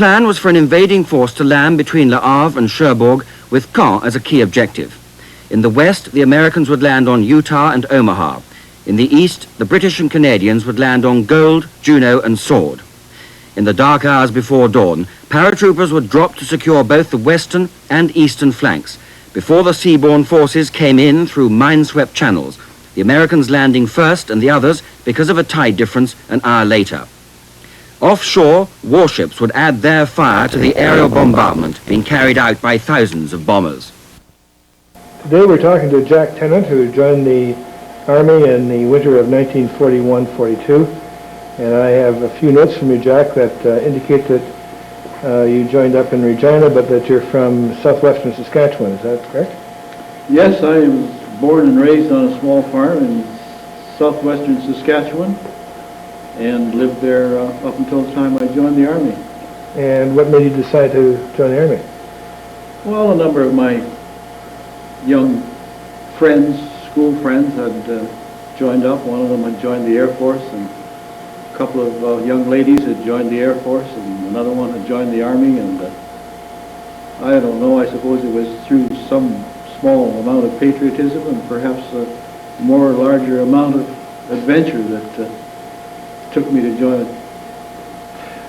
plan was for an invading force to land between Le Havre and Cherbourg, with Caen as a key objective. In the west, the Americans would land on Utah and Omaha. In the east, the British and Canadians would land on Gold, Juno and Sword. In the dark hours before dawn, paratroopers would drop to secure both the western and eastern flanks, before the seaborne forces came in through mine-swept channels, the Americans landing first and the others, because of a tide difference, an hour later. Offshore, warships would add their fire to the aerial bombardment being carried out by thousands of bombers. Today we're talking to Jack Tennant, who joined the Army in the winter of 1941-42. And I have a few notes from you, Jack, that indicate that you joined up in Regina, but that you're from southwestern Saskatchewan. Is that correct? Yes, I was born and raised on a small farm in southwestern Saskatchewan and lived there up until the time I joined the Army. And what made you decide to join the Army? Well, a number of my young friends, school friends, had joined up. One of them had joined the Air Force, and a couple of young ladies had joined the Air Force, and another one had joined the Army, and I don't know, I suppose it was through some small amount of patriotism and perhaps a more larger amount of adventure that took me to join it.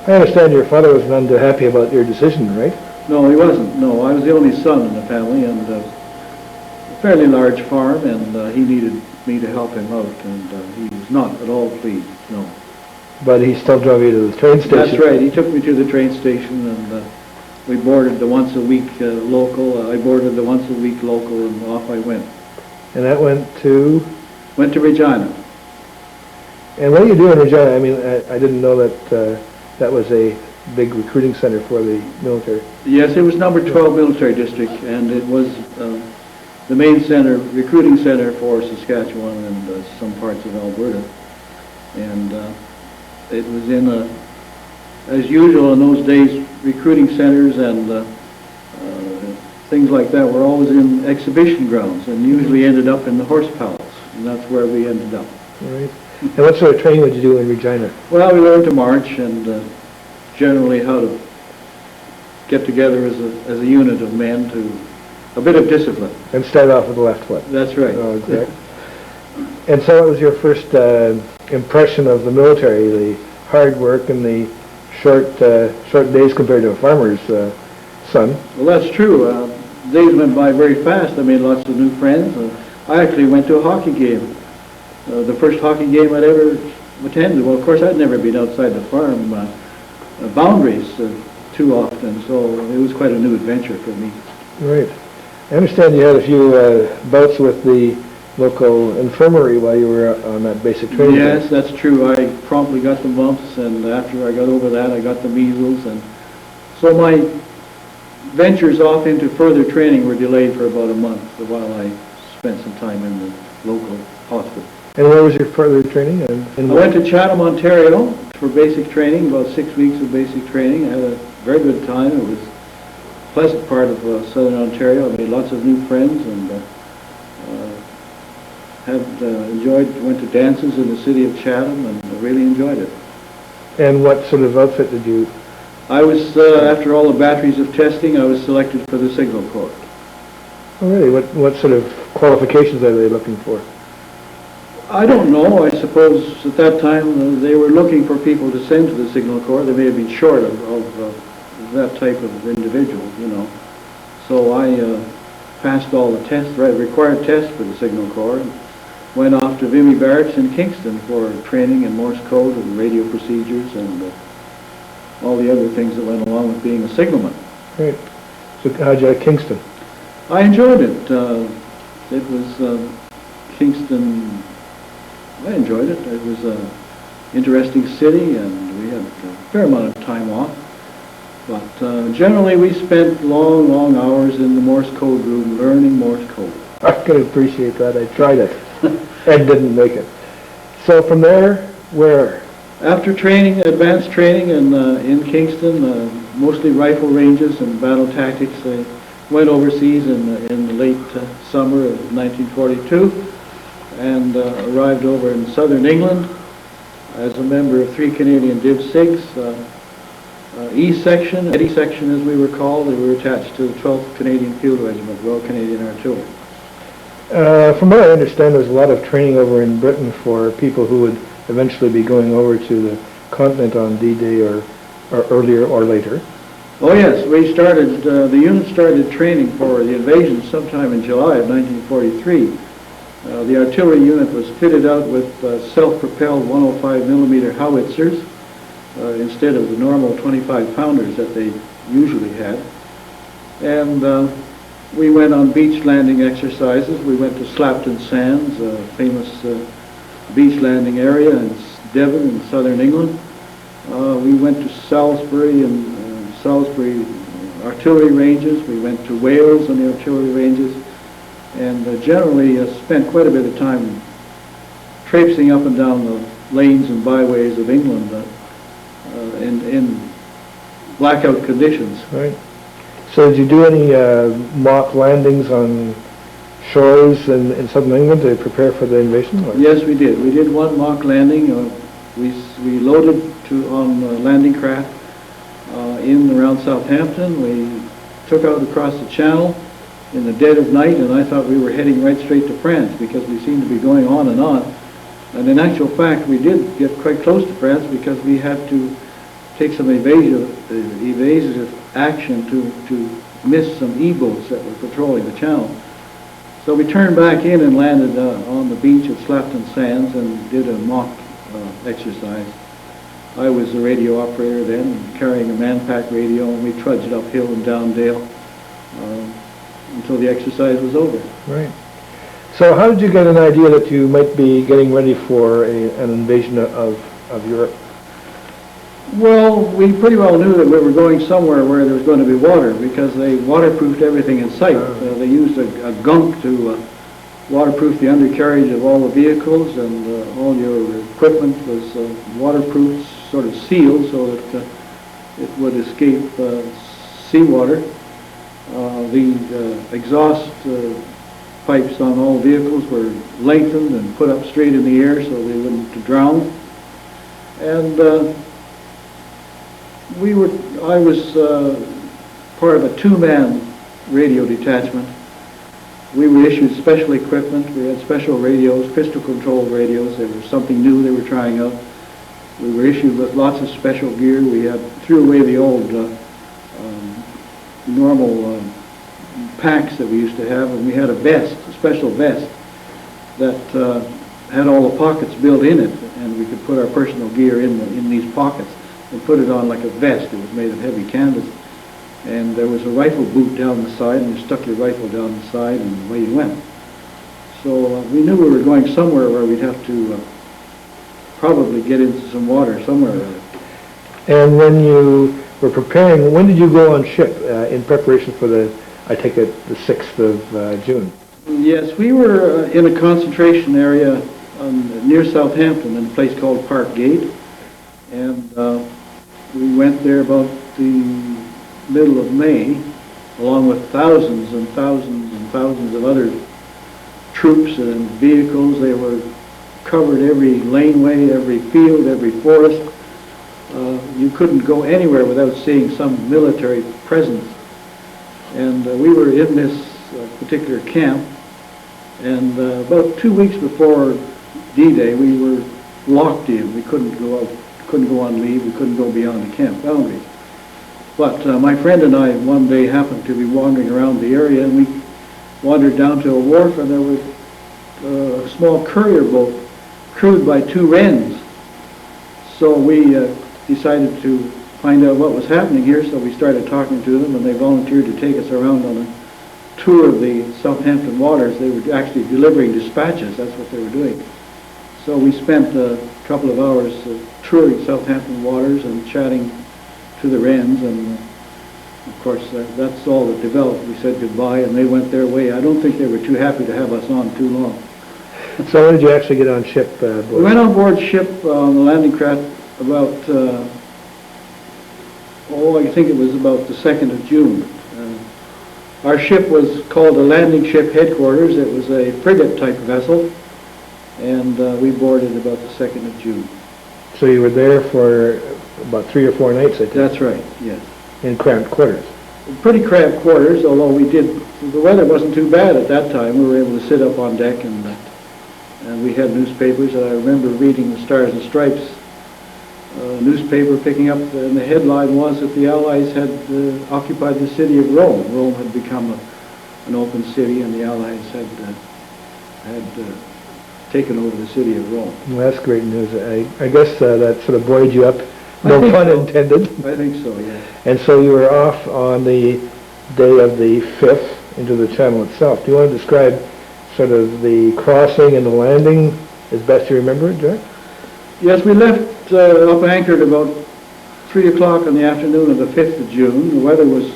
I understand your father was none too happy about your decision, right? No, he wasn't. No, I was the only son in the family, and a fairly large farm, and he needed me to help him out, and he was not at all pleased, no. But he still drove you to the train station? That's right. He took me to the train station, and we boarded the once-a-week local. I boarded the once-a-week local, and off I went. And that went to? Went to Regina. And what do you do in Regina? I mean, I didn't know that that was a big recruiting center for the military. Yes, it was number 12 military district, and it was the main center, recruiting center for Saskatchewan and some parts of Alberta. And it was in as usual in those days, recruiting centers and things like that were always in exhibition grounds and usually ended up in the horse palace, and that's where we ended up. All right. And what sort of training would you do in Regina? Well, we learned to march and generally how to get together as a unit of men, to a bit of discipline. And start off with the left foot. That's right. Oh, exactly. And so what was your first impression of the military, the hard work and the short days compared to a farmer's son? Well, that's true. Days went by very fast. I made lots of new friends. I actually went to a hockey game. The first hockey game I'd ever attended. Well, of course, I'd never been outside the farm boundaries too often, so it was quite a new adventure for me. Right. I understand you had a few bouts with the local infirmary while you were on that basic training. Yes, that's true. I promptly got the mumps, and after I got over that, I got the measles, and so my ventures off into further training were delayed for about a month while I spent some time in the local hospital. And where was your further training? I went to Chatham, Ontario for basic training, about 6 weeks of basic training. I had a very good time. It was a pleasant part of southern Ontario. I made lots of new friends and went to dances in the city of Chatham and really enjoyed it. And what sort of outfit did you? I was, after all the batteries of testing, I was selected for the Signal Corps. Oh, really? What sort of qualifications are they looking for? I don't know. I suppose at that time they were looking for people to send to the Signal Corps. They may have been short of that type of individual, you know. So I passed all the tests, required tests for the Signal Corps, and went off to Vimy Barracks in Kingston for training in Morse code and radio procedures and all the other things that went along with being a signalman. Great. So how'd you like Kingston? I enjoyed it. It was Kingston. I enjoyed it. It was an interesting city, and we had a fair amount of time off. But generally, we spent long hours in the Morse code room learning Morse code. I can appreciate that. I tried it and didn't make it. So from there, where? After training, advanced training in Kingston, mostly rifle ranges and battle tactics, I went overseas in the late summer of 1942 and arrived over in southern England as a member of 3 Canadian Div SIGs. E section, Eddy section as we were called. They were attached to the 12th Canadian Field Regiment, Royal Canadian Artillery. From what I understand, there's a lot of training over in Britain for people who would eventually be going over to the continent on D-Day or earlier or later. Oh yes, we started, the unit started training for the invasion sometime in July of 1943. The artillery unit was fitted out with self-propelled 105 millimeter howitzers instead of the normal 25 pounders that they usually had. And we went on beach landing exercises. We went to Slapton Sands, a famous beach landing area in Devon in southern England. We went to Salisbury and Salisbury artillery ranges. We went to Wales on the artillery ranges, and generally spent quite a bit of time traipsing up and down the lanes and byways of England in blackout conditions. Right. So did you do any mock landings on shores in southern England to prepare for the invasion? Or? Yes, we did. We did one mock landing. We loaded on landing craft in around Southampton. We took out across the channel in the dead of night, and I thought we were heading right straight to France because we seemed to be going on. And in actual fact, we did get quite close to France because we had to take some evasive action to miss some E-boats that were patrolling the channel. So we turned back in and landed on the beach at Slapton Sands and did a mock exercise. I was the radio operator then, carrying a man-pack radio, and we trudged uphill and down dale until the exercise was over. Right. So how did you get an idea that you might be getting ready for an invasion of Europe? Well, we pretty well knew that we were going somewhere where there was going to be water because they waterproofed everything in sight. They used a gunk to waterproof the undercarriage of all the vehicles, and all your equipment was waterproof, sort of sealed so that it would escape seawater. The exhaust pipes on all vehicles were lengthened and put up straight in the air so they wouldn't drown. And I was part of a two-man radio detachment. We were issued special equipment. We had special radios, crystal-controlled radios. They were something new they were trying out. We were issued with lots of special gear. We threw away the old normal packs that we used to have, and we had a special vest that had all the pockets built in it, and we could put our personal gear in these pockets and put it on like a vest. It was made of heavy canvas, and there was a rifle boot down the side, and you stuck your rifle down the side, and away you went. So we knew we were going somewhere where we'd have to probably get into some water somewhere or other. And when you were preparing, when did you go on ship in preparation for I take it, the 6th of June? Yes, we were in a concentration area near Southampton in a place called Park Gate, and we went there about the middle of May, along with thousands and thousands and thousands of other troops and vehicles. They were covered every laneway, every field, every forest. You couldn't go anywhere without seeing some military presence. And we were in this particular camp, and about 2 weeks before D-Day, we were locked in. We couldn't go out, couldn't go on leave, we couldn't go beyond the camp boundaries. But my friend and I one day happened to be wandering around the area, and we wandered down to a wharf, and there was a small courier boat crewed by 2 wrens. So we decided to find out what was happening here, so we started talking to them, and they volunteered to take us around on a tour of the Southampton waters. They were actually delivering dispatches, that's what they were doing. So we spent a couple of hours touring Southampton waters and chatting to the wrens, and of course that's all that developed. We said goodbye, and they went their way. I don't think they were too happy to have us on too long. So when did you actually get on ship? We went on board ship on the landing craft about I think it was about the 2nd of June. Our ship was called a landing ship headquarters. It was a frigate-type vessel, and we boarded about the 2nd of June. So you were there for about 3 or 4 nights, I think, That's right, yes. in cramped quarters. Pretty cramped quarters, although the weather wasn't too bad at that time. We were able to sit up on deck, and we had newspapers, and I remember reading the Stars and Stripes newspaper, picking up, and the headline was that the Allies had occupied the city of Rome. Rome had become an open city, and the Allies had taken over the city of Rome. Well, that's great news. I guess that sort of buoyed you up, no pun intended. I think so, yes. And so you were off on the day of the 5th into the channel itself. Do you want to describe sort of the crossing and the landing as best you remember it, Jack? Yes, we left up anchored about 3 o'clock in the afternoon of the 5th of June. The weather was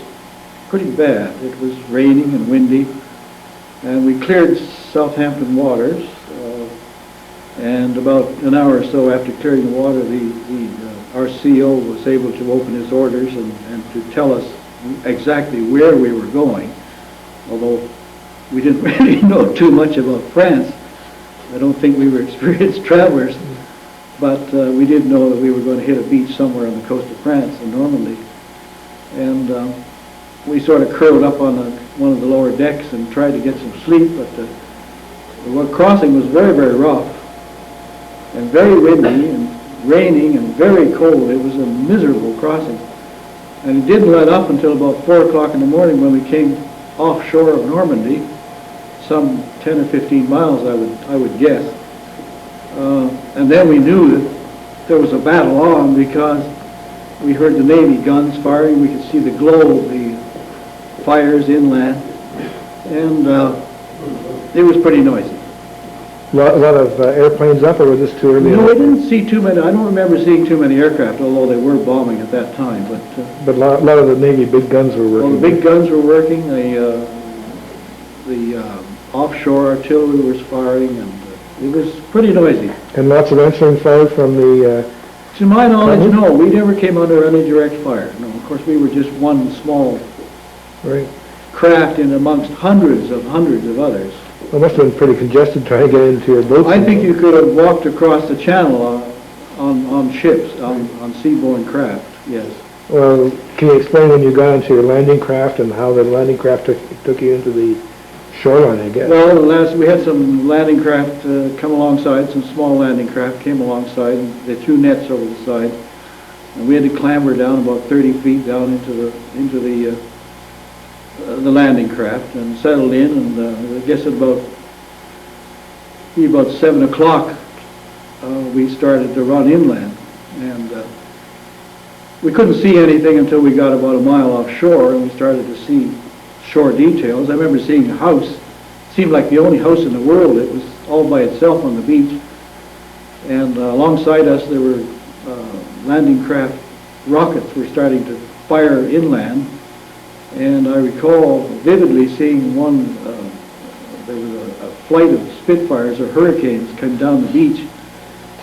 pretty bad. It was raining and windy, and we cleared Southampton waters, and about an hour or so after clearing the water, our CO was able to open his orders and to tell us exactly where we were going, although we didn't really know too much about France. I don't think we were experienced travelers, but we did know that we were going to hit a beach somewhere on the coast of France in Normandy. And we sort of curled up on one of the lower decks and tried to get some sleep, but the crossing was very, very rough and very windy and raining and very cold. It was a miserable crossing. And it didn't let up until about 4 o'clock in the morning when we came offshore of Normandy, some 10 or 15 miles, I would guess. And then we knew that there was a battle on, because we heard the Navy guns firing. We could see the glow of the fires inland, and it was pretty noisy. A lot of airplanes up, or was this too early? No, we didn't see too many. I don't remember seeing too many aircraft, although they were bombing at that time. But a lot of the Navy big guns were working. Well, the big guns were working. The offshore artillery was firing, and it was pretty noisy. And lots of answering fire from the... To my knowledge, no. We never came under any direct fire. No, of course, we were just one small craft in amongst hundreds of others. Well, it must have been pretty congested trying to get into your boat. I think you could have walked across the channel on ships, on seaborne craft, yes. Well, can you explain when you got into your landing craft and how the landing craft took you into the shoreline, I guess? Well, we had some landing craft come alongside, some small landing craft came alongside, and they threw nets over the side. And we had to clamber down about 30 feet down into the landing craft and settled in, and I guess at about 7 o'clock we started to run inland, and we couldn't see anything until we got about a mile offshore, and we started to see shore details. I remember seeing a house. It seemed like the only house in the world. It was all by itself on the beach, and alongside us there were landing craft rockets were starting to fire inland. And I recall vividly seeing one, there was a flight of Spitfires or Hurricanes come down the beach,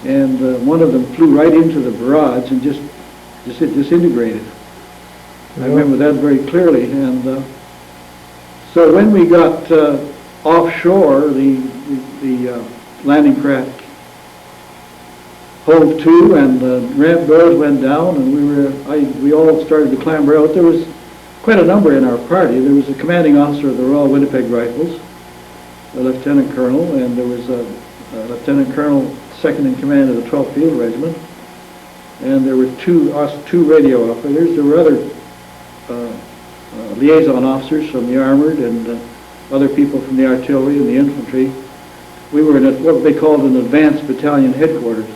and one of them flew right into the barrage and just disintegrated. I remember that very clearly. And so when we got offshore, the landing craft hove to, and the ramp doors went down, and we all started to clamber out. There was quite a number in our party. There was a commanding officer of the Royal Winnipeg Rifles, a lieutenant colonel, and there was a lieutenant colonel second in command of the 12th Field Regiment, and there were two radio operators. There were other liaison officers from the armored and other people from the artillery and the infantry. We were in what they called an advanced battalion headquarters.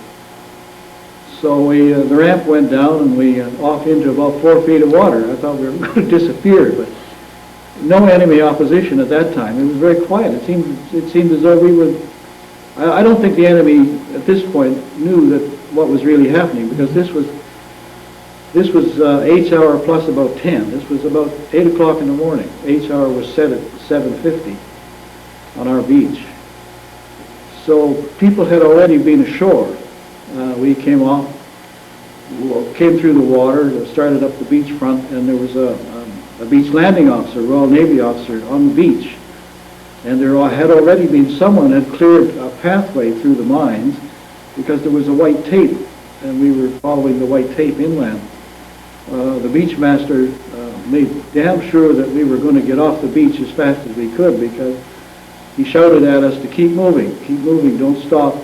So the ramp went down, and we off into about 4 feet of water. I thought we were going to disappear, but no enemy opposition at that time. It was very quiet. It seemed as though we were. I don't think the enemy at this point knew that what was really happening, because this was H hour plus about 10. This was about 8 o'clock in the morning. H hour was set at 7:50 on our beach. So people had already been ashore. We came through the water, started up the beachfront, and there was a beach landing officer, Royal Navy officer, on the beach. And there had already been someone had cleared a pathway through the mines, because there was a white tape and we were following the white tape inland. The beach master made damn sure that we were going to get off the beach as fast as we could, because he shouted at us to keep moving, don't stop,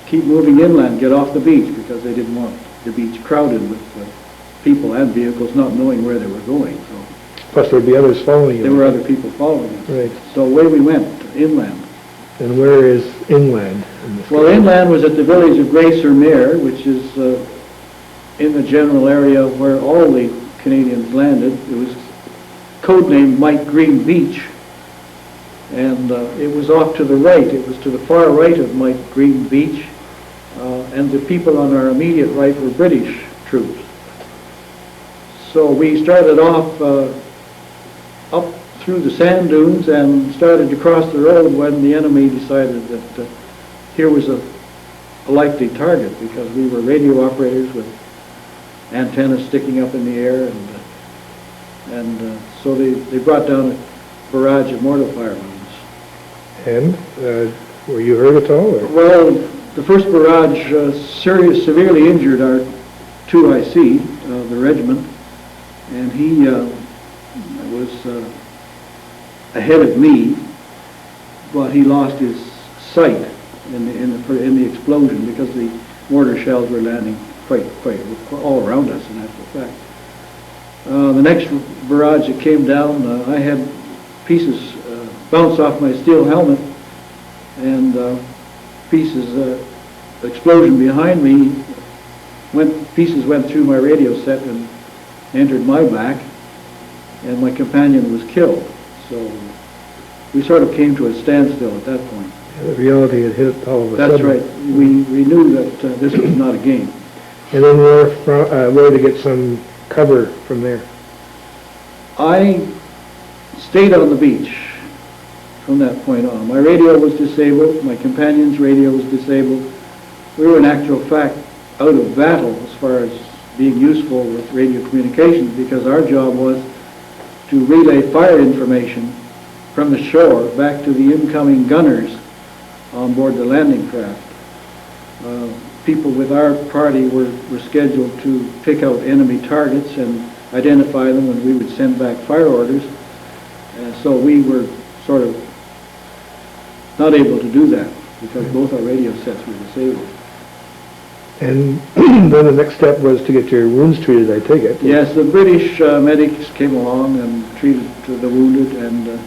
keep moving inland, get off the beach, because they didn't want the beach crowded with people and vehicles not knowing where they were going. So Plus there'd be others following you. there were other people following us. Right. So away we went, inland. And where is inland in this Well, case? inland was at the village of Grey-sur-Mer, which is in the general area where all the Canadians landed. It was codenamed Mike Green Beach, and it was off to the right. It was to the far right of Mike Green Beach, and the people on our immediate right were British troops. So we started off up through the sand dunes and started to cross the road when the enemy decided that here was a likely target, because we were radio operators with antennas sticking up in the air, and so they brought down a barrage of mortar fire on us. And were you hurt at all? Or? Well, the first barrage severely injured our 2IC, the regiment, and he was ahead of me, but he lost his sight in the explosion, because the mortar shells were landing quite all around us, in actual fact. The next barrage that came down, I had pieces bounce off my steel helmet, and the explosion behind me, pieces went through my radio set and entered my back, and my companion was killed. So we sort of came to a standstill at that point. The reality had hit all of a That's sudden. right. We knew that this was not a game. And then where to get some cover from there? I stayed on the beach from that point on. My radio was disabled. My companion's radio was disabled. We were in actual fact out of battle as far as being useful with radio communications, because our job was to relay fire information from the shore back to the incoming gunners on board the landing craft. People with our party were scheduled to pick out enemy targets and identify them, and we would send back fire orders. So we were sort of not able to do that, because both our radio sets were disabled. And then the next step was to get your wounds treated, I take it. Yes, the British medics came along and treated the wounded, and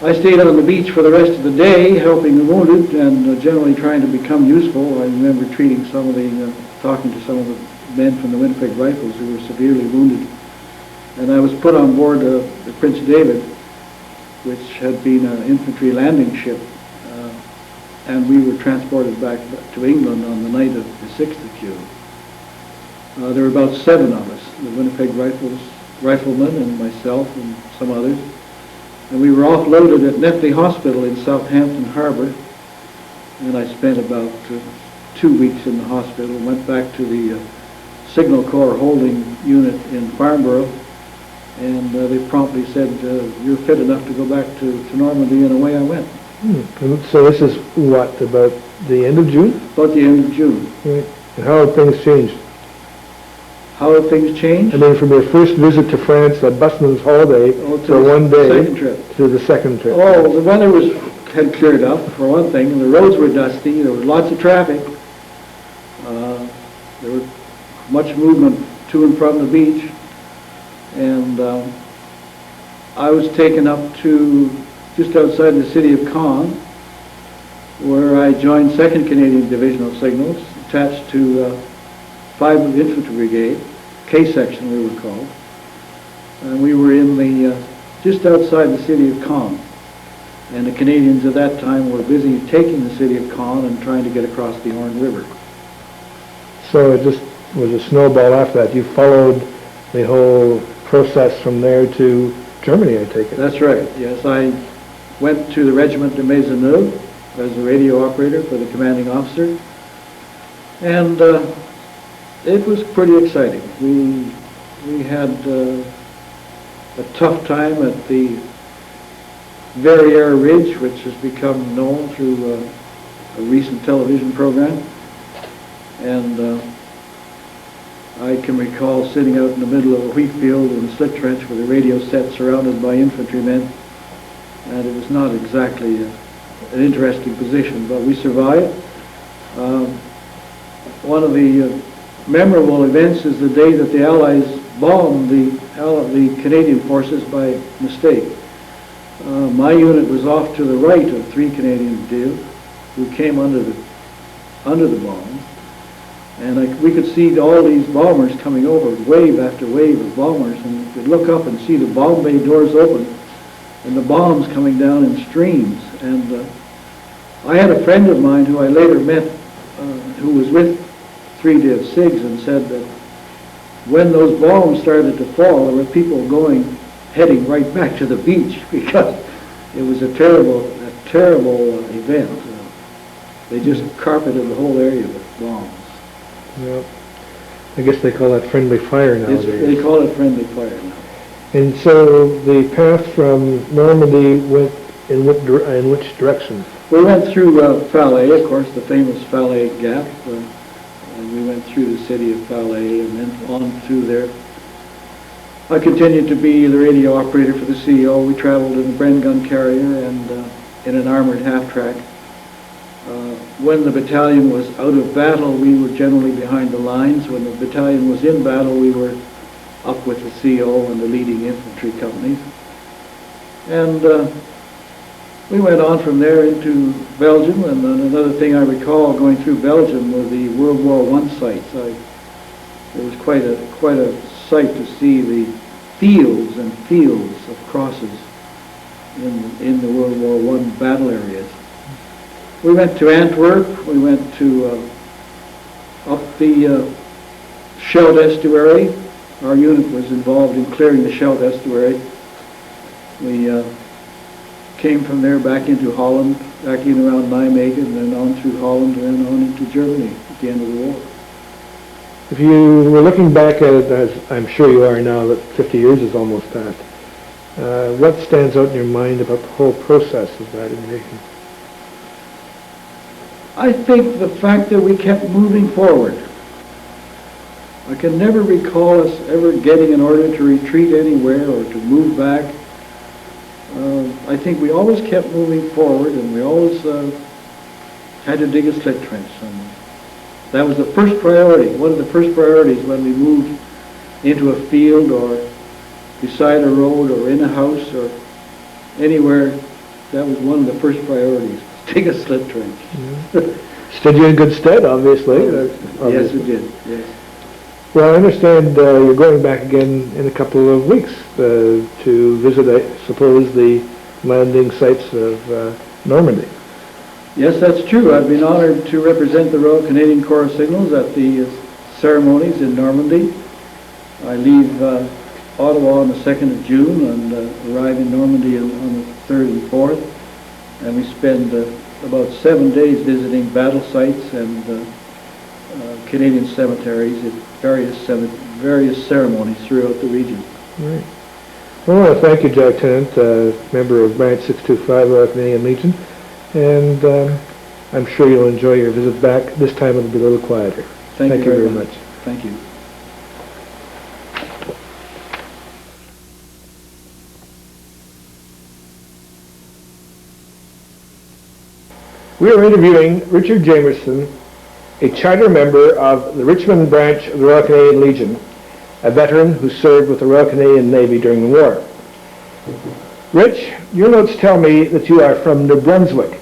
I stayed on the beach for the rest of the day, helping the wounded and generally trying to become useful. I remember talking to some of the men from the Winnipeg Rifles who were severely wounded. And I was put on board the Prince David, which had been an infantry landing ship, and we were transported back to England on the night of the 6th of June. There were about 7 of us, the Winnipeg riflemen and myself and some others. And we were offloaded at Netley Hospital in Southampton Harbour, and I spent about 2 weeks in the hospital, went back to the Signal Corps holding unit in Farnborough, and they promptly said, you're fit enough to go back to Normandy, and away I went. And so this is what, about the end of June? About the end of June. Right. And how have things changed? How have things changed? I mean, from your first visit to France, a busman's holiday, for one day, second trip. to the second trip. Oh, the weather had cleared up, for one thing, and the roads were dusty. There was lots of traffic. There was much movement to and from the beach. And I was taken up to just outside the city of Caen, where I joined 2nd Canadian Divisional Signals, attached to 5th Infantry Brigade, K section we were called. And we were in the just outside the city of Caen. And the Canadians at that time were busy taking the city of Caen and trying to get across the Orne River. So it just was a snowball after that. You followed the whole process from there to Germany, I take it. That's right, yes. I went to the Regiment de Maisonneuve as a radio operator for the commanding officer. And it was pretty exciting. We had a tough time at the Verrières Ridge, which has become known through a recent television program. And I can recall sitting out in the middle of a wheat field in a slit trench with a radio set surrounded by infantrymen, and it was not exactly an interesting position, but we survived. One of the memorable events is the day that the Allies bombed the Canadian forces by mistake. My unit was off to the right of 3 Canadian who came under the bomb, and we could see all these bombers coming over, wave after wave of bombers, and you could look up and see the bomb bay doors open and the bombs coming down in streams. And I had a friend of mine who I later met who was with 3 Div SIGs and said that when those bombs started to fall, there were people heading right back to the beach because it was a terrible event. They just carpeted the whole area with bombs. Yeah. I guess they call that friendly fire nowadays. They call it friendly fire now. And so the path from Normandy went in which direction? We went through Falaise, of course, the famous Falaise Gap. And we went through the city of Falaise and then on through there. I continued to be the radio operator for the CEO. We traveled in the Bren gun carrier and in an armored half-track. When the battalion was out of battle, we were generally behind the lines. When the battalion was in battle, we were up with the CO and the leading infantry companies. And we went on from there into Belgium, and then another thing I recall going through Belgium were the World War I sites. It was quite a sight to see the fields and fields of crosses in the World War I battle areas. We went to Antwerp, we went to up the Scheldt estuary. Our unit was involved in clearing the Scheldt estuary. We came from there back into Holland, back in around Nijmegen, and then on through Holland, and then on into Germany at the end of the war. If you were looking back at it, as I'm sure you are now, that 50 years is almost passed, what stands out in your mind about the whole process of that invasion? I think the fact that we kept moving forward. I can never recall us ever getting an order to retreat anywhere or to move back. I think we always kept moving forward, and we always had to dig a slit trench somewhere. That was the first priority, one of the first priorities when we moved into a field or beside a road or in a house or anywhere. That was one of the first priorities, dig a slit trench. Mm-hmm. Stood you in good stead, obviously. Yes, it did, yes. Well, I understand you're going back again in a couple of weeks to visit, I suppose, the landing sites of Normandy. Yes, that's true. I've been honored to represent the Royal Canadian Corps of Signals at the ceremonies in Normandy. I leave Ottawa on the 2nd of June and arrive in Normandy on the 3rd and 4th. And we spend about 7 days visiting battle sites and Canadian cemeteries at various ceremonies throughout the region. Right. Well, I want to thank you, Jack Tennant, member of Branch 625 Royal Canadian Legion, and I'm sure you'll enjoy your visit back. This time it'll be a little quieter. Thank you very much. much. Thank you. We are interviewing Richard Jamieson, a charter member of the Richmond branch of the Royal Canadian Legion, a veteran who served with the Royal Canadian Navy during the war. Rich, your notes tell me that you are from New Brunswick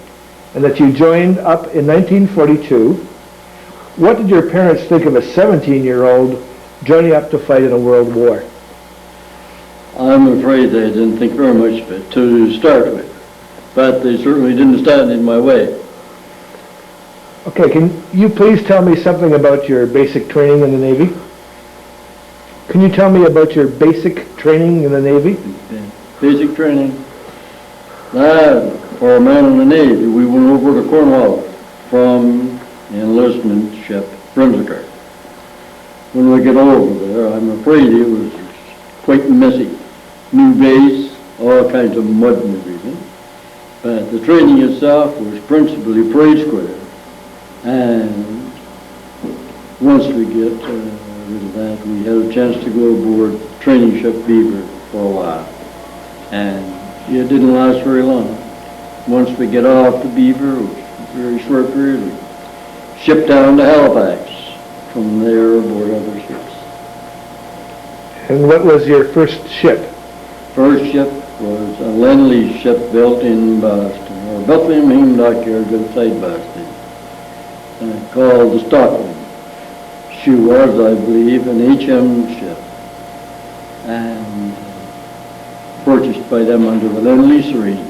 and that you joined up in 1942. What did your parents think of a 17-year-old joining up to fight in a world war? I'm afraid they didn't think very much of it to start with, but they certainly didn't stand in my way. Okay, can you please tell me something about your basic training in the Navy? Can you tell me about your basic training in the Navy? Basic training? For a man in the Navy, we went over to Cornwall from enlistment ship Brunswicker. When we get over there, I'm afraid it was quite messy. New base, all kinds of mud and everything. But the training itself was principally parade square. And once we get rid of that, we had a chance to go aboard training ship Beaver for a while. And it didn't last very long. Once we get off the Beaver, it was a very short period, we shipped down to Halifax. From there aboard other ships. And what was your first ship? First ship was a Lend-Lease ship built in Boston, or Bethlehem Dockyard outside Boston, called the Stockholm. She was, I believe, an HM ship, and purchased by them under the Lend-Lease arrangement.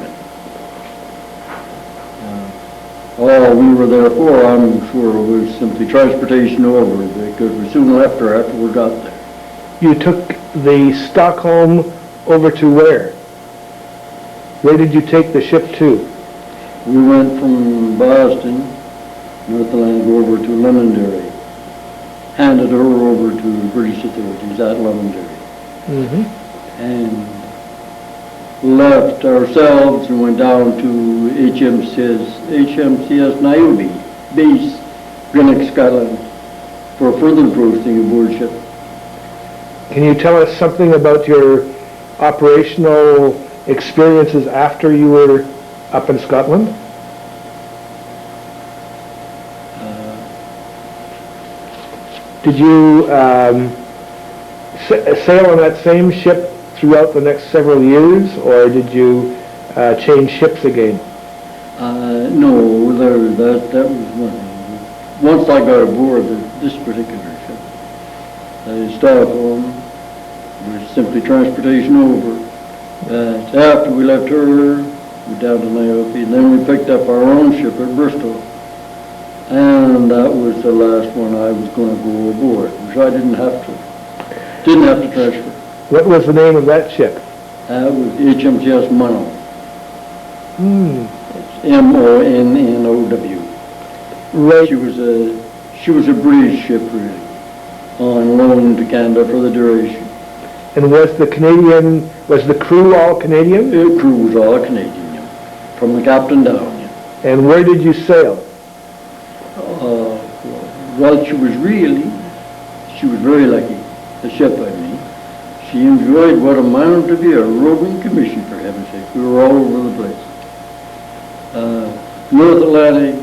All we were there for, I'm sure, was simply transportation over, because we soon left her after we got there. You took the Stockholm over to where? Where did you take the ship to? We went from Boston, North Atlantic, over to Londonderry, handed her over to the British authorities at Londonderry, and left ourselves and went down to HMCS Niobe base, Greenock, Scotland, for further posting aboard ship. Can you tell us something about your operational experiences after you were up in Scotland? Did you sail on that same ship throughout the next several years, or did you change ships again? No, that was one. Once I got aboard this particular ship, Stockholm was simply transportation over. After we left her, we down to Niobe, and then we picked up our own ship at Bristol. And that was the last one I was going to go aboard, which I didn't have to transfer. What was the name of that ship? That was HMCS Monnow. It's M-O-N-N-O-W. Right. She was a British ship, really, on loan to Canada for the duration. And was the crew all Canadian? The crew was all Canadian, yeah, from the captain down. Yeah. And where did you sail? Well, she was very lucky, the ship I mean. She enjoyed what amounted to be a roving commission, for heaven's sake. We were all over the place. North Atlantic,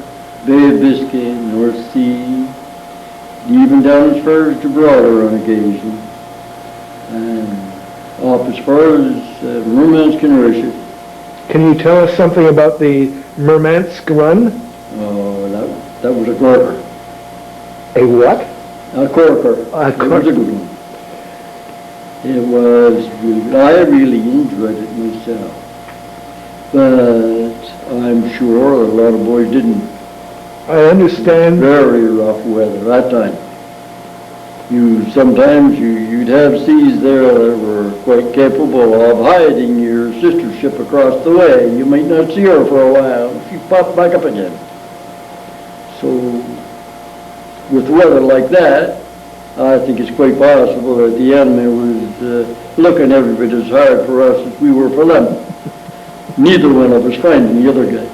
Bay of Biscay, North Sea, even down as far as Gibraltar on occasion, and up as far as Murmansk and Russia. Can you tell us something about the Murmansk run? Oh, that was a corker. A what? A corker. A corker. It was a good one. It was really good. I really enjoyed it myself. But I'm sure a lot of boys didn't. I understand. Very rough weather that time. Sometimes you'd have seas there that were quite capable of hiding your sister ship across the way. You might not see her for a while. She popped back up again. So with weather like that, I think it's quite possible that the enemy was looking every bit as hard for us as we were for them. Neither one of us finding the other guy,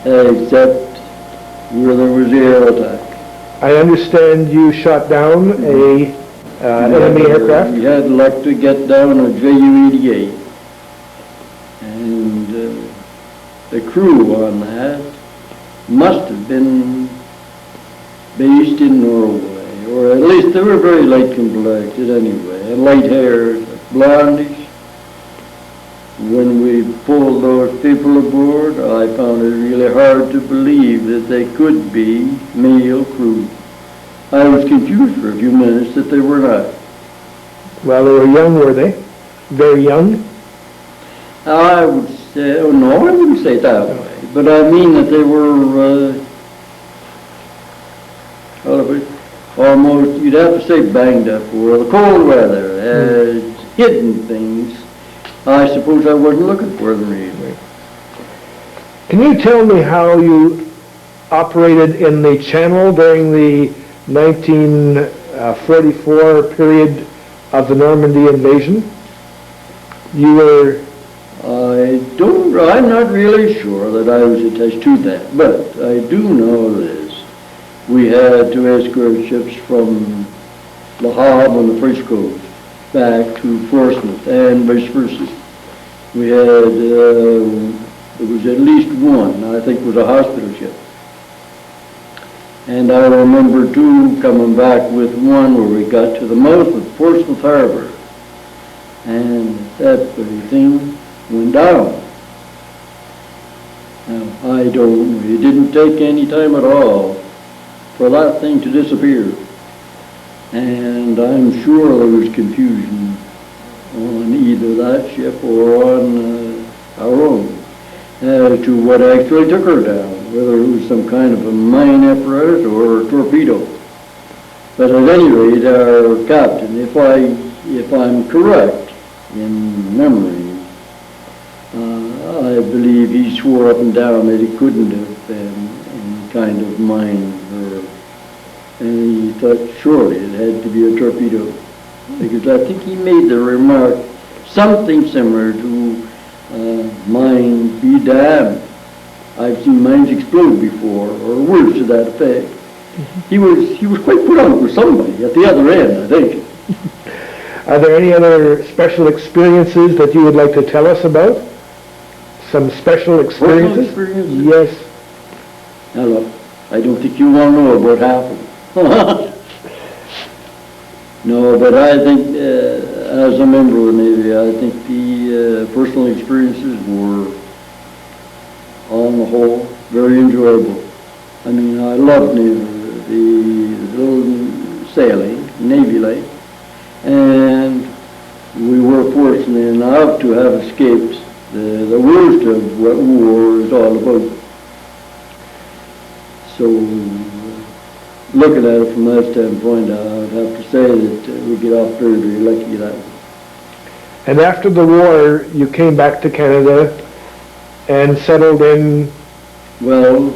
except where there was the air attack. I understand you shot down a enemy aircraft? We had luck to get down a Ju-88, and the crew on that must have been based in Norway, or at least they were very light complected anyway, and light haired, blondish. When we pulled those people aboard, I found it really hard to believe that they could be male crew. I was confused for a few minutes that they were not. Well, they were young, were they? Very young? I would say, oh no, I wouldn't say it that way, but I mean that they were, almost, you'd have to say banged up, or the cold weather had hidden things. I suppose I wasn't looking for them really. Can you tell me how you operated in the Channel during the 1944 period of the Normandy invasion? You were... I'm not really sure that I was attached to that, but I do know this, we had to escort ships from Le Havre on the French coast back to Portsmouth and vice versa. We had, there was at least one, I think it was a hospital ship. And I remember too coming back with one where we got to the mouth of Portsmouth Harbor, and that very thing went down. Now, I don't know, it didn't take any time at all for that thing to disappear. And I'm sure there was confusion on either that ship or on our own as to what actually took her down, whether it was some kind of a mine apparatus or a torpedo. But at any rate, our captain, if I'm correct in memory, I believe he swore up and down that it couldn't have been any kind of mine, and he thought surely it had to be a torpedo, because I think he made the remark something similar to mine be damned. I've seen mines explode before, or words to that effect. He was quite put out with somebody at the other end, I think. Are there any other special experiences that you would like to tell us about? Some special experiences? Yes. Now look, I don't think you want to know about half of them. No, but I think as a member of the Navy, I think the personal experiences were, on the whole, very enjoyable. I mean, I loved the little sailing, Navy life, and we were fortunate enough to have escaped the worst of what war is all about. So, looking at it from that standpoint, I'd have to say that we get off very, very lucky that way. And after the war, you came back to Canada and settled in? Well,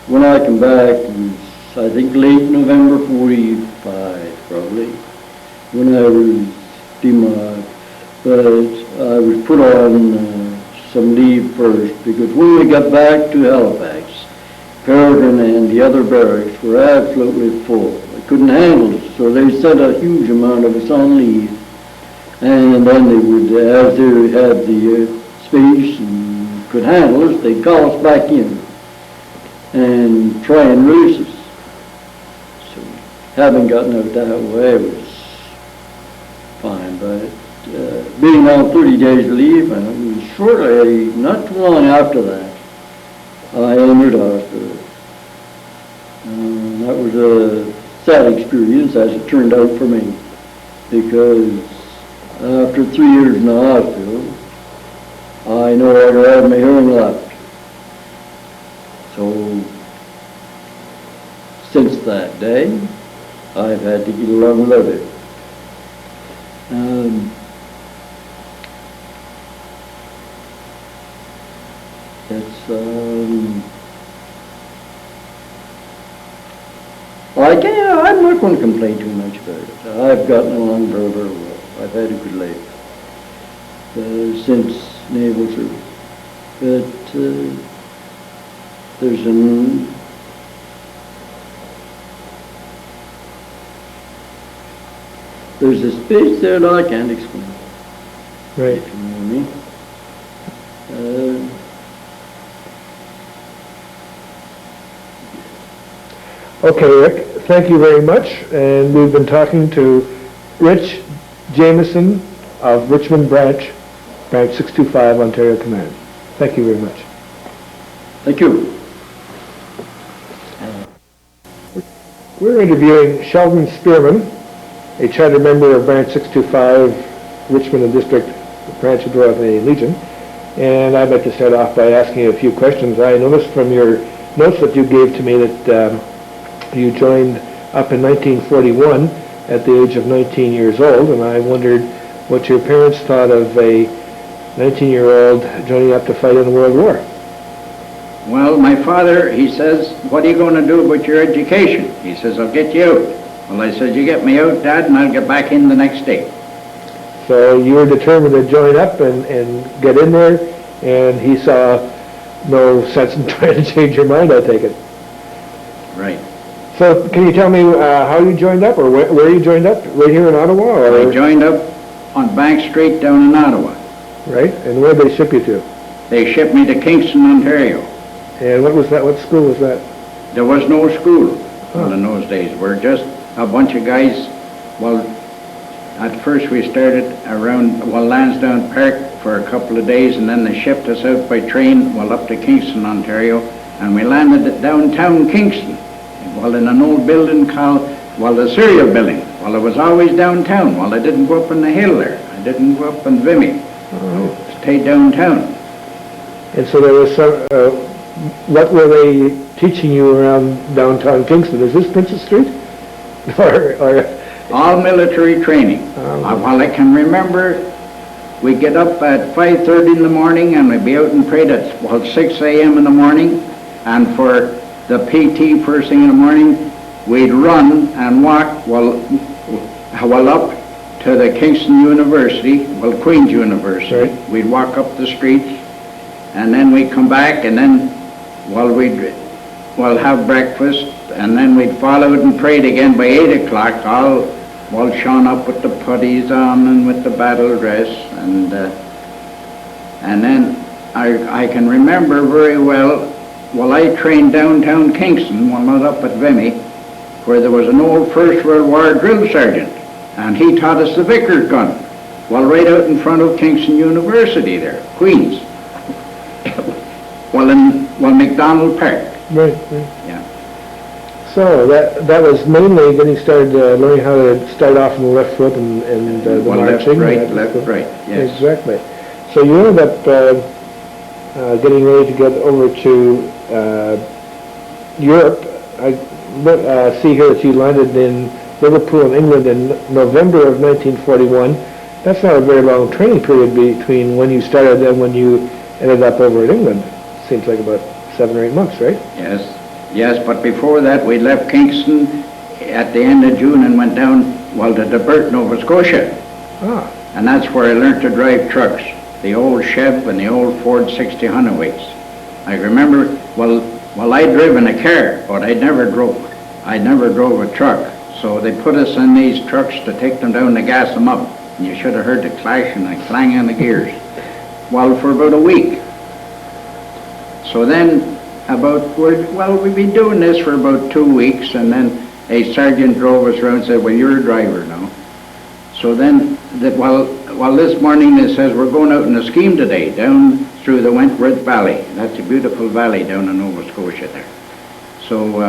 when I came back, it was, I think, late November 45, probably, when I was demarked. But I was put on some leave first, because when we got back to Halifax, Peregrine and the other barracks were absolutely full. They couldn't handle it, so they sent a huge amount of us on leave. And then they would, as they had the space and could handle us, they'd call us back in and try and release us. So having gotten out that way was fine, but being on 30 days leave, and it was shortly, not too long after that, I entered hospital. That was a sad experience, as it turned out for me, because after 3 years in the hospital, I no longer had my hearing left. So, since that day, I've had to get along with it. I'm not going to complain too much about it. I've gotten along very, very well. I've had a good life since naval service. But there's a space there that I can't explain. Right. If you know me. Okay, Rick, thank you very much. And we've been talking to Rich Jamieson of Richmond Branch 625, Ontario Command. Thank you very much. Thank you. We're interviewing Sheldon Spearman, a charter member of Branch 625, Richmond and District Branch of the Royal Canadian Legion. And I'd like to start off by asking you a few questions. I noticed from your notes that you gave to me that you joined up in 1941 at the age of 19 years old, and I wondered what your parents thought of a 19-year-old joining up to fight in the World War. Well, my father, he says, what are you going to do about your education? He says, I'll get you out. Well, I said, you get me out, Dad, and I'll get back in the next day. So you were determined to join up and get in there, and he saw no sense in trying to change your mind, I take it. Right. So can you tell me how you joined up, or where you joined up? Right here in Ottawa? Or? I joined up on Bank Street down in Ottawa. Right, and where did they ship you to? They shipped me to Kingston, Ontario. And what was that? What school was that? There was no school in those days. We're just a bunch of guys. Well, at first we started around, Lansdowne Park for a couple of days, and then they shipped us out by train, up to Kingston, Ontario, and we landed at downtown Kingston, in an old building called, the Cereal Building. It was always downtown. I didn't go up on the hill there. I didn't go up in Vimy. I stayed downtown. And so there was some, what were they teaching you around downtown Kingston? Is this Princess Street? or All military training. I can remember, we'd get up at 5:30 in the morning and we'd be out and prayed at 6 a.m. in the morning, and for the PT first thing in the morning, we'd run and walk up to the Kingston University, Queen's University. Right. We'd walk up the streets, and then we'd come back, and then we'd have breakfast, and then we'd fall out and prayed again by 8 o'clock, all shone up with the puttees on and with the battle dress, and then I can remember very well, I trained downtown Kingston, not up at Vimy, where there was an old First World War drill sergeant, and he taught us the Vickers gun, right out in front of Kingston University there, Queens, in McDonald Park. Right. Yeah. So that was mainly getting started learning how to start off on the left foot and the marching. Left, right, yes. Exactly. So you ended up getting ready to get over to Europe. I see here that you landed in Liverpool, England in November of 1941. That's not a very long training period between when you started and when you ended up over in England. Seems like about 7 or 8 months, right? Yes, but before that we left Kingston at the end of June and went down, to Debert, Nova Scotia. Ah. And that's where I learned to drive trucks, the old Chev and the old Ford 60 Hundredweights. I remember, I'd driven a car, but I never drove a truck. So they put us in these trucks to take them down to gas them up. And you should have heard the clash and the clang on the gears. For about a week. So then, we've been doing this for about 2 weeks, and then a sergeant drove us around and said, you're a driver now. So then, this morning they says, we're going out in a scheme today, down through the Wentworth Valley. That's a beautiful valley down in Nova Scotia there. So,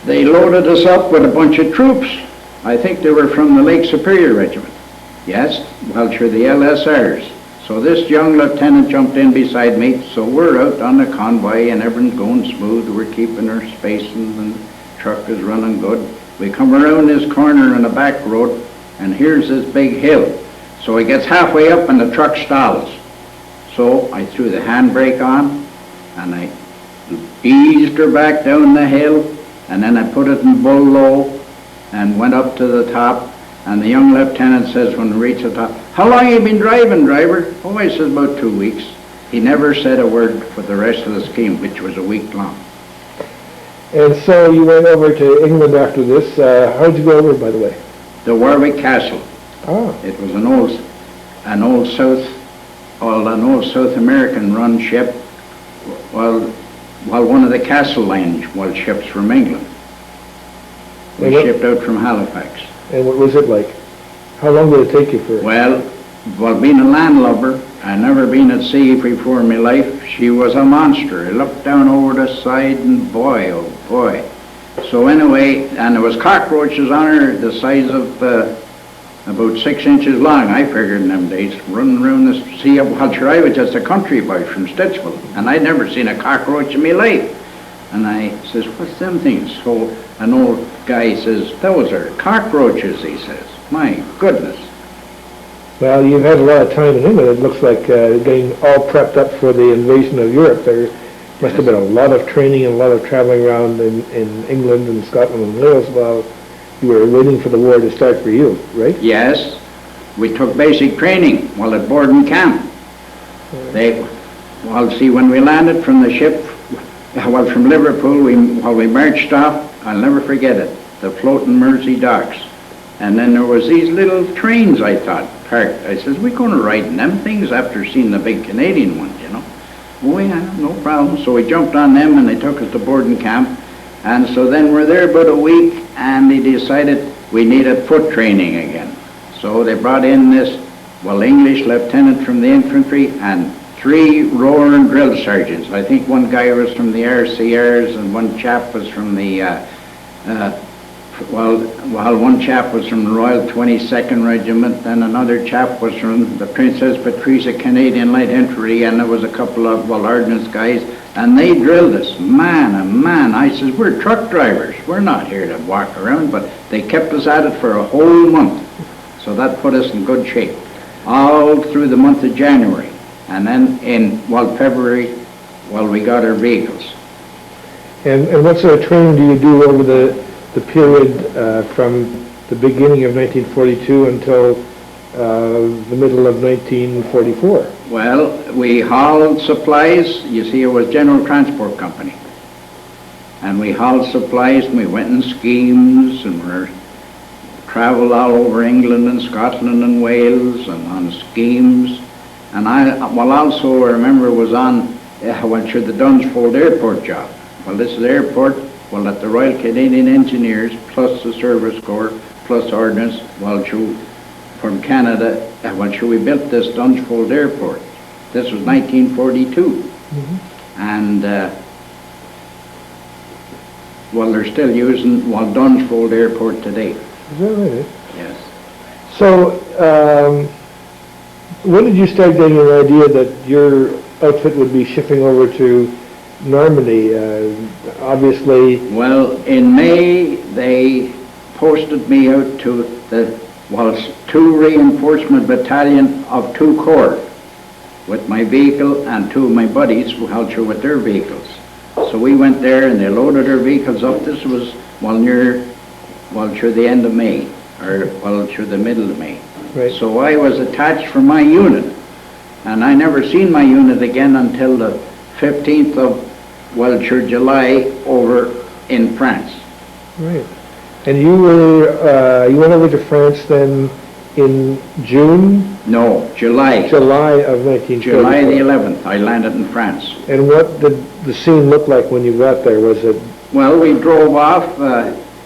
they loaded us up with a bunch of troops. I think they were from the Lake Superior Regiment. Yes, sure, the LSRs. So this young lieutenant jumped in beside me, so we're out on the convoy and everything's going smooth. We're keeping our spacing and the truck is running good. We come around this corner on the back road and here's this big hill. So it gets halfway up and the truck stalls. So I threw the handbrake on and I eased her back down the hill, and then I put it in bull low and went up to the top. And the young lieutenant says when we reached the top, how long you been driving, driver? Oh, I said, about 2 weeks. He never said a word for the rest of the scheme, which was a week long. And so you went over to England after this. How did you go over, by the way? The Warwick Castle. Ah. It was an old South American run ship. One of the Castle Line ships from England. We shipped out from Halifax. And what was it like? How long did it take you for? Well, being a landlubber, I never been at sea before in my life. She was a monster. I looked down over the side and boy, oh boy. So anyway, and there was cockroaches on her the size of about 6 inches long, I figured in them days, running around the sea. I was just a country boy from Stittsville, and I'd never seen a cockroach in my life. And I says, what's them things? So an old guy says, those are cockroaches, he says. My goodness. Well, you've had a lot of time in England. It looks like getting all prepped up for the invasion of Europe. There must have been a lot of training and a lot of traveling around in England and Scotland and Wales while you were waiting for the war to start for you, right? Yes. We took basic training while at boarding camp. When we landed from the ship, well, from Liverpool, while we marched off, I'll never forget it, the floating Mersey docks. And then there was these little trains, I thought, parked. I says, we're going to ride in them things after seeing the big Canadian ones, you know. Oh yeah, no problem. So we jumped on them and they took us to boarding camp. And so then we're there about a week and they decided we needed foot training again. So they brought in this, well, English lieutenant from the infantry and 3 roaring drill sergeants. I think one guy was from the RCRs and one chap was from the, one chap was from the Royal 22nd Regiment and another chap was from the Princess Patricia Canadian Light Infantry, and there was a couple of, well, ordnance guys, and they drilled us, man, oh man. I says, we're truck drivers, we're not here to walk around, but they kept us at it for a whole month. So that put us in good shape, all through the month of January. And then in, well, February, well, we got our vehicles. And what sort of training do you do over the period from the beginning of 1942 until the middle of 1944? Well, we hauled supplies. You see, it was General Transport Company. And we hauled supplies and we went in schemes and we traveled all over England and Scotland and Wales and on schemes. And I also remember was on, I went through the Dunsfold Airport job. Well, this is the airport, well, that the Royal Canadian Engineers, plus the Service Corps, plus Ordnance, well, from Canada, we built this Dunsfold Airport. This was 1942. Mm-hmm. And, well, they're still using, well, Dunsfold Airport today. Is that right? Yes. So, when did you start getting an idea that your outfit would be shifting over to Normandy? Obviously... Well, in May, they posted me out to the, well, 2 reinforcement battalion of 2 corps with my vehicle and 2 of my buddies who helped through with their vehicles. So we went there and they loaded our vehicles up. This was, well, through the end of May, or, well, through the middle of May. Right. So I was attached for my unit, and I never seen my unit again until the 15th of, well, through July over in France. Right. And you went over to France then in June? No, July. July of 1944. July the 11th, I landed in France. And what did the scene look like when you got there? Was it... Well, we drove off.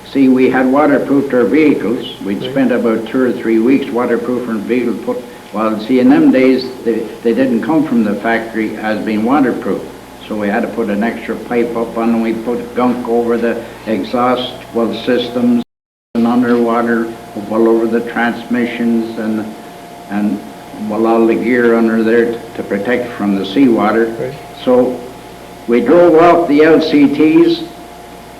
See, we had waterproofed our vehicles. We'd spent about 2 or 3 weeks waterproofing our vehicles. Well, see, in them days, they didn't come from the factory as being waterproof. So we had to put an extra pipe up on, and we put gunk over the exhaust, well, systems, and underwater, well, over the transmissions, and well, all the gear under there to protect from the seawater. Right. So we drove off the LCTs,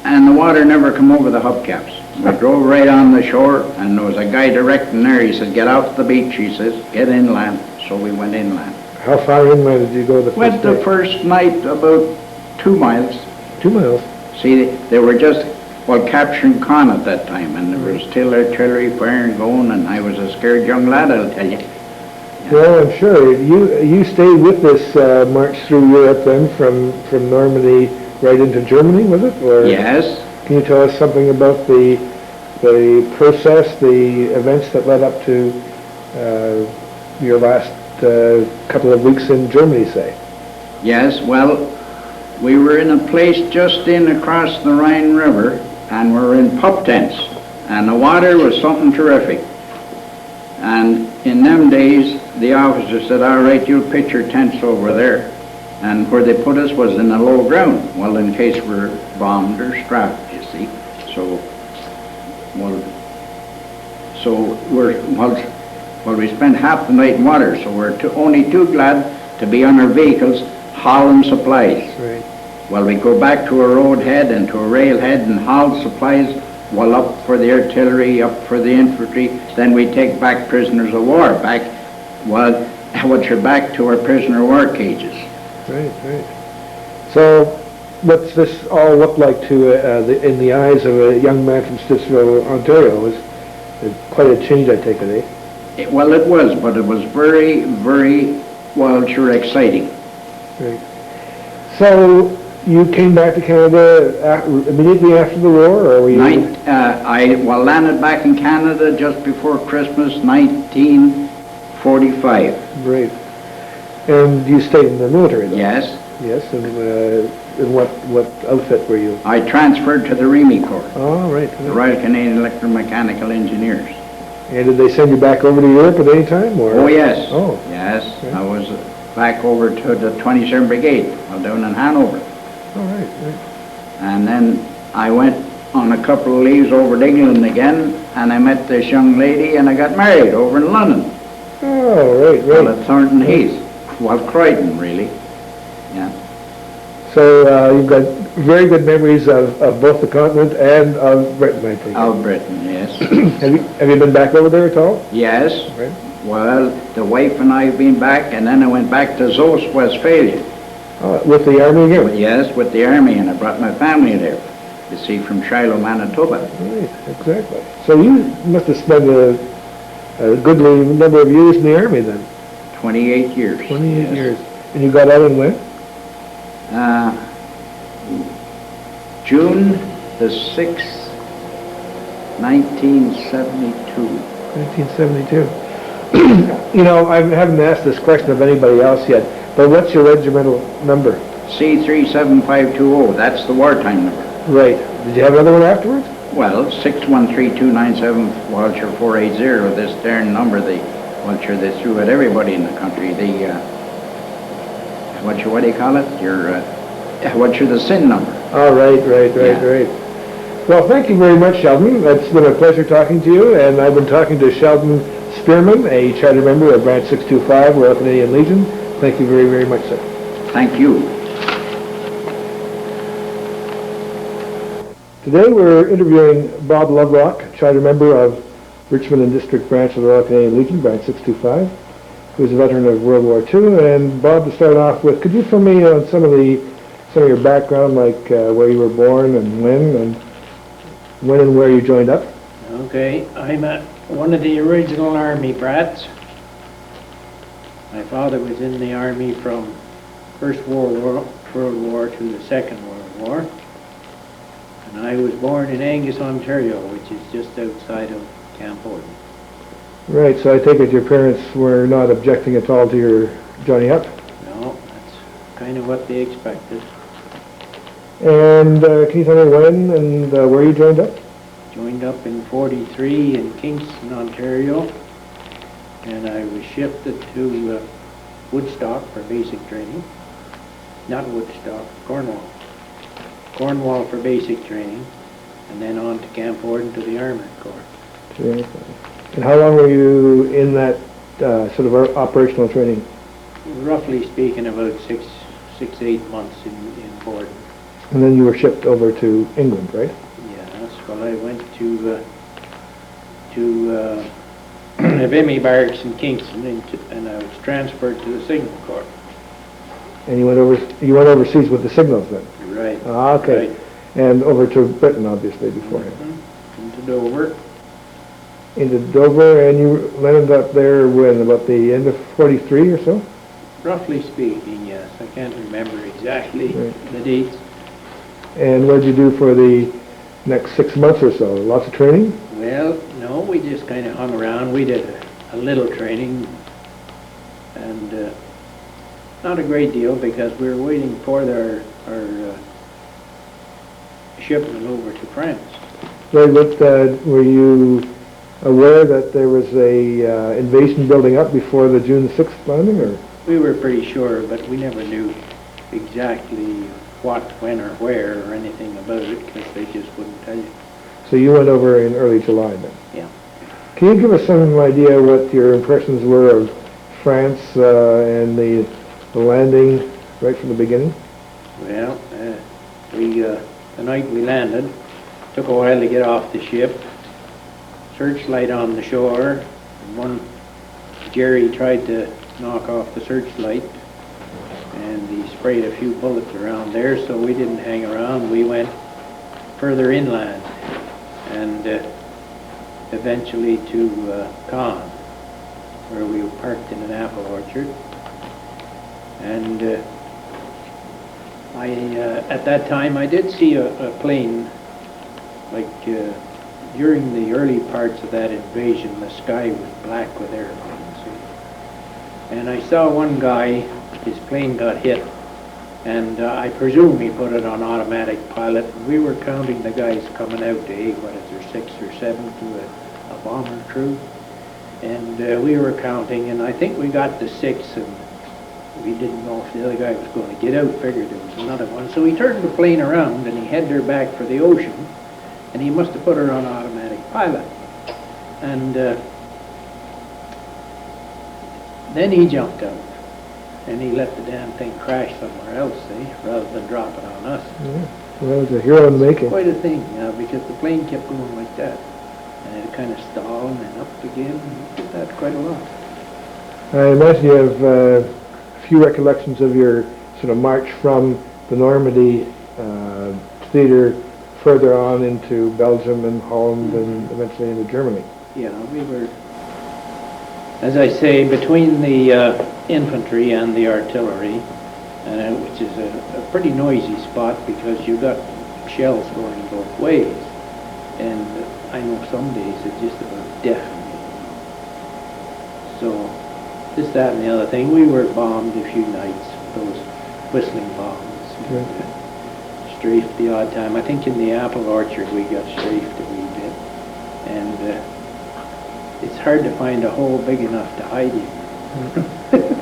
and the water never come over the hubcaps. We drove right on the shore, and there was a guy directing there. He said, get off the beach, he says, get inland. So we went inland. How far inland did you go the first Went the first night about 2 miles. 2 miles? See, they were just, well, capturing Caen at that time, and there was still artillery fire going, and I was a scared young lad, I'll tell you. Yeah. Well, I'm sure. You stayed with this march through Europe then, from Normandy right into Germany, was it? Or Yes. Can you tell us something about the process, the events that led up to your last couple of weeks in Germany, say? Yes, well, we were in a place just in across the Rhine River, and we were in pup tents, and the water was something terrific. And in them days, the officer said, all right, you'll pitch your tents over there. And where they put us was in the low ground, well, in case we're bombed or strapped, you see. So we spent half the night in water, so we're only too glad to be on our vehicles hauling supplies. Right. Well, we go back to a road head and to a rail head and haul supplies, well, up for the artillery, up for the infantry. Then we take back prisoners of war, back to our prisoner of war cages. Right, right. So, what's this all look like to in the eyes of a young man from Stittsville, Ontario? It's quite a change, I take it, eh? Well, it was, but it was very, very, well, sure, exciting. Right. So, you came back to Canada immediately after the war, or were you? I landed back in Canada just before Christmas, 1945. Great. And you stayed in the military then? Yes. Yes, and in what outfit were you? I transferred to the Remy Corps, Oh, right. the Royal Canadian Electromechanical Engineers. And did they send you back over to Europe at any time, or? Oh, yes. Oh. Yes, Okay. I was back over to the 27th Brigade, down in Hanover. All right, right. And then I went on a couple of leaves over to England again, and I met this young lady, and I got married over in London. Oh, right, Well, right. at Thornton Heath. Well, Croydon, really. Yeah. So you've got very good memories of both the continent and of Britain, I think. Of Britain, yes. Have you been back over there at all? Yes. Right. Well, the wife and I have been back, and then I went back to Zost, Westphalia. With the Army again? Yes, with the Army, and I brought my family there. You see, from Shiloh, Manitoba. Right, exactly. So you must have spent a goodly number of years in the Army then? 28 years. 28 yes. years. And you got out and when? June the 6th, 1972. 1972. You know, I haven't asked this question of anybody else yet, but what's your regimental number? C37520, that's the wartime number. Right. Did you have another one afterwards? Well, 613-297 Walcher 480, this darn number, the Walcher they threw at everybody in the country. The, what do you call it? Your, Walcher the SIN number. Oh, right. Yeah. Well, thank you very much, Sheldon. It's been a pleasure talking to you, and I've been talking to Sheldon Spearman, a charter member of Branch 625, Royal Canadian Legion. Thank you very, very much, sir. Thank you. Today we're interviewing Bob Loverock, charter member of Richmond and District Branch of the Royal Canadian Legion, Branch 625, who's a veteran of World War II. And Bob, to start off with, could you fill me on some of your background, like where you were born and when and where you joined up? Okay, I'm one of the original Army brats. My father was in the Army from First World War to the Second World War. And I was born in Angus, Ontario, which is just outside of Camp Orden. Right, so I take it your parents were not objecting at all to your joining up? No, that's kind of what they expected. And can you tell me when and where you joined up? Joined up in 43 in Kingston, Ontario, and I was shifted to Woodstock for basic training. Not Woodstock, Cornwall. Cornwall for basic training, and then on to Camp Orden to the Armoured Corps. And how long were you in that sort of operational training? Roughly speaking, about 8 months in Borden. And then you were shipped over to England, right? Yes, well, I went to the Vimy Barracks in Kingston, and I was transferred to the Signal Corps. And you went overseas with the signals then? Right. Ah, okay. Right. And over to Britain, obviously, beforehand. Into Dover. Into Dover, and you landed up there when, about the end of 43 or so? Roughly speaking, yes. I can't remember exactly the dates. And what did you do for the next 6 months or so? Lots of training? Well, no, we just kind of hung around. We did a little training, and not a great deal, because we were waiting for our shipment over to France. Right, but were you aware that there was a invasion building up before the June 6th landing, or? We were pretty sure, but we never knew exactly what, when, or where, or anything about it, because they just wouldn't tell you. So you went over in early July then? Yeah. Can you give us some idea what your impressions were of France and the landing right from the beginning? Well, the night we landed, took a while to get off the ship. Searchlight on the shore, and Jerry tried to knock off the searchlight, and he sprayed a few bullets around there, so we didn't hang around. We went further inland, and eventually to Caen, where we were parked in an apple orchard. And At that time, I did see a plane, like during the early parts of that invasion, the sky was black with airplanes. And I saw one guy, his plane got hit, and I presume he put it on automatic pilot. We were counting the guys coming out to, what is there, 6 or 7 to a bomber crew. And we were counting, and I think we got to 6, and we didn't know if the other guy was going to get out, figured there was another one. So he turned the plane around, and he headed her back for the ocean, and he must have put her on automatic pilot. And then he jumped out, and he let the damn thing crash somewhere else, rather than drop it on us. Yeah. Well, it was a hero in the making. Quite a thing, because the plane kept going like that. And it kind of stalled and then up again. And did that quite a lot. I imagine you have a few recollections of your sort of march from the Normandy theater further on into Belgium and Holland and eventually into Germany. Yeah, we were, as I say, between the infantry and the artillery, which is a pretty noisy spot because you got shells going both ways. And I know some days it's just about deafening. So, this, that, and the other thing. We were bombed a few nights, those whistling bombs. Right. Strafed the odd time. I think in the apple orchard we got strafed a wee bit. And it's hard to find a hole big enough to hide in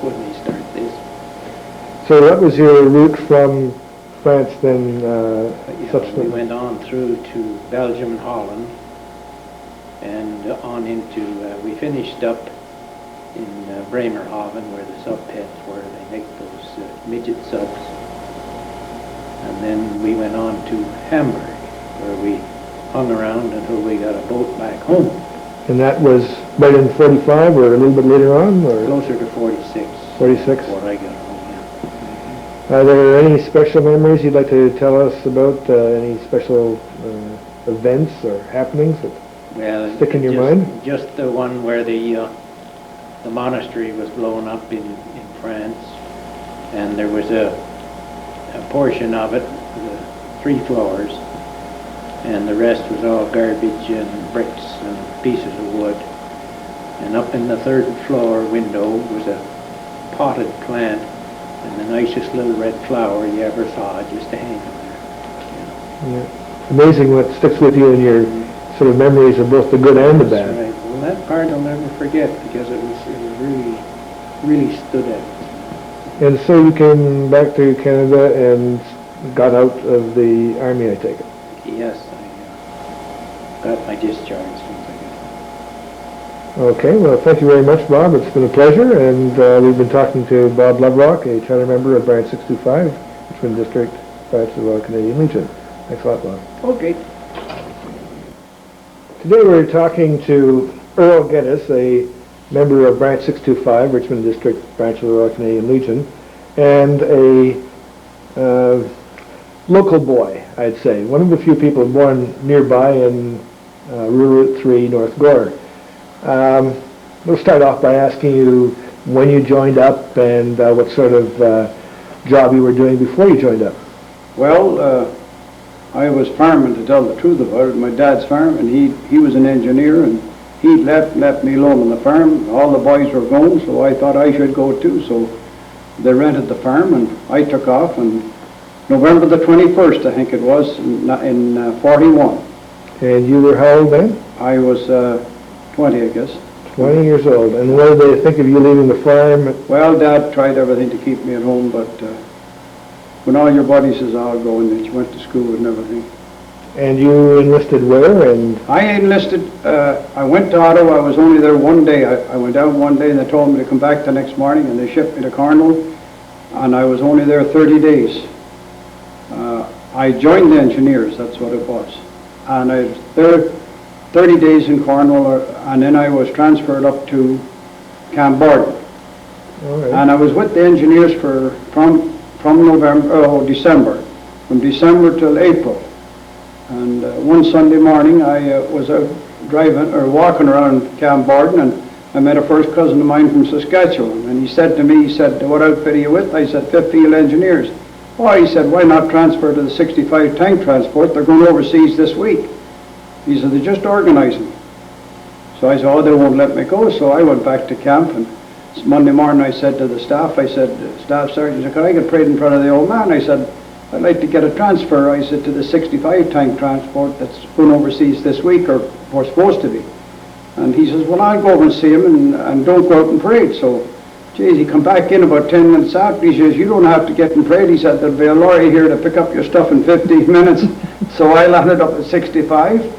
when they start this. So that was your route from France then We went on through to Belgium and Holland, and on into, we finished up in Bremerhaven where the sub pits were. They make those midget subs. And then we went on to Hamburg, where we hung around until we got a boat back home. And that was right in 45 or a little bit later on? Or Closer to 46. 46? Before I got home, yeah. Are there any special memories you'd like to tell us about? Any special events or happenings that stick in your mind? Just the one where the monastery was blown up in France, and there was a portion of it, 3 floors, and the rest was all garbage and bricks and pieces of wood. And up in the 3rd floor window was a potted plant, and the nicest little red flower you ever saw, just hanging there. Yeah. Amazing what sticks with you in your sort of memories of both the good and the bad. That's right. Well, that part I'll never forget because it really, really stood out. And so you came back to Canada and got out of the army, I take it? Yes, I got my discharge once I got home. Okay, well, thank you very much, Bob. It's been a pleasure, and we've been talking to Bob Loverock, a charter member of Branch 625, Richmond District, Branch of the Royal Canadian Legion. Thanks a lot, Bob. Okay. Today we're talking to Earl Geddes, a member of Branch 625, Richmond District, Branch of the Royal Canadian Legion, and a local boy, I'd say. One of the few people born nearby in Route 3, North Gore. We'll start off by asking you when you joined up and what sort of job you were doing before you joined up. Well, I was farming, to tell the truth about it, my dad's farm, and he was an engineer, and he left me alone on the farm. All the boys were going, so I thought I should go too. So they rented the farm, and I took off, and November the 21st, I think it was, in 41. And you were how old then? I was 20, I guess. 20 years old. And what did they think of you leaving the farm? Well, Dad tried everything to keep me at home, but when all your buddies is all going, that you went to school and everything. And you enlisted where? And I enlisted, I went to Ottawa. I was only there one day. I went out one day and they told me to come back the next morning, and they shipped me to Cornwall, and I was only there 30 days. I joined the engineers, that's what it was. And I was there 30 days in Cornwall, and then I was transferred up to Camp Borden. all right. And I was with the engineers from December, from December till April. And one Sunday morning I was out walking around Camp Borden, and I met a first cousin of mine from Saskatchewan, and he said to me, what outfit are you with? I said, 5th Field Engineers. Oh, he said, why not transfer to the 65 tank transport? They're going overseas this week. He said, they're just organising. So I said, oh, they won't let me go. So I went back to camp, and Monday morning I said to the staff, I said, Staff Sergeant, said, could I get prayed in front of the old man? I said, I'd like to get a transfer, I said, to the 65 tank transport that's going overseas this week, or was supposed to be. And he says, well, I'll go over and see him, and don't go out and parade. So, geez, he come back in about 10 minutes after. He says, you don't have to get in parade. He said, there'll be a lorry here to pick up your stuff in 15 minutes. So I landed up at 65,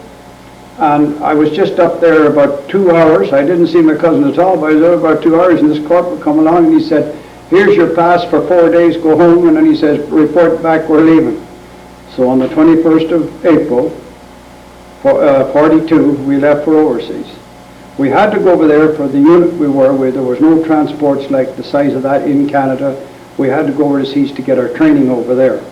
and I was just up there about 2 hours. I didn't see my cousin at all, but I was there about 2 hours, and this corporal come along, and he said, here's your pass for 4 days, go home, and then he says, report back, we're leaving. So on the 21st of April, 42, we left for overseas. We had to go over there for the unit we were with. There was no transports like the size of that in Canada. We had to go overseas to get our training over there.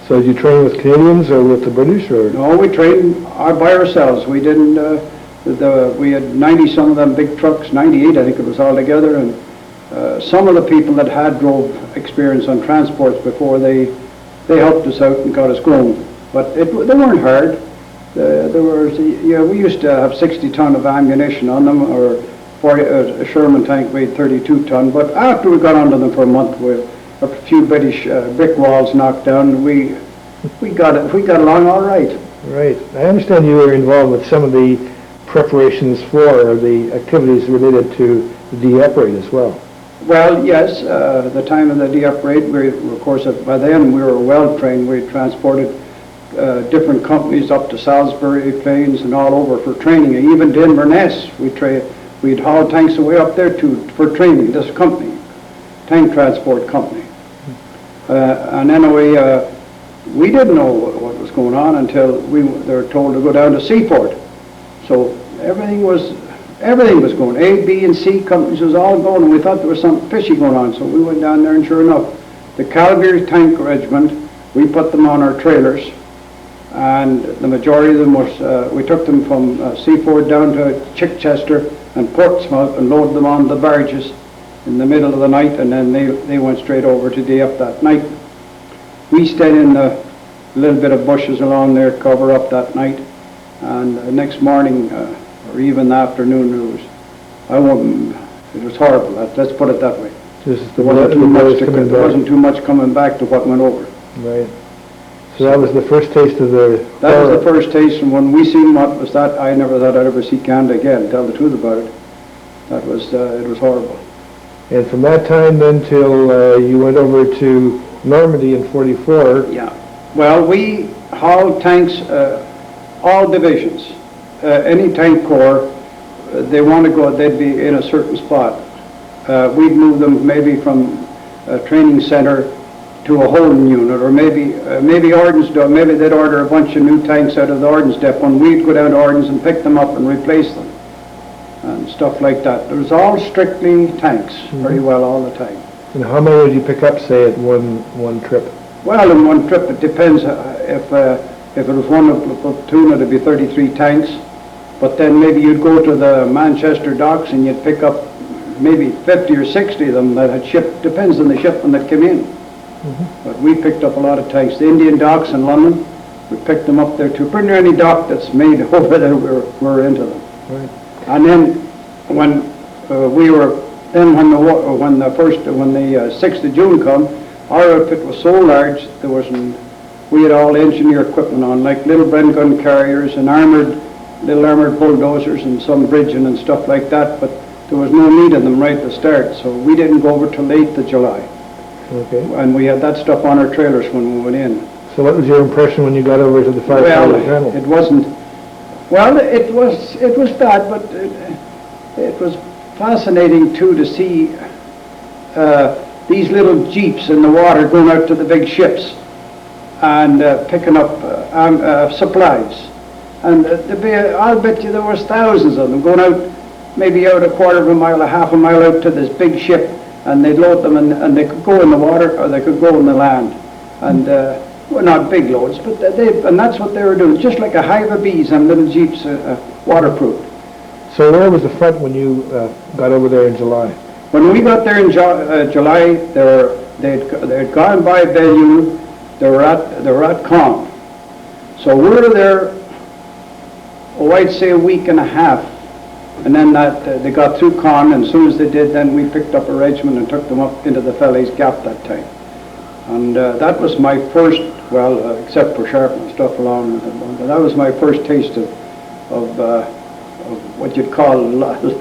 So did you train with Canadians or with the British? Or? No, we trained by ourselves. We didn't, we had 90 some of them big trucks, 98 I think it was altogether, and some of the people that had drove experience on transports before, they helped us out and got us going. But they weren't hard. We used to have 60 ton of ammunition on them, or 40, a Sherman tank weighed 32 ton. But after we got onto them for a month, with a few British brick walls knocked down, we got along all right. Right. I understand you were involved with some of the preparations for the activities related to the de-upgrade as well. Well, yes. The time of the de-upgrade, of course, by then we were well trained. We transported different companies up to Salisbury Plains and all over for training, and even to Inverness. We'd haul tanks away up there for training. This company, tank transport company, and anyway, we didn't know what was going on until they were told to go down to Seaport. So everything was going. A, B, and C companies was all going, and we thought there was something fishy going on. So we went down there, and sure enough, the Calgary Tank Regiment, we put them on our trailers. And the majority of them was, we took them from Seaford down to Chichester and Portsmouth and loaded them on the barges in the middle of the night, and then they went straight over to Dieppe that night. We stayed in a little bit of bushes along there, cover up that night, and the next morning, or even the afternoon, it was horrible, let's put it that way. There wasn't too much coming back to what went over. Right. So that was the first taste of the... That was the first taste, and when we seen what was that, I never thought I'd ever see Canada again, tell the truth about it. That was, it was horrible. And from that time then till you went over to Normandy in 44... Yeah. Well, we hauled tanks, all divisions. Any tank corps, they want to go, they'd be in a certain spot. We'd move them maybe from a training center to a holding unit, or maybe maybe they'd order a bunch of new tanks out of the Ordnance depot, and we'd go down to Ordnance and pick them up and replace them, and stuff like that. It was all strictly tanks, very well all the time. And how many would you pick up, say, at one trip? Well, in one trip, it depends. If it was one platoon, it'd be 33 tanks, but then maybe you'd go to the Manchester docks and you'd pick up maybe 50 or 60 of them that had shipped, depends on the shipment that came in. But we picked up a lot of tanks. The Indian docks in London, we picked them up there too. Pretty near any dock that's made over there, we're into them. Right. And then when the 6th of June come, our outfit was so large we had all engineer equipment on, like little Bren gun carriers and little armored bulldozers and some bridging and stuff like that. But there was no need of them right at the start, so we didn't go over till late the July. Okay. And we had that stuff on our trailers when we went in. So what was your impression when you got over to the 5 Channel? It wasn't, well, it was bad, but it was fascinating too to see these little jeeps in the water going out to the big ships and picking up supplies. And I'll bet you there was thousands of them going out, maybe out a quarter of a mile, a half a mile out to this big ship, and they'd load them, and they could go in the water or they could go in the land. And well, not big loads, but and that's what they were doing, just like a hive of bees on little jeeps, waterproof. So where was the front when you got over there in July? When we got there in July, there were they'd gone by Bellew, they were at Caen. So we were there, I'd say a week and a half, and then they got through Caen, and as soon as they did, then we picked up a regiment and took them up into the Felley's Gap that time. And that was my first, well, except for sharp and stuff along with it, but that was my first taste of what you'd call living,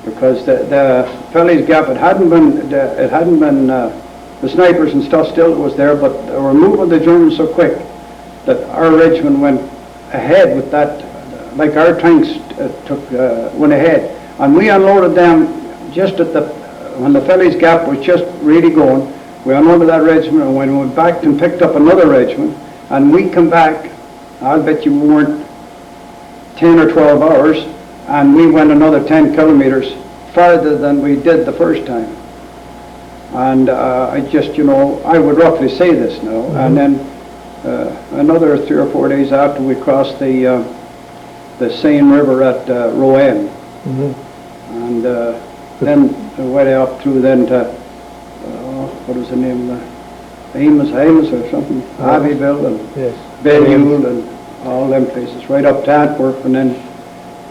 because the Felley's Gap, it hadn't been the snipers and stuff still was there, but they were moving the Germans so quick that our regiment went ahead with that, like our tanks went ahead, and we unloaded them just when the Felley's Gap was just really going. We unloaded that regiment, and when we went back and picked up another regiment, and we come back, I'll bet you we weren't 10 or 12 hours, and we went another 10 kilometers farther than we did the first time. And I just, I would roughly say this now, and then another 3 or 4 days after we crossed the Seine River at Rouen, and then we went up through then to, what was the name of that? Amos or something, Abbeville and Bellew and all them places, right up to Antwerp, and then.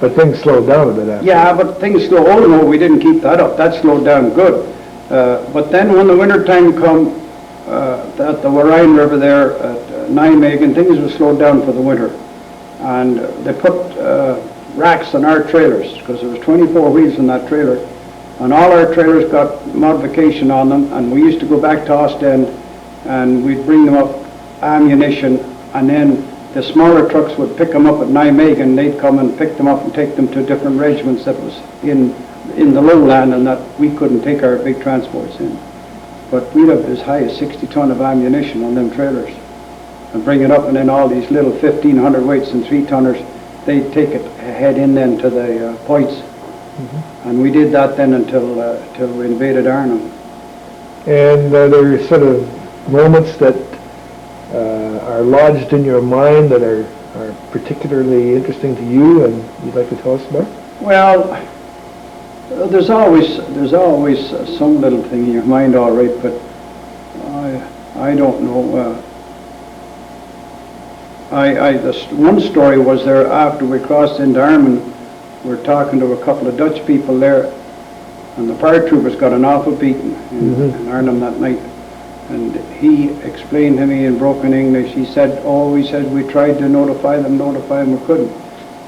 But things slowed down a bit after. Yeah, but things slowed. Oh no, we didn't keep that up. That slowed down good. But then when the winter time come, at the Rhine River there at Nijmegen, things were slowed down for the winter, and they put racks on our trailers because there was 24 wheels in that trailer, and all our trailers got modification on them, and we used to go back to Ostend, and we'd bring them up ammunition, and then the smaller trucks would pick them up at Nijmegen. They'd come and pick them up and take them to different regiments that was in the lowland, and that we couldn't take our big transports in. But we'd have as high as 60 ton of ammunition on them trailers and bring it up, and then all these little 1,500 weights and 3-tonners, they'd take it ahead in then to the points. And we did that then until we invaded Arnhem. And there are sort of moments that are lodged in your mind that are particularly interesting to you and you'd like to tell us about? Well, there's always some little thing in your mind, all right, but I don't know. This one story was there after we crossed into Arnhem. We were talking to a couple of Dutch people there, and the paratroopers got an awful beating in Arnhem that night. And he explained to me in broken English, he said, we tried to notify them, we couldn't.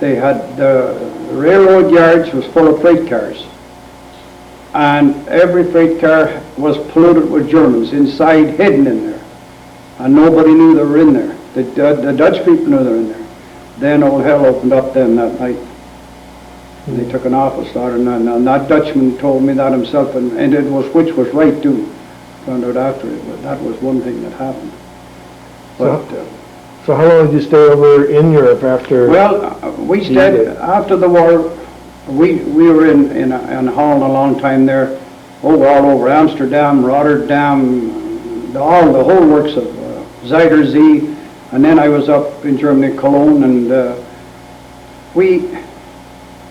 They had, the railroad yards was full of freight cars. And every freight car was polluted with Germans inside, hidden in there. And nobody knew they were in there. The Dutch people knew they were in there. Then old hell opened up then that night. And they took an awful slaughter. And that Dutchman told me that himself, and it was, which was right too. Found out after it, but that was one thing that happened. But, so how long did you stay over in Europe after? Well, we stayed after the war. We were in Holland a long time there, all over Amsterdam, Rotterdam, the whole works of Zuiderzee, and then I was up in Germany, Cologne, and we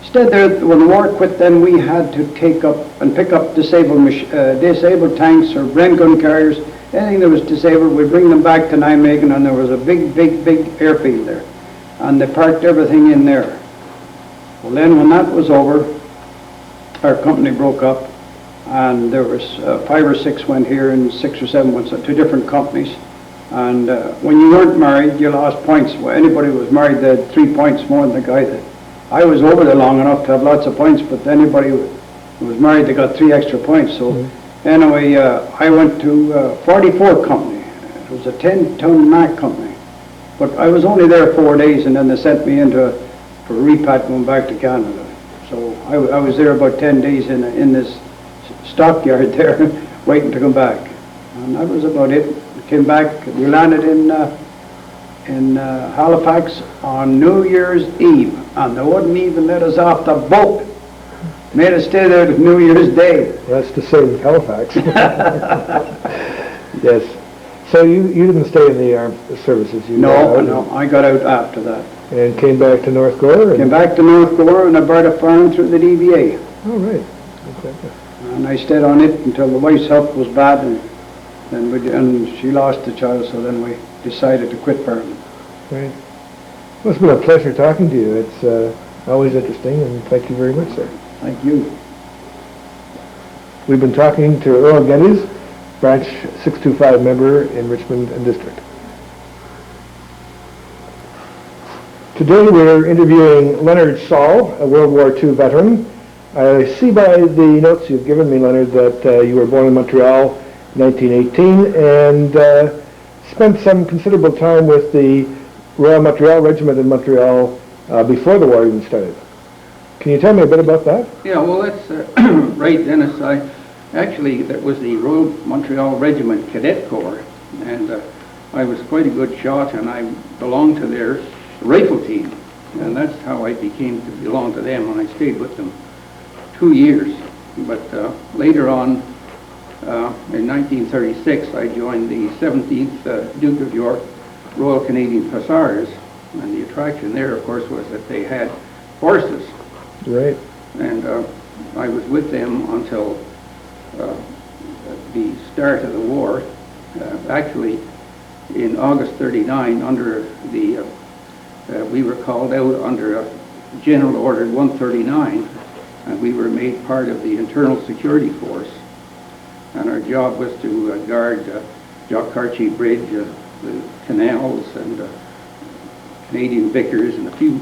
stayed there. When the war quit, then we had to pick up disabled tanks or Bren gun carriers, anything that was disabled. We'd bring them back to Nijmegen, and there was a big airfield there, and they parked everything in there. Well, then when that was over, our company broke up, and there was 5 or 6 went here, and 6 or 7 went to different companies. And when you weren't married, you lost points. Well, anybody who was married, they had 3 points more than the guy that. I was over there long enough to have lots of points, but anybody who was married, they got 3 extra points. So anyway, I went to 44 company. It was a 10-ton Mack company. But I was only there 4 days, and then they sent me for repat going back to Canada. So I was there about 10 days in this stockyard there, waiting to come back. And that was about it. Came back, we landed in Halifax on New Year's Eve, and they wouldn't even let us off the boat. Made us stay there to New Year's Day. That's the same as Halifax. Yes. So you didn't stay in the armed services? No, I got out after that. And came back to North Gore? Came back to North Gore, and I bought a farm through the DVA. Oh, right. Okay. And I stayed on it until the wife's health was bad, and she lost the child, so then we decided to quit farming. Right. Well, it's been a pleasure talking to you. It's always interesting, and thank you very much, sir. Thank you. We've been talking to Earl Geddes, Branch 625 member in Richmond and District. Today we're interviewing Len Saul, a World War II veteran. I see by the notes you've given me, Leonard, that you were born in Montreal in 1918 and spent some considerable time with the Royal Montreal Regiment in Montreal before the war even started. Can you tell me a bit about that? Yeah, well, that's right, Dennis. That was the Royal Montreal Regiment Cadet Corps, and I was quite a good shot, and I belonged to their rifle team, and that's how I became to belong to them, and I stayed with them 2 years. But later on, in 1936, I joined the 17th Duke of York Royal Canadian Hussars, and the attraction there, of course, was that they had horses. Right. And I was with them until the start of the war. Actually, in August 39, under the we were called out under General Order 139, and we were made part of the Internal Security Force. And our job was to guard Coughtry Bridge, the canals, and Canadian Vickers, and a few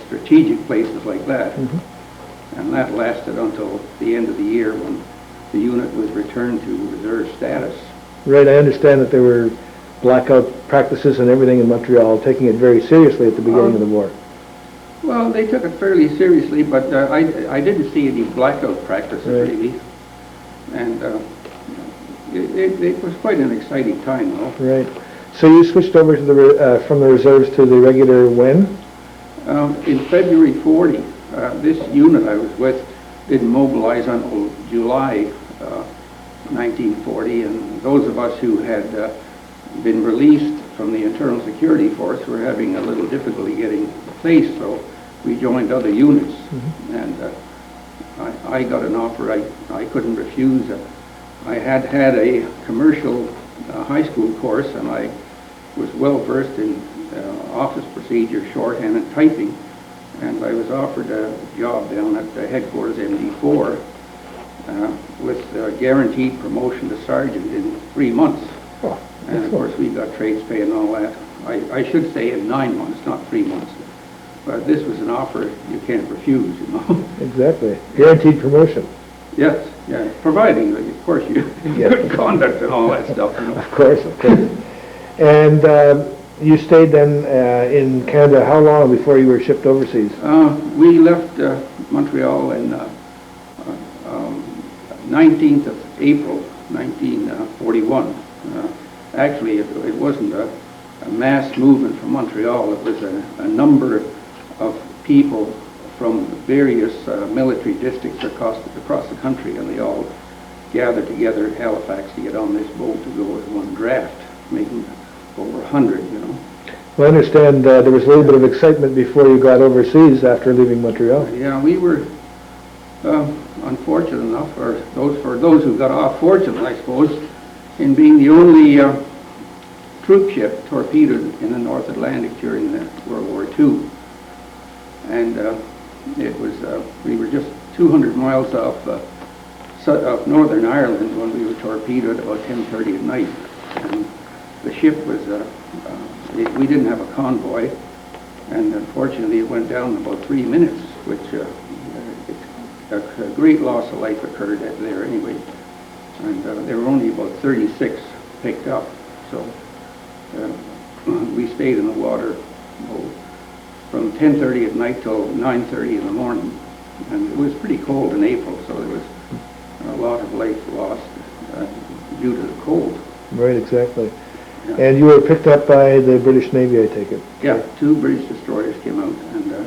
strategic places like that. Mm-hmm. And that lasted until the end of the year when the unit was returned to reserve status. Right, I understand that there were blackout practices and everything in Montreal, taking it very seriously at the beginning of the war. Well, they took it fairly seriously, but I didn't see any blackout practices, right, really. And it was quite an exciting time, though. Right. So you switched over to the from the reserves to the regular when? In February 40. This unit I was with didn't mobilize until July 1940, and those of us who had been released from the Internal Security Force were having a little difficulty getting placed, so we joined other units. Mm-hmm. And I got an offer I couldn't refuse. I had had a commercial high school course, and I was well versed in office procedure, shorthand, and typing, and I was offered a job down at the headquarters MD4 with a guaranteed promotion to sergeant in 3 months. Oh, and of course we got trades pay and all that. I should say in 9 months, not 3 months. But this was an offer you can't refuse, you know. Exactly. Guaranteed promotion. Yes, yeah, providing, of course, you good conduct and all that stuff, you know. Of course, of course. And you stayed then in Canada how long before you were shipped overseas? We left Montreal in 19th of April, 1941. Actually, it wasn't a mass movement from Montreal. It was a number of people from various military districts across the country, and they all gathered together at Halifax to get on this boat to go as one draft, making over 100, you know. Well, I understand there was a little bit of excitement before you got overseas after leaving Montreal. Yeah, we were unfortunate enough, or for those who got off fortunate, I suppose, in being the only troop ship torpedoed in the North Atlantic during the World War II. And it was we were just 200 miles off Northern Ireland when we were torpedoed about 10:30 at night. And the ship was we didn't have a convoy, and unfortunately it went down in about 3 minutes, which a great loss of life occurred there anyway. And there were only about 36 picked up, so we stayed in the water from 10:30 at night till 9:30 in the morning, and it was pretty cold in April, so there was a lot of life lost due to the cold. Right, exactly. Yeah. And you were picked up by the British Navy, I take it? Yeah, 2 British destroyers came out, and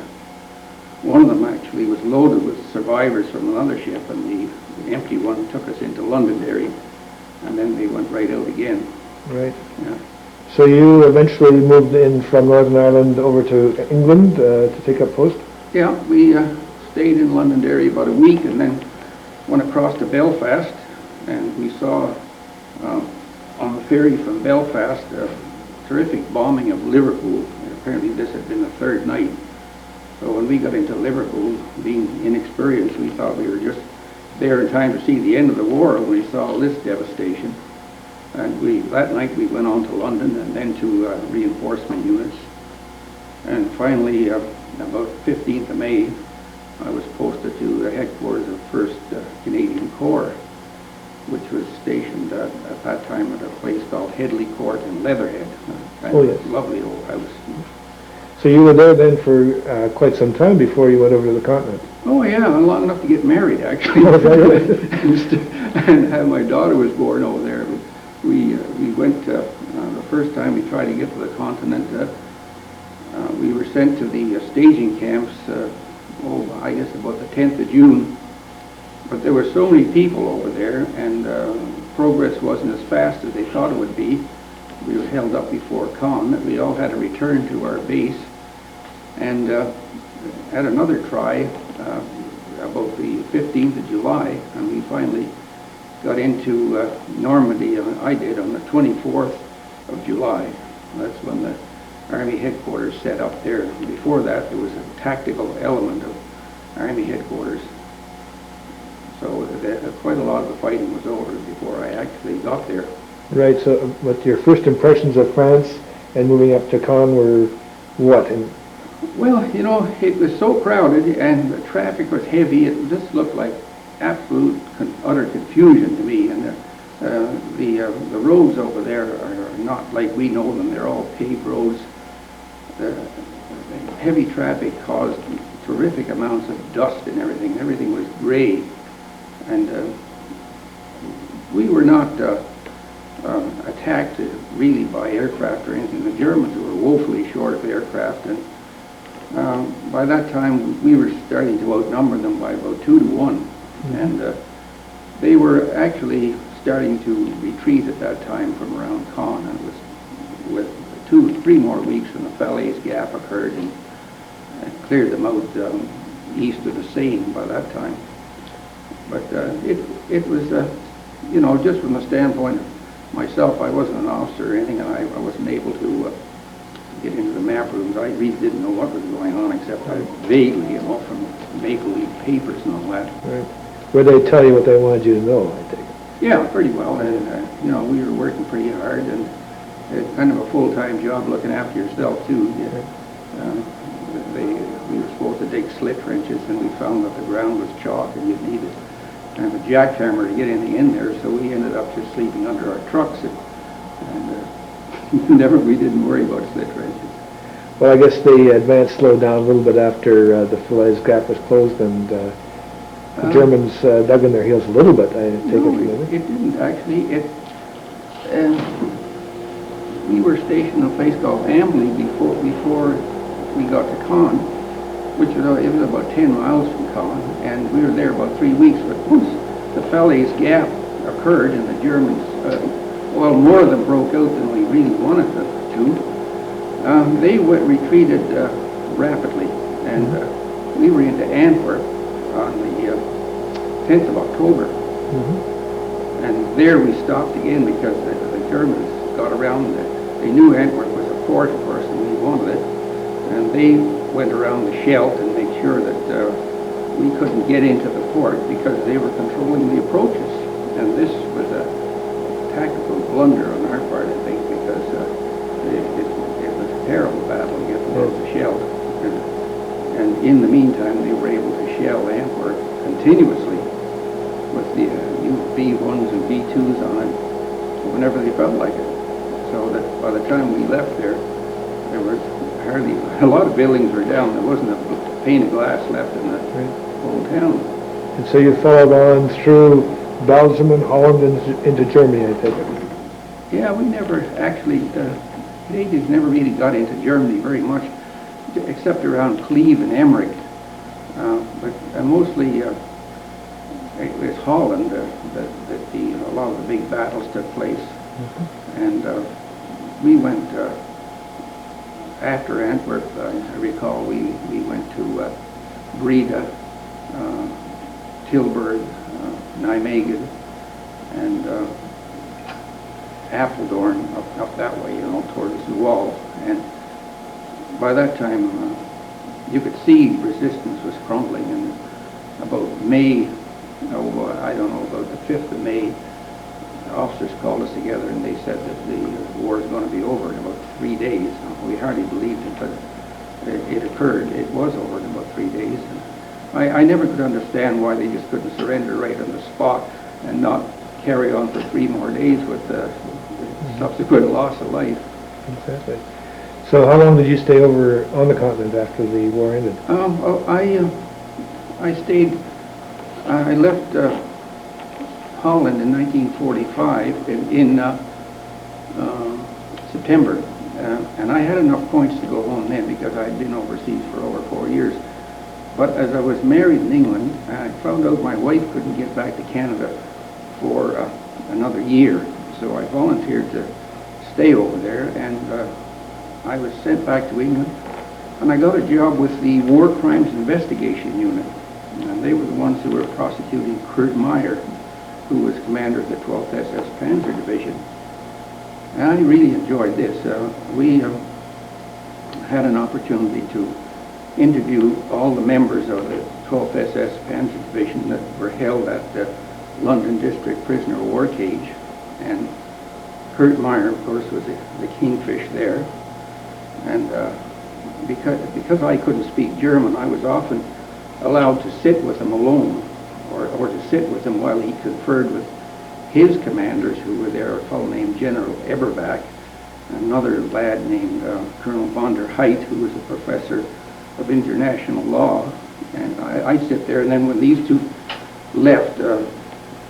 one of them actually was loaded with survivors from another ship, and the empty one took us into Londonderry, and then they went right out again. Right. Yeah. So you eventually moved in from Northern Ireland over to England to take up post? Yeah, we stayed in Londonderry about a week, and then went across to Belfast, and we saw on the ferry from Belfast a terrific bombing of Liverpool. Apparently this had been the third night. So when we got into Liverpool, being inexperienced, we thought we were just there in time to see the end of the war when we saw this devastation. And that night we went on to London and then to reinforcement units. And finally, about 15th of May, I was posted to the headquarters of 1st Canadian Corps, which was stationed at that time at a place called Headley Court in Leatherhead. Oh, yes. Lovely old house. So you were there then for quite some time before you went over to the continent? Oh yeah, long enough to get married actually. Oh, is that right? and my daughter was born over there. We went, the first time we tried to get to the continent, we were sent to the staging camps, I guess about the 10th of June. But there were so many people over there, and progress wasn't as fast as they thought it would be. We were held up before Caen, that we all had to return to our base. And had another try about the 15th of July, and we finally got into Normandy, I did, on the 24th of July. That's when the Army headquarters set up there. Before that, there was a tactical element of Army headquarters. So quite a lot of the fighting was over before I actually got there. Right, so but your first impressions of France and moving up to Caen were what? Well, you know, it was so crowded and the traffic was heavy, it just looked like absolute utter confusion to me. And the roads over there are not like we know them. They're all paved roads. The heavy traffic caused terrific amounts of dust and everything. Everything was gray. And we were not attacked really by aircraft or anything. The Germans were woefully short of aircraft, and by that time we were starting to outnumber them by about 2 to 1. Mm-hmm. And they were actually starting to retreat at that time from around Caen, and it was with 2 or 3 more weeks when the Falaise Gap occurred and cleared them out east of the Seine by that time. But it was, you know, just from the standpoint of myself, I wasn't an officer or anything, and I wasn't able to get into the map rooms. I really didn't know what was going on, except I vaguely, you know, from Maple Leaf papers and all that. Right. Where they tell you what they wanted you to know, I think. Yeah, pretty well. And, you know, we were working pretty hard, and it's kind of a full-time job looking after yourself, too. We were supposed to dig slit trenches, and we found that the ground was chalk, and you needed kind of a jackhammer to get anything in there, so we ended up just sleeping under our trucks, and we didn't worry about slit trenches. Well, I guess the advance slowed down a little bit after the Falaise Gap was closed, and the Germans dug in their heels a little bit, I take no, it from memory. It didn't, actually. We were stationed in a place called Ambly before we got to Caen, which was, it was about 10 miles from Caen, and we were there about 3 weeks. But once the Falaise Gap occurred and the Germans, more of them broke out than we really wanted them to, they retreated rapidly, and we were into Antwerp on the 10th of October. Mm-hmm. And there we stopped again because the Germans got around it. They knew Antwerp was a port, of course, and we wanted it. And they went around the Scheldt and made sure that we couldn't get into the port because they were controlling the approaches. And this was a tactical blunder on our part, I think, because it was a terrible battle against the Scheldt. And in the meantime, they were able to shell Antwerp continuously with the B-1s and B-2s on it whenever they felt like it. So that by the time we left there was hardly, a lot of buildings were down. There wasn't a pane of glass left in the whole town. And so you followed on through Belgium and Holland into Germany, I take it? Yeah, we never actually, Canadians never really got into Germany very much, except around Cleve and Emmerich. But mostly it was Holland that a lot of the big battles took place. Mm-hmm. And we went, after Antwerp, I recall, we went to Breda, Tilburg, Nijmegen and Apeldoorn up that way, towards the wall. And by that time, you could see resistance was crumbling. And about May, I don't know, about the 5th of May, officers called us together and they said that the war is going to be over in about 3 days. We hardly believed it, but it occurred. It was over in about 3 days. And I never could understand why they just couldn't surrender right on the spot and not carry on for 3 more days with the subsequent loss of life. Exactly. So how long did you stay over on the continent after the war ended? I stayed, I left Holland in 1945 in September, and I had enough points to go home then because I'd been overseas for over 4 years. But as I was married in England, I found out my wife couldn't get back to Canada for another year, so I volunteered to stay over there, and I was sent back to England, and I got a job with the War Crimes Investigation Unit, and they were the ones who were prosecuting Kurt Meyer, who was commander of the 12th SS Panzer Division. And I really enjoyed this. We had an opportunity to interview all the members of the 12th SS Panzer Division that were held at the London District Prisoner of War Cage, and Kurt Meyer, of course, was the kingfish there. And because I couldn't speak German, I was often allowed to sit with him alone, or to sit with him while he conferred with his commanders who were there, a fellow named General Eberbach, another lad named Colonel von der Heit, who was a professor of international law. And I'd sit there, and then when these two left,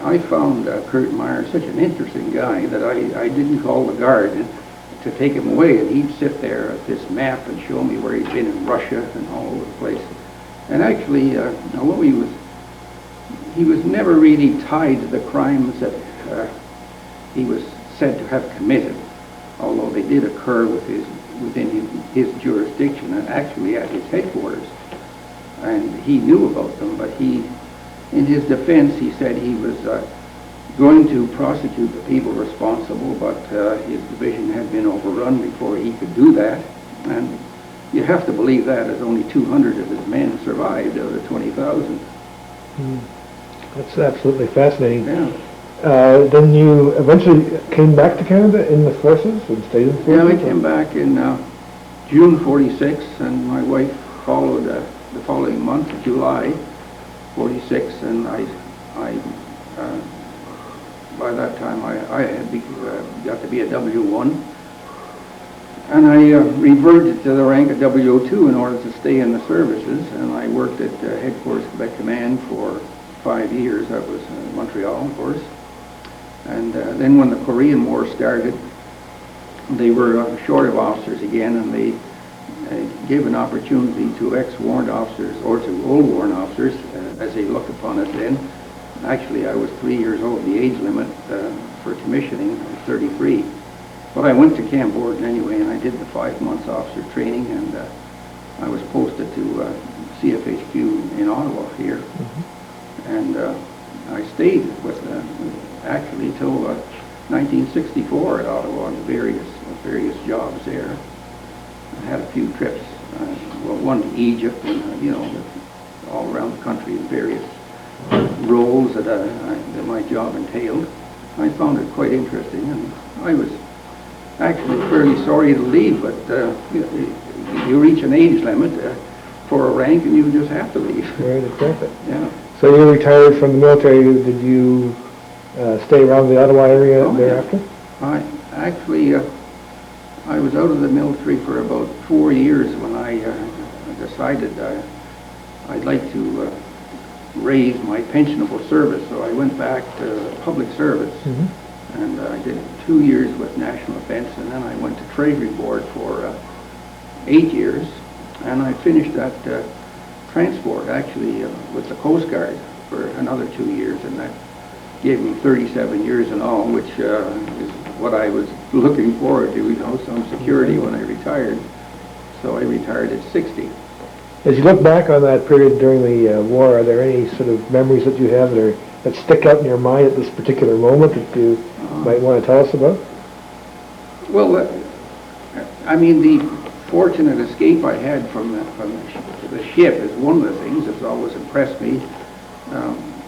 I found Kurt Meyer such an interesting guy that I didn't call the guard to take him away, and he'd sit there at this map and show me where he'd been in Russia and all over the place. And actually, although he was never really tied to the crimes that he was said to have committed, although they did occur within his jurisdiction and actually at his headquarters. And he knew about them, but in his defense, he said he was going to prosecute the people responsible, but his division had been overrun before he could do that. And you have to believe that, as only 200 of his men survived out of 20,000. That's absolutely fascinating. Yeah. Then you eventually came back to Canada in the forces and stayed in the forces? Yeah, I came back in June 46, and my wife followed the following month, July 46, and by that time I had got to be a W1, and I reverted to the rank of W02 in order to stay in the services, and I worked at Headquarters Quebec Command for 5 years. That was Montreal, of course. And then when the Korean War started, they were short of officers again, and they gave an opportunity to ex-warrant officers, or to old warrant officers, as they looked upon us then. Actually, I was 3 years over the age limit for commissioning. I was 33. But I went to Camp Borden anyway, and I did the 5 months officer training, and I was posted to CFHQ in Ottawa here. And I stayed with actually till 1964 at Ottawa on various jobs there. I had a few trips, one to Egypt, and all around the country in various roles that my job entailed. I found it quite interesting, and I was actually fairly sorry to leave, but you reach an age limit for a rank, and you just have to leave. Right, exactly. Yeah. So you retired from the military. Did you stay around the Ottawa area thereafter? Yeah. I was out of the military for about 4 years when I decided I'd like to raise my pensionable service, so I went back to public service, and I did 2 years with National Defense, and then I went to Treasury Board for 8 years, and I finished that transport actually with the Coast Guard for another 2 years, and that gave me 37 years in all, which is what I was looking forward to, some security when I retired. So I retired at 60. As you look back on that period during the war, are there any sort of memories that you have that stick out in your mind at this particular moment that you might want to tell us about? Well, I mean, the fortunate escape I had from the ship is one of the things that's always impressed me.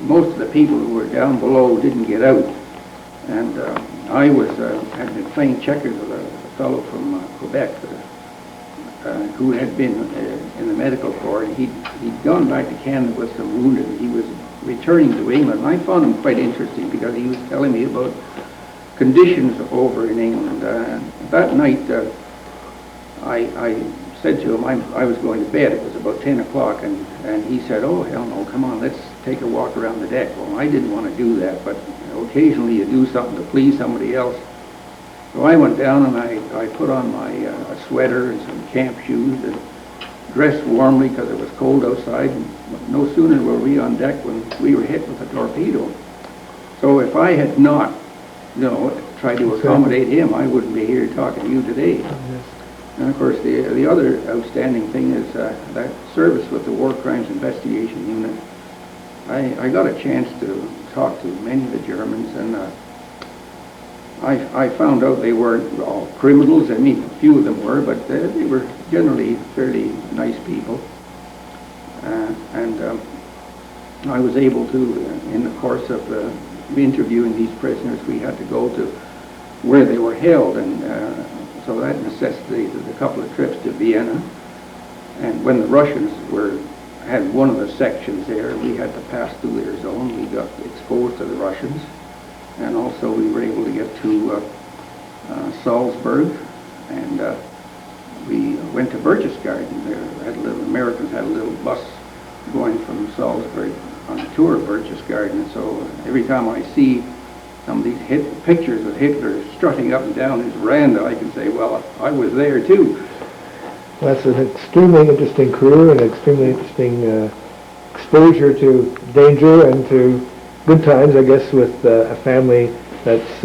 Most of the people who were down below didn't get out, and I had been playing checkers with a fellow from Quebec who had been in the medical corps, and he'd gone back to Canada with some wounded. He was returning to England, and I found him quite interesting because he was telling me about conditions over in England. That night, I said to him I was going to bed. It was about 10 o'clock, and he said, "Oh, hell no, come on, let's take a walk around the deck." Well, I didn't want to do that, but occasionally you do something to please somebody else. So I went down and I put on my sweater and some camp shoes and dressed warmly because it was cold outside. And no sooner were we on deck when we were hit with a torpedo. So if I had not, tried to accommodate him, I wouldn't be here talking to you today. And of course, the other outstanding thing is that service with the War Crimes Investigation Unit. I got a chance to talk to many of the Germans, and I found out they weren't all criminals. I mean, a few of them were, but they were generally fairly nice people. And I was able to, in the course of interviewing these prisoners, we had to go to where they were held, and so that necessitated a couple of trips to Vienna. And when the Russians had one of the sections there, we had to pass through their zone. We got exposed to the Russians, and also we were able to get to Salzburg, and we went to Berchtesgaden. Americans had a little bus going from Salzburg on a tour of Berchtesgaden. So every time I see some of these pictures of Hitler strutting up and down his veranda, I can say, well, I was there too. Well, that's an extremely interesting career and extremely interesting exposure to danger and to good times, I guess, with a family that's,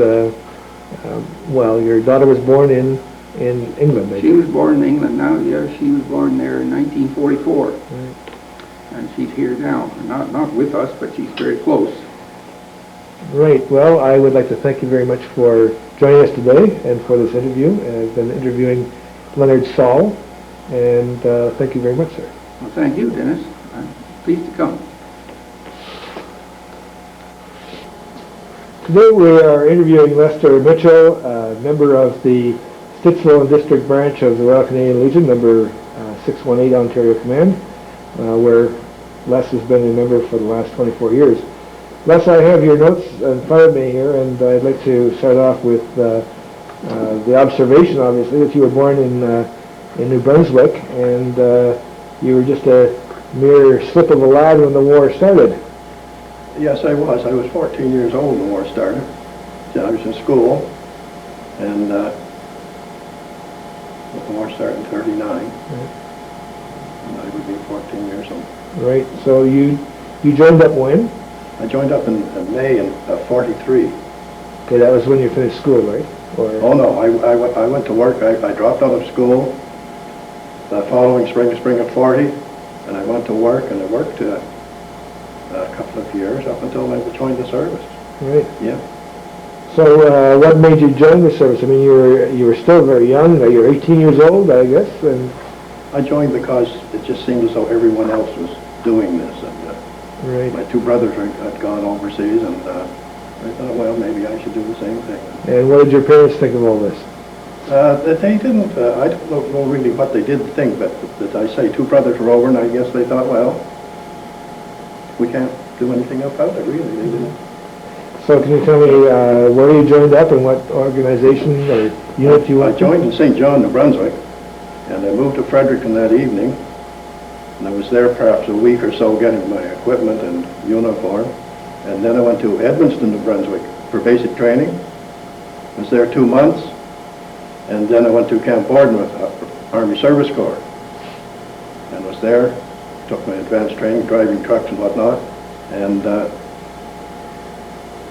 well, your daughter was born in England, maybe. She was born in England now, yeah. She was born there in 1944. Right. And she's here now. Not with us, but she's very close. Great. Well, I would like to thank you very much for joining us today and for this interview. I've been interviewing Len Saul, and thank you very much, sir. Well, thank you, Dennis. I'm pleased to come. Today we are interviewing Lester Mitchell, a member of the Stittsville District Branch of the Royal Canadian Legion, number 618 Ontario Command, where Les has been a member for the last 24 years. Les, I have your notes in front of me here, and I'd like to start off with the observation, obviously, that you were born in New Brunswick, and you were just a mere slip of a lad when the war started. Yes, I was. I was 14 years old when the war started. I was in school, and the war started in 39, right. And I would be 14 years old. Right. So you joined up when? I joined up in May of 43. Okay, that was when you finished school, right? Or? Oh no, I went to work. I dropped out of school the following spring of 40, and I went to work, and I worked a couple of years up until I joined the service. Right. Yeah. So what made you join the service? I mean, you were still very young. You were 18 years old, I guess. And I joined because it just seemed as though everyone else was doing this. And right. My two brothers had gone overseas, and I thought, well, maybe I should do the same thing. And what did your parents think of all this? They didn't. I don't know really what they did think, but that I say two brothers were over, and I guess they thought, well, we can't do anything about it, really. They didn't. So can you tell me where you joined up and what organization or unit you went to? I joined in St. John, New Brunswick, and I moved to Fredericton that evening, and I was there perhaps a week or so getting my equipment and uniform, and then I went to Edmundston, New Brunswick for basic training. I was there 2 months, and then I went to Camp Borden with Army Service Corps, and was there, took my advanced training, driving trucks and whatnot, and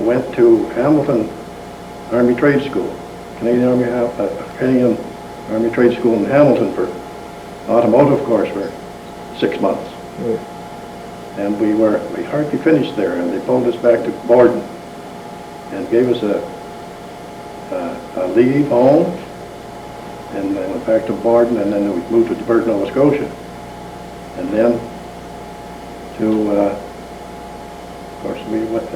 went to Hamilton Army Trade School, Canadian Army Trade School in Hamilton for automotive course for 6 months. Right. And we hardly finished there, and they pulled us back to Borden and gave us a leave home, and then went back to Borden, and then we moved to Burton, Nova Scotia. And then of course, we went,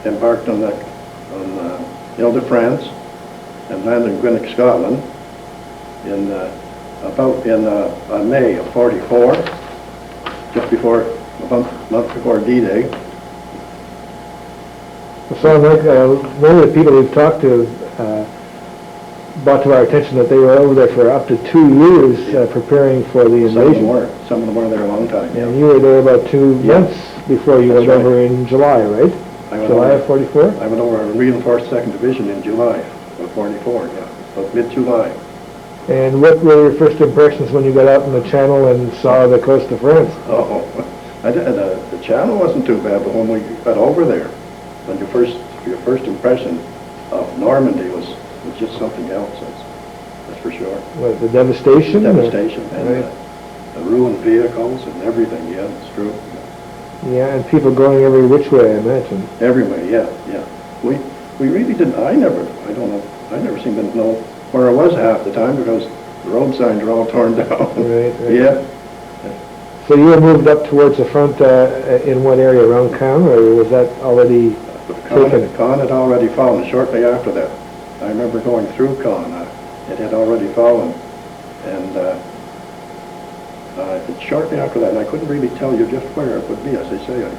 embarked on Ile de France and landed in Greenock, Scotland in May of '44, just before a month before D-Day. So Mike, one of the people we've talked to brought to our attention that they were over there for up to 2 years preparing for the invasion. Some of them were there a long time. And you were there about 2 Yeah. months before you went That's right. over in July, right? July of '44? I went over and reinforced 2nd Division in July of '44, yeah, about mid-July. And what were your first impressions when you got out in the Channel and saw the coast of France? Oh, the Channel wasn't too bad, but when we got over there, when your first impression of Normandy was just something else, that's for sure. What, the devastation? Devastation, and Right. the ruined vehicles and everything, yeah, it's true. Yeah, and people going every which way, I imagine. Everywhere, yeah. We really didn't, I never seemed to know where I was half the time because the road signs are all torn down. Right. Yeah. So you were moved up towards the front in what area, around Caen, or was that already taken? Caen had already fallen shortly after that. I remember going through Caen. It had already fallen. And shortly after that, and I couldn't really tell you just where it would be, as they say. It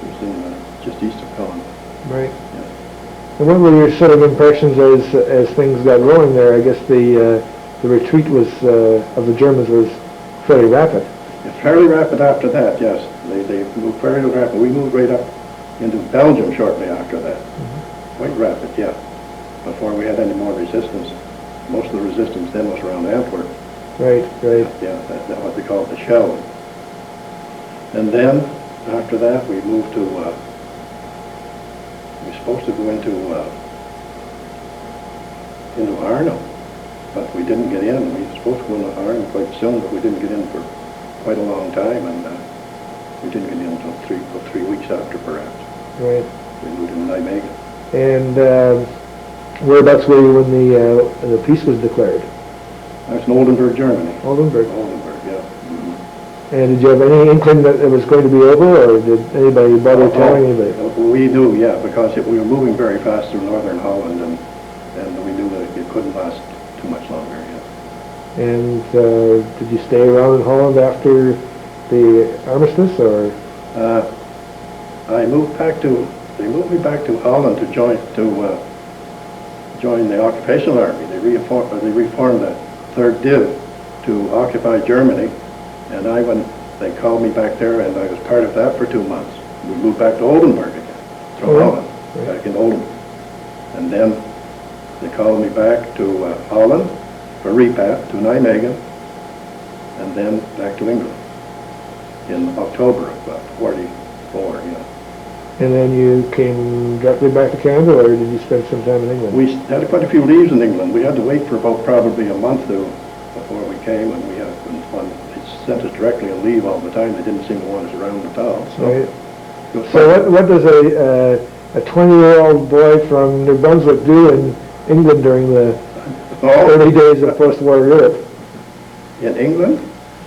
was in just east of Caen. Right. And what were your sort of impressions as things got rolling there? I guess the retreat was of the Germans was fairly rapid. Fairly rapid after that, yes. They moved fairly rapid. We moved right up into Belgium shortly after that. Quite rapid, yeah. Before we had any more resistance. Most of the resistance then was around Antwerp. Right. Yeah, that's what they call the Sheldon. And then, after that, we moved to, we were supposed to go into Arnhem, but we didn't get in. We were supposed to go into Arnhem quite soon, but we didn't get in for quite a long time, and we didn't get in until 3 weeks after, perhaps. Right. We moved to Nijmegen. And whereabouts were you when the peace was declared? I was in Oldenburg, Germany. Oldenburg. Yeah. And did you have any inkling that it was going to be over, or did anybody bother telling anybody? We knew, yeah, because we were moving very fast through northern Holland, and we knew that it couldn't last too much longer, yeah. And did you stay around in Holland after the armistice, or? They moved me back to Holland to join the occupational army. They reformed the 3rd Div to occupy Germany, and they called me back there, and I was part of that for 2 months. We moved back to Oldenburg again, from Holland, back in Oldenburg. And then they called me back to Holland for repat to Nijmegen, and then back to England in October of 44, yeah. And then you came directly back to Canada, or did you spend some time in England? We had quite a few leaves in England. We had to wait for about probably a month before we came, and they sent us directly on leave all the time. They didn't seem to want us around at all. Right. So what does a 20-year-old boy from New Brunswick do in England during the early days of post-war Europe? In England?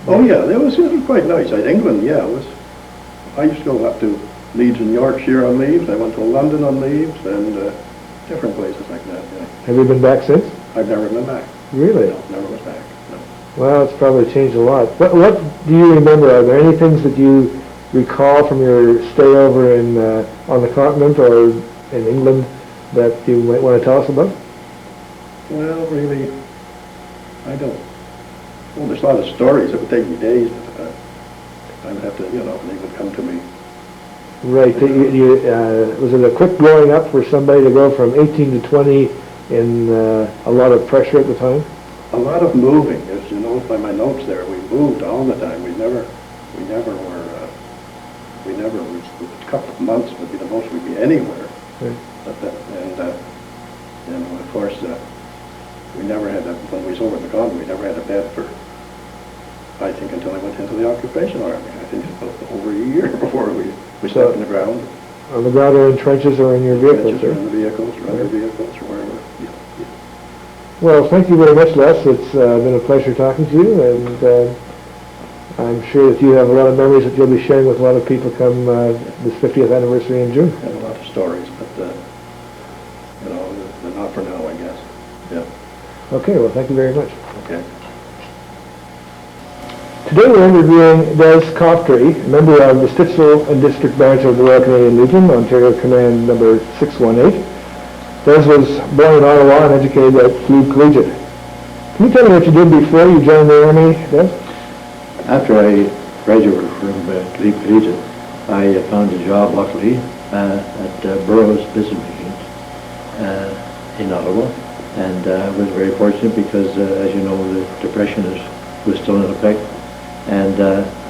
Oh yeah, it was quite nice. England, yeah, it was. I used to go up to Leeds in Yorkshire on leaves. I went to London on leaves, and different places like that. Yeah. Have you been back since? I've never been back. Really? No, never was back. No. Well, it's probably changed a lot. What do you remember? Are there any things that you recall from your stay over on the continent or in England that you might want to tell us about? Well, really, I don't. Well, there's a lot of stories. It would take me days, but I would have to, they would come to me. Right. Was it a quick growing up for somebody to go from 18 to 20 in a lot of pressure at the time? A lot of moving, as you know by my notes there. We moved all the time. We never was, a couple of months would be the most we'd be anywhere. Right. And of course, we never had when we was over in the continent, we never had a bed for I think until I went into the occupational army. I think it was over a year before we stepped in the ground. On the ground or in trenches or in your vehicles? Trenches or in the vehicles, or other vehicles, or wherever. Yeah. Well, thank you very much, Les. It's been a pleasure talking to you, and I'm sure that you have a lot of memories that you'll be sharing with a lot of people come this 50th anniversary in June. I have a lot of stories, but, they're not for now, I guess. Yeah. Okay, well, thank you very much. Okay. Today we're interviewing Des Coughtry, member of the Stittsville and District Branch of the Royal Canadian Legion, Ontario Command number 618. Des was born in Ottawa and educated at Glebe Collegiate. Can you tell me what you did before you joined the Army, Des? After I graduated from Glebe Collegiate, I found a job, luckily, at Burroughs Business Machines in Ottawa. And I was very fortunate because, as you know, the Depression was still in effect. And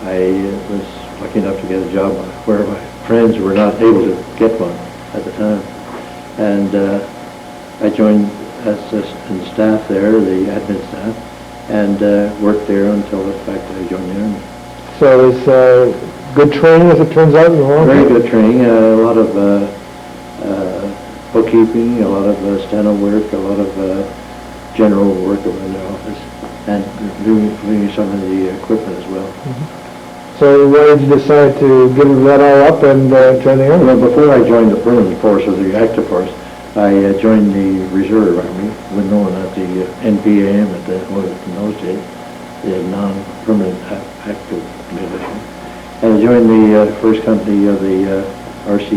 I was lucky enough to get a job where my friends were not able to get one at the time. And I joined in the staff there, the admin staff, and worked there until the fact that I joined the Army. So it was good training, as it turns out, in the long Very good training, a lot of bookkeeping, a lot of steno work, a lot of general work around the office, and doing some of the equipment as well. Mm-hmm. So why did you decide to give that all up and join the Army? Well, before I joined the permanent force, or the active force, I joined the Reserve Army, when known as the NPAM in those days, the non-permanent active militia. And I joined the first company of the OC,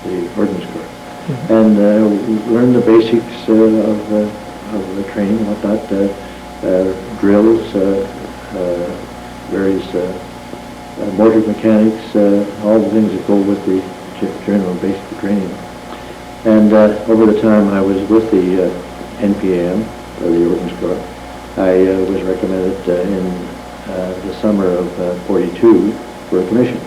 the Ordnance Corps, and learned the basics of the training, whatnot, drills, various motor mechanics, all the things that go with the general basic training. And over the time I was with the NPAM, or the Ordnance Corps, I was recommended in the summer of 42 for a commission.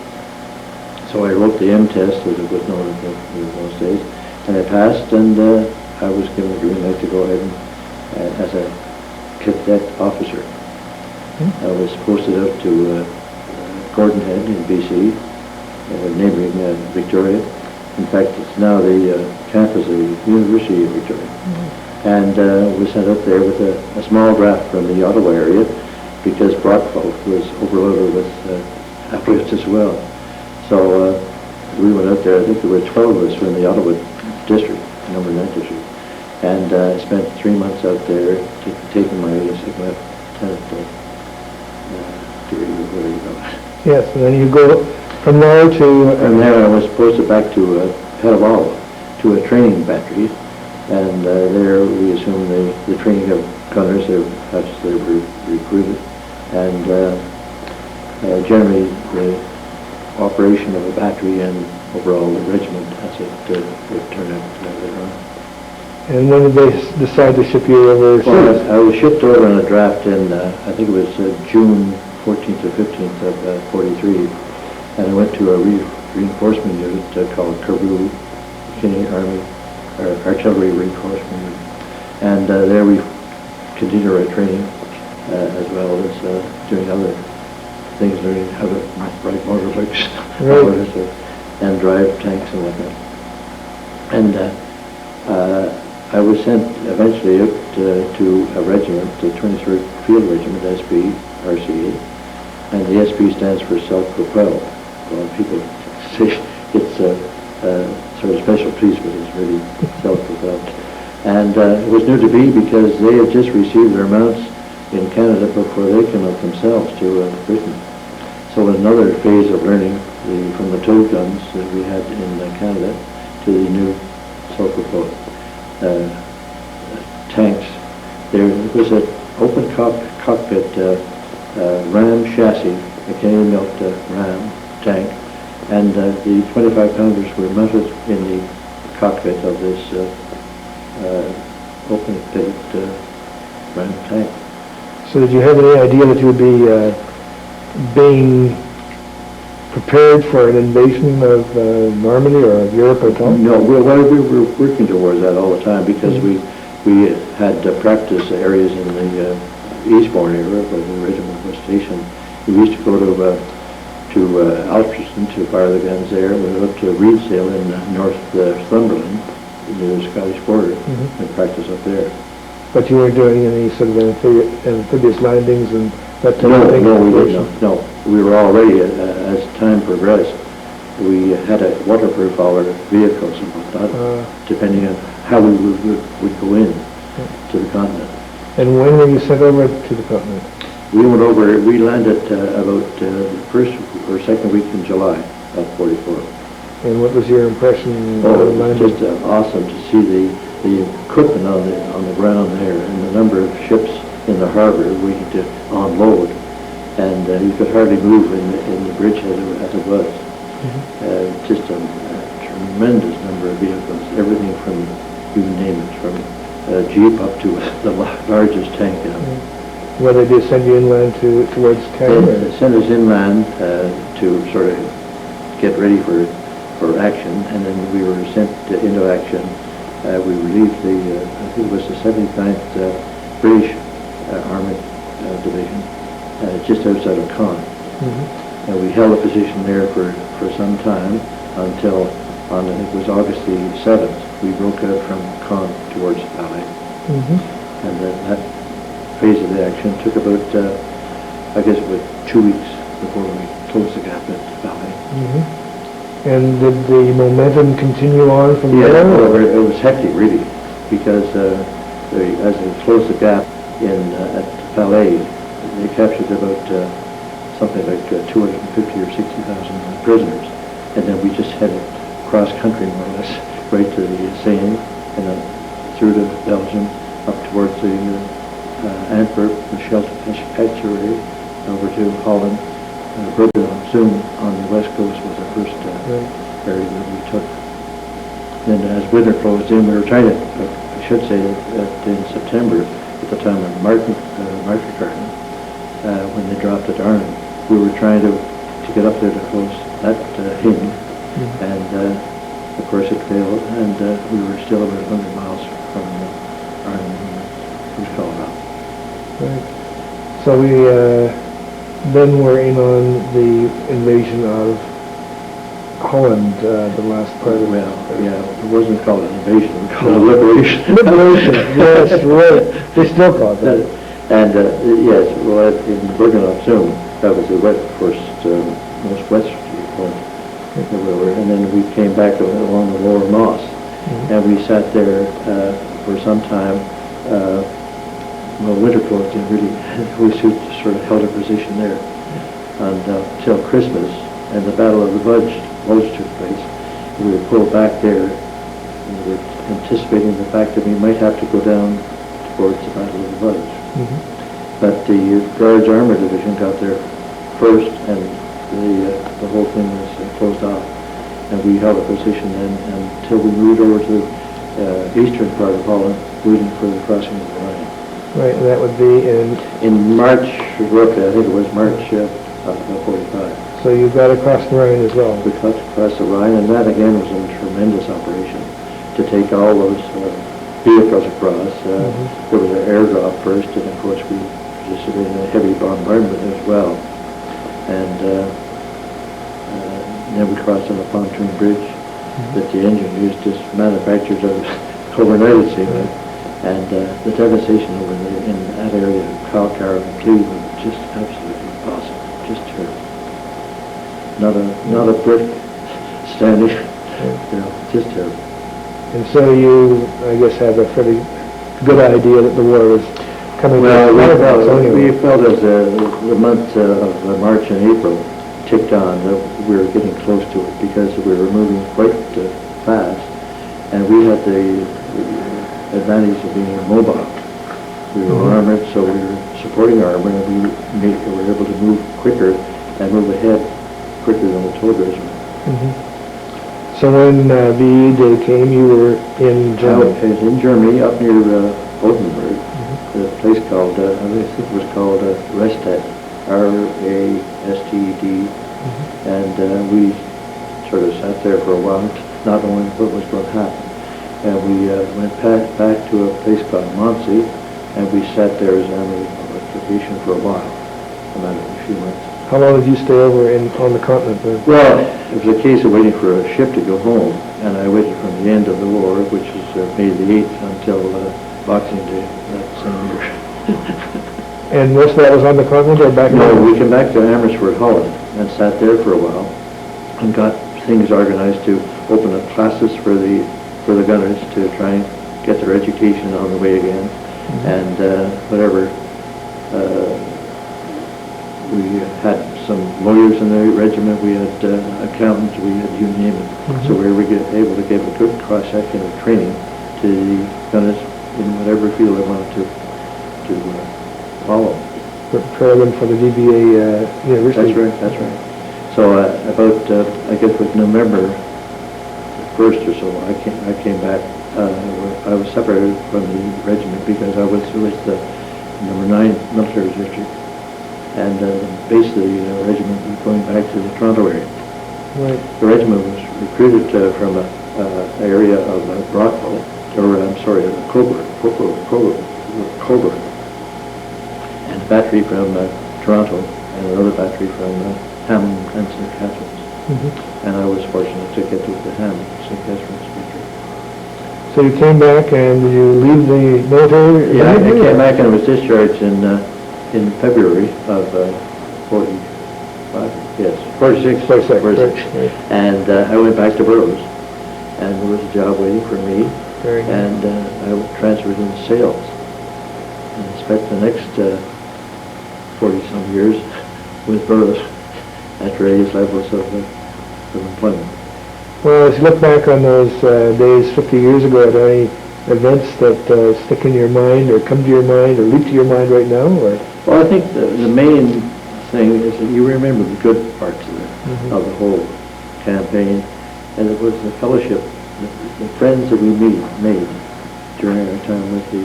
So I wrote the M test, as it was known in those days, and I passed, and I was given a green light to go ahead and, as a cadet officer. I was posted up to Gordon Head in BC, neighboring Victoria. In fact, it's now the campus of the University of Victoria. And was sent up there with a small draft from the Ottawa area, because Brockville was overloaded with applicants as well. So we went out there. I think there were 12 of us from the Ottawa district, number 9 district, and spent 3 months out there taking my second lieutenant degree, whatever you call it. Yes, and then you go from there to... From there I was posted back to Archival, to a training battery, and there we assumed the training of gunners, as they were recruited, and generally the operation of a battery and overall the regiment as it would turn out later on. And when did they decide to ship you overseas? Well, I was shipped over on a draft in, I think it was June 14th or 15th of 43, and I went to a reinforcement unit called Caribou, Canadian Army Artillery Reinforcement Unit, and there we continued our training as well as doing other things, learning how to ride motorbikes, and drive tanks and whatnot. And I was sent eventually out to a regiment, the 23rd Field Regiment, SP, RCA, and the SP stands for self-propelled. Well, people say it's sort of special police, but it's really self-propelled. And it was new to me because they had just received their mounts in Canada before they came out themselves to Britain. So another phase of learning from the tow guns that we had in Canada to the new self-propelled tanks. There was an open cockpit Ram chassis, a Canadian-built Ram tank, and the 25-pounders were mounted in the cockpit of this open-pit Ram tank. So did you have any idea that you would be being prepared for an invasion of Normandy or of Europe at all? No, we were working towards that all the time because we had practice areas in the Eastbourne area, where the regiment was stationed. We used to go to Alfriston to fire the guns there. We went up to Reedsdale in North Northumberland, near the Scottish border, and practice up there. But you weren't doing any sort of amphibious landings and that type of thing? No, we did not. No, we were already, as time progressed, we had a waterproof all our vehicles and whatnot, depending on how we would go in to the continent. And when were you sent over to the continent? We went over, we landed about the first or second week in July of 44. And what was your impression Oh, of it was landing? just awesome to see the equipment on the ground there, and the number of ships in the harbor waiting to unload, and you could hardly move in the bridge as it was. Just a tremendous number of vehicles, everything from, you name it, from a Jeep up to the largest tank. What did they send you inland towards Canada? They sent us inland to sort of get ready for action, and then we were sent into action. We relieved I think it was the 79th British Army Division, just outside of Caen. And we held a position there for some time until on, I think it was August the 7th, we broke out from Caen towards Calais. And then that phase of the action took about, I guess, about 2 weeks before we closed the gap at Calais. And did the momentum continue on from there? Yeah, it was hectic, really, because as they closed the gap at Calais, they captured about something like 250 or 60,000 prisoners, and then we just headed cross-country, more or less, right to the Seine, and then through to Belgium, up towards the Antwerp, the Schmelzer, over to Holland. Brugge Zoom on the west coast was the first area that we took. Then as winter closed in, we were trying to, I should say that in September, at the time of Market Garden, when they dropped at Arnhem, we were trying to get up there to close that in, and of course it failed, and we were still about 100 miles from Arnhem, from Colorado. Right. So we then we're in on the invasion of Holland, the last part of it. Well, yeah, it wasn't called an invasion, it was called a liberation. Liberation, yes, right. They still call it that. And yes, well, in Bergen-op-Zoom, that was the most westerly point of the river, and then we came back along the lower Moss, and we sat there for some time. Well, winter closed in, really. We sort of held a position there until Christmas, and the Battle of the Bulge took place. We were pulled back there, and we were anticipating the fact that we might have to go down towards the Battle of the Bulge. But the Guards Armour Division got there first, and the whole thing was closed off. And we held a position then until we moved over to the eastern part of Holland, waiting for the crossing of the Rhine. Right, and that would be in March, roughly, I think it was March of 45. So you got across the Rhine as well. We got across the Rhine, and that again was a tremendous operation to take all those vehicles across. There was an airdrop first, and of course we participated in a heavy bombardment as well. And then we crossed on a pontoon bridge that the engine used, just manufactured overnight, it seemed like. And the devastation over there in that area of Coughtry and Cleveland was just absolutely awesome, just terrible. Not a brick standing, just terrible. And so you, I guess, have a pretty good idea that the war was coming. Well, we felt as the month of March and April ticked on that we were getting close to it, because we were moving quite fast, and we had the advantage of being mobile. We were armored, so we were supporting armor, and we were able to move quicker and move ahead quicker than the tow regiment. So when VE Day came, you were in Germany? I was in Germany, up near Oldenburg, a place called, I think it was called Rested, R-A-S-T-E-D, and we sort of sat there for a while, not knowing what was going to happen. And we went back to a place called Mondsee, and we sat there as army about vacation for a while, a matter of a few months. How long did you stay over on the continent then? Well, it was a case of waiting for a ship to go home, and I waited from the end of the war, which is May the 8th, until Boxing Day that same year. And most of that was on the continent or back in No, we came back to Amersfoort, Holland, and sat there for a while, and got things organized to open up classes for the gunners to try and get their education on the way again, and whatever. We had some lawyers in the regiment, we had accountants, we had you name it. So we were able to give a good cross-section of training to the gunners in whatever field they wanted to follow. Prepare them for the DBA university. That's right. So about, I guess with November 1st or so, I came back. I was separated from the regiment because I was with the number 9 military district. And the base of the regiment was going back to the Toronto area. Right. The regiment was recruited from an area of Brockville, Coughtry, and a battery from Toronto, and another battery from Hammond and St. Catharines. And I was fortunate to get to the Hammond, St. Catharines battery. So you came back and did you leave the military? Yeah, I came back and I was discharged in February of 45, yes, 46. Right. And I went back to Burroughs, and there was a job waiting for me, Very good. and I transferred into sales, and spent the next 40-some years with Burroughs at various levels of employment. Well, as you look back on those days 50 years ago, are there any events that stick in your mind or come to your mind or leap to your mind right now? Or? Well, I think the main thing is that you remember the good parts of the whole campaign, and it was the fellowship, the friends that we made during our time with the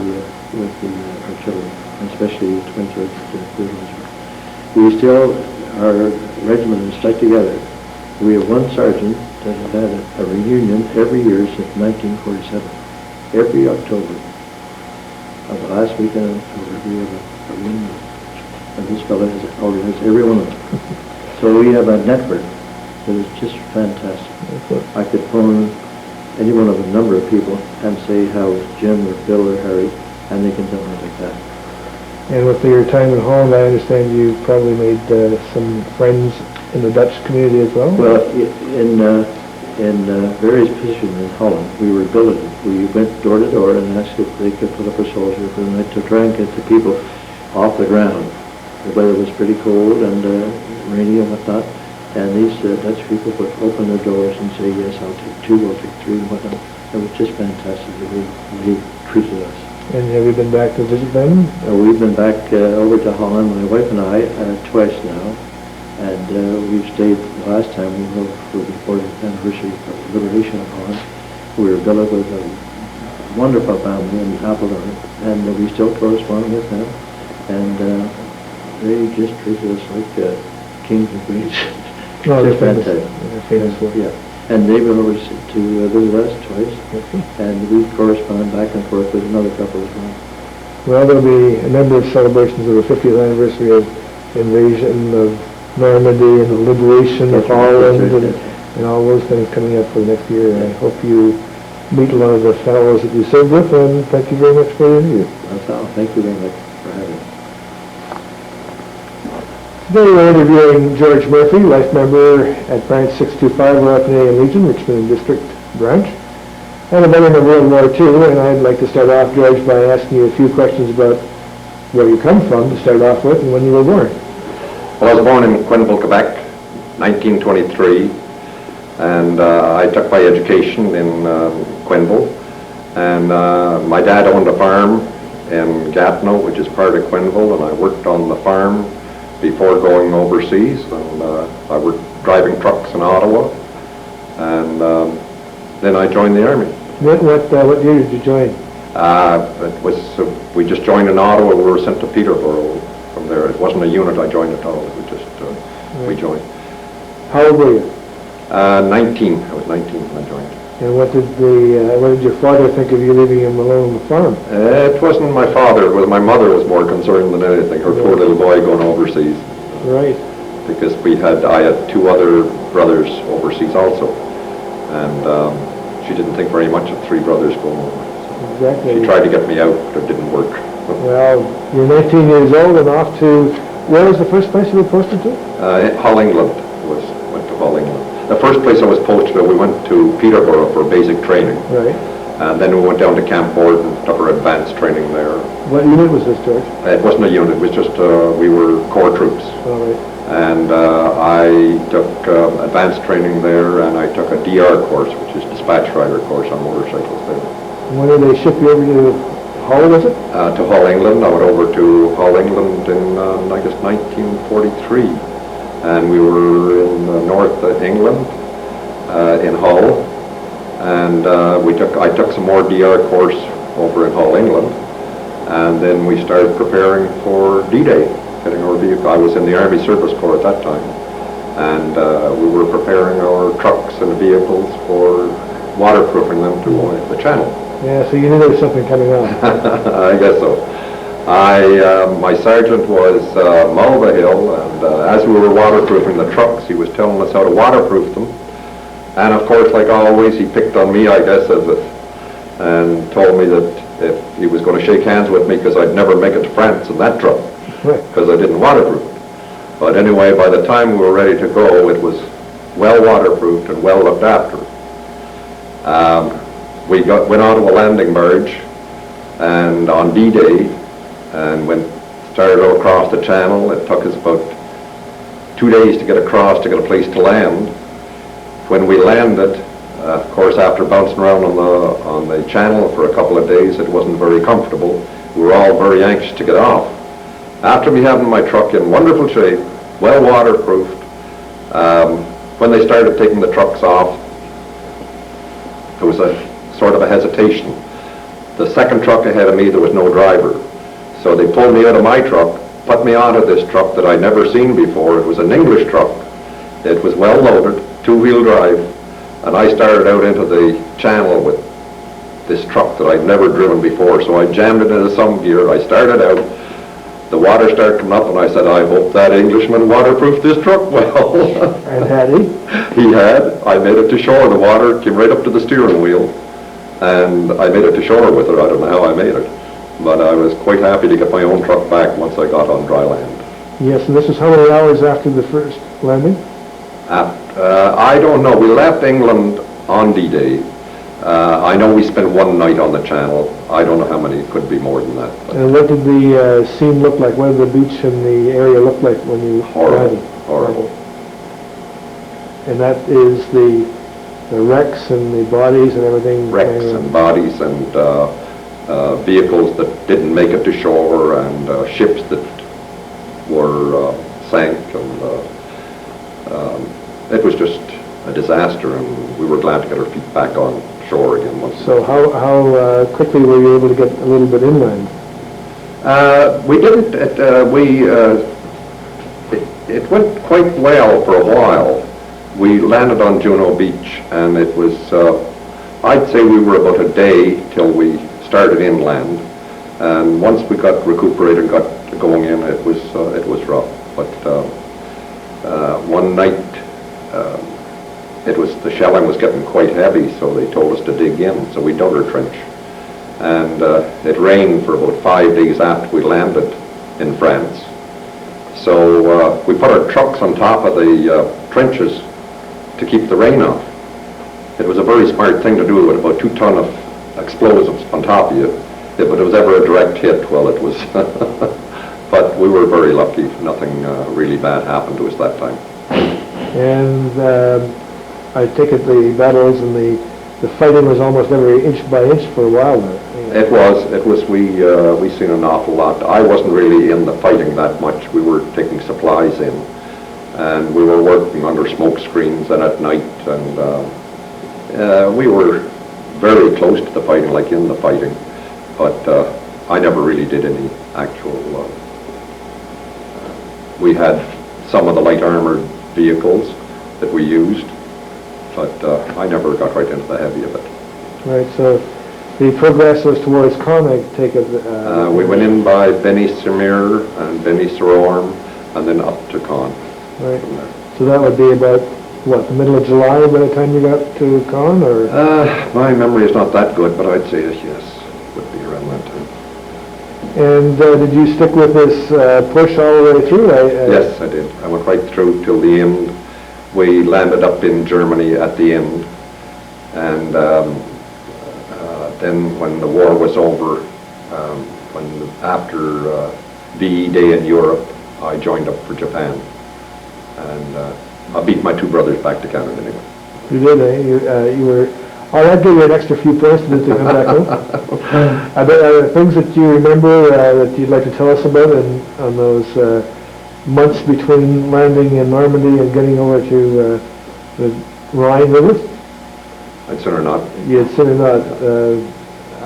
artillery, and especially the 23rd. We still, our regiment is stuck together. We have one sergeant that has had a reunion every year since 1947. Every October, of the last weekend of October, we have a reunion. And this fellow has organized every one of them. So we have a network that is just fantastic. I could phone any one of a number of people and say how it's Jim or Bill or Harry, and they can tell me like that. And with your time in Holland, I understand you probably made some friends in the Dutch community as well? Well, in various positions in Holland, we were billeted. We went door to door and asked if they could put up a soldier for the night to try and get the people off the ground. The weather was pretty cold and rainy and whatnot, and these Dutch people would open their doors and say, yes, I'll take 2, I'll take 3, and whatnot. It was just fantastic the way they treated us. And have you been back to visit them? We've been back over to Holland, my wife and I, twice now, and we've stayed, the last time we were for the 40th anniversary of the liberation of Holland. We were billeted with a wonderful family in Apeldoorn, and we still correspond with them, and they just treated us like kings and queens. No, they're Just famous. fantastic. They're famous for it. Yeah, and they've been over to visit us twice, and we correspond back and forth with another couple as well. Well, there'll be a number of celebrations of the 50th anniversary of invasion of Normandy and the liberation of Holland and all those things coming up for the next year. I hope you meet a lot of the fellows that you served with, and thank you very much for the interview. That's all. Thank you very much for having me. Today we're interviewing George Murphy, life member at Branch 625, Royal Canadian Legion, Richmond District Branch, and a veteran of World War II. And I'd like to start off, George, by asking you a few questions about where you come from to start off with and when you were born. Well, I was born in Quenneville, Quebec, 1923, and I took my education in Quenneville, and my dad owned a farm in Gatineau, which is part of Quenneville, and I worked on the farm before going overseas, and I worked driving trucks in Ottawa, and then I joined the Army. What year did you join? It was, we just joined in Ottawa. We were sent to Peterborough from there. It wasn't a unit I joined at all. We just, we joined. How old were you? 19. I was 19 when I joined. And what did your father think of you leaving him alone on the farm? It wasn't my father. Well, my mother was more concerned than anything. Her poor little boy going overseas. Right. Because I had two other brothers overseas also. And she didn't think very much of three brothers going over. Exactly. She tried to get me out, but it didn't work. Well, you're 19 years old and off to, where was the first place you were posted to? Hull, England. Went to Hull, England. The first place I was posted to, we went to Peterborough for basic training. Right. And then we went down to Camp Borden, took our advanced training there. What unit was this, George? It wasn't a unit, it was just, we were corps troops. All right. And I took advanced training there, and I took a DR course, which is dispatch rider course on motorcycles there. When did they ship you over to Hull, was it? To Hull, England. I went over to Hull, England in, I guess, 1943. And we were in north England, in Hull. And I took some more DR course over in Hull, England. And then we started preparing for D-Day, getting our vehicle. I was in the Army Service Corps at that time. And we were preparing our trucks and vehicles for waterproofing them to the channel. Yeah, so you knew there was something coming on. I guess so. My sergeant was Mulvihill, and as we were waterproofing the trucks, he was telling us how to waterproof them. And of course, like always, he picked on me, I guess, and told me that if he was going to shake hands with me because I'd never make it to France in that truck, because I didn't waterproof it. But anyway, by the time we were ready to go, it was well waterproofed and well looked after. We went onto a landing barge, and on D-Day, and started across the channel. It took us about 2 days to get across to get a place to land. When we landed, of course, after bouncing around on the channel for a couple of days, it wasn't very comfortable. We were all very anxious to get off. After me having my truck in wonderful shape, well waterproofed, when they started taking the trucks off, there was a sort of a hesitation. The second truck ahead of me, there was no driver. So they pulled me out of my truck, put me onto this truck that I'd never seen before. It was an English truck. It was well loaded, two-wheel drive, and I started out into the channel with this truck that I'd never driven before. So I jammed it into some gear. I started out. The water started coming up, and I said, I hope that Englishman waterproofed this truck well. And had he? He had. I made it to shore. The water came right up to the steering wheel, and I made it to shore with it. I don't know how I made it, but I was quite happy to get my own truck back once I got on dry land. Yes, and this is how many hours after the first landing? I don't know. We left England on D-Day. I know we spent one night on the channel. I don't know how many. It could be more than that. And what did the scene look like? What did the beach and the area look like when you landed? Horrible. And that is the wrecks and the bodies and everything? Wrecks and bodies and vehicles that didn't make it to shore, and ships that were sank, and it was just a disaster, and we were glad to get our feet back on shore again. So how quickly were you able to get a little bit inland? We didn't. It went quite well for a while. We landed on Juno Beach, and it was, I'd say we were about a day till we started inland. And once we got recuperated, got going in, it was rough. But one night, the shelling was getting quite heavy, so they told us to dig in. So we dug our trench, and it rained for about 5 days after we landed in France. So we put our trucks on top of the trenches to keep the rain off. It was a very smart thing to do with about 2 ton of explosives on top of you. If it was ever a direct hit, well, it was. But we were very lucky. Nothing really bad happened to us that time. And I take it the battles and the fighting was almost every inch by inch for a while there. It was. We seen an awful lot. I wasn't really in the fighting that much. We were taking supplies in, and we were working under smoke screens and at night, and we were very close to the fighting, like in the fighting. But I never really did any actual. We had some of the light armored vehicles that we used, but I never got right into the heavy of it. Right, so the progress was towards Con, I take it? We went in by Benny Semir and Benny Sororm, and then up to Con. Right, so that would be about, what, the middle of July by the time you got to Con, or? My memory is not that good, but I'd say yes, would be around that time. And did you stick with this push all the way through? Yes, I did. I went right through till the end. We landed up in Germany at the end, and then when the war was over, after VE Day in Europe, I joined up for Japan, and I beat my two brothers back to Canada anyway. You did, eh? You were. Oh, that gave you an extra few points to come back home. Are there things that you remember that you'd like to tell us about on those months between landing in Normandy and getting over to the Rhine River? I'd sooner not. You'd sooner not.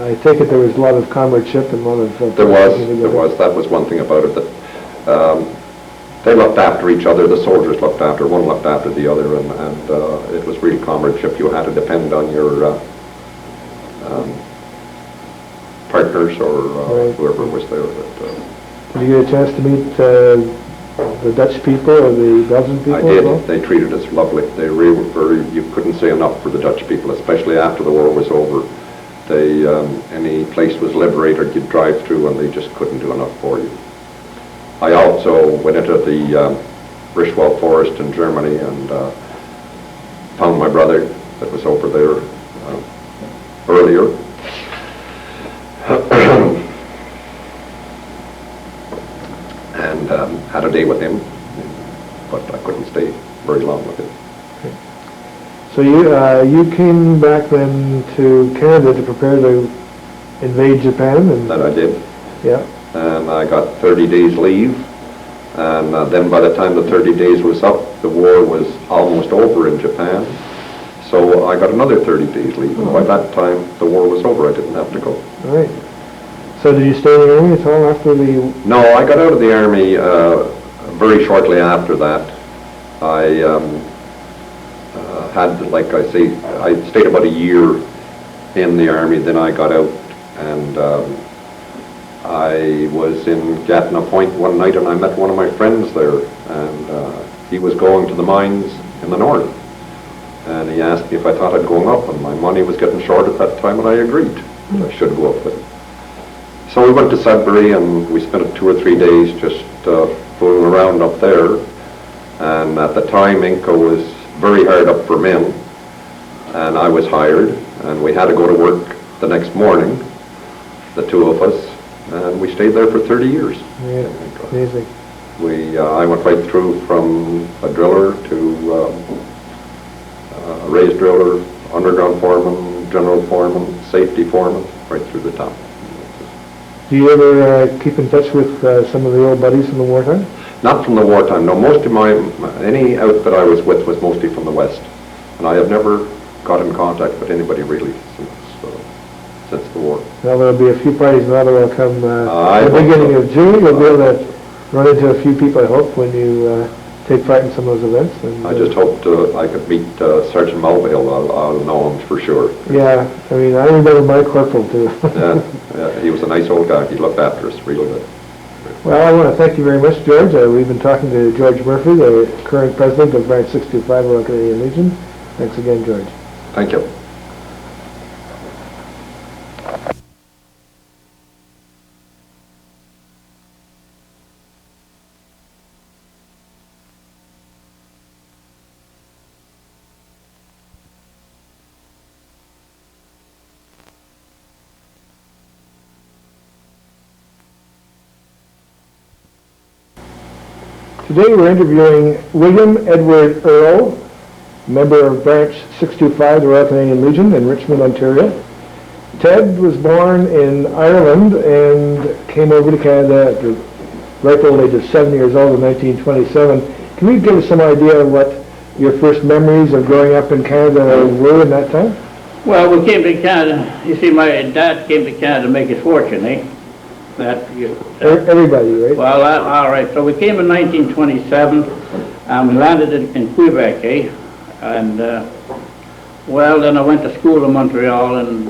I take it there was a lot of comradeship and a lot of... There was. That was one thing about it, that they looked after each other. The soldiers looked after, one looked after the other, and it was real comradeship. You had to depend on your partners or right. Whoever was there. But, did you get a chance to meet the Dutch people or the Belgian people? I did. They treated us lovely. They really were, you couldn't say enough for the Dutch people, especially after the war was over. They, any place was liberated, you'd drive through and they just couldn't do enough for you. I also went into the Richwell Forest in Germany and found my brother that was over there earlier. And had a day with him, but I couldn't stay very long with him. Okay. So you came back then to Canada to prepare to invade Japan? And That I did. Yeah. And I got 30 days leave, and then by the time the 30 days was up, the war was almost over in Japan, so I got another 30 days leave, and by that time the war was over. I didn't have to go. All right. So did you stay in the Army at all after the... No, I got out of the Army very shortly after that. I had, like I say, I stayed about a year in the Army, then I got out, and I was in Gatineau Point one night and I met one of my friends there, and he was going to the mines in the north, and he asked me if I thought I'd go up, and my money was getting short at that time, and I agreed that I should go up with him. So we went to Sudbury and we spent 2 or 3 days just fooling around up there, and at the time Inco was very hard up for men, and I was hired, and we had to go to work the next morning, the two of us, and we stayed there for 30 years. Yeah, amazing. I went right through from a driller to a raised driller, underground foreman, general foreman, safety foreman, right through the top. Do you ever keep in touch with some of the old buddies from the wartime? Not from the wartime, no. Most of any outfit I was with was mostly from the West, and I have never got in contact with anybody really since the war. Well, there'll be a few parties in Ottawa come at the beginning of June. You'll be able to run into a few people, I hope, when you take part in some of those events. And, I just hoped I could meet Sergeant Mulvihill. I'll know him for sure. Yeah, I mean, I remember my corporal too. Yeah, he was a nice old guy. He looked after us real good. Well, I want to thank you very much, George. We've been talking to George Murphy, the current president of Branch 625 Royal Canadian Legion. Thanks again, George. Thank you. Today we're interviewing William Edward Earle, member of Branch 625, the Royal Canadian Legion in Richmond, Ontario. Ted was born in Ireland and came over to Canada at the ripe old age of 7 years old in 1927. Can you give us some idea of what your first memories of growing up in Canada were in that time? Well, we came to Canada, you see, my dad came to Canada to make his fortune, eh? Everybody, right? Well, all right, so we came in 1927, and we landed in Quebec, eh? And Well, then I went to school in Montreal, and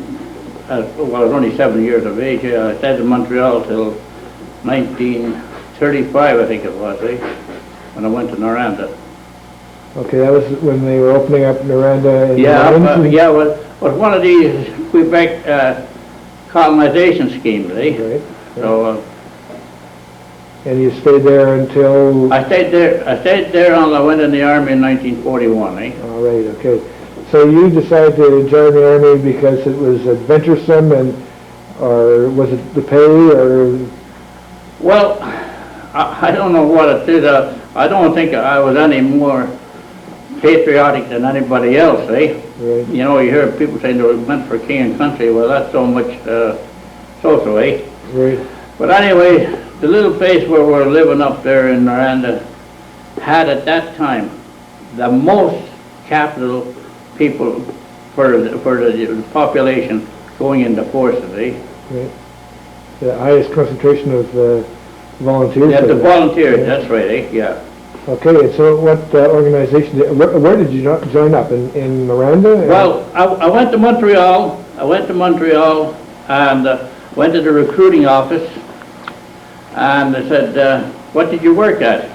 well, I was only 7 years of age. I stayed in Montreal till 1935, I think it was, when I went to Noranda. Okay, that was when they were opening up Noranda. Yeah, was one of these Quebec colonization schemes, Right. So And you stayed there until? I stayed there until I went in the army in 1941, All right, okay. So you decided to join the army because it was adventuresome, or was it the pay, or? Well, I don't know what it is. I don't think I was any more patriotic than anybody else, Right. You know, you hear people saying they went for king and country. Well, that's so much so-so, Right. But anyway, the little place where we're living up there in Noranda had at that time the most capital people for the population going into forces, Right. The highest concentration of volunteers? Yeah, the volunteers, that's right, yeah. Okay, and so what organization, where did you join up, in Noranda? Well, I went to Montreal, and went to the recruiting office, and they said, what did you work at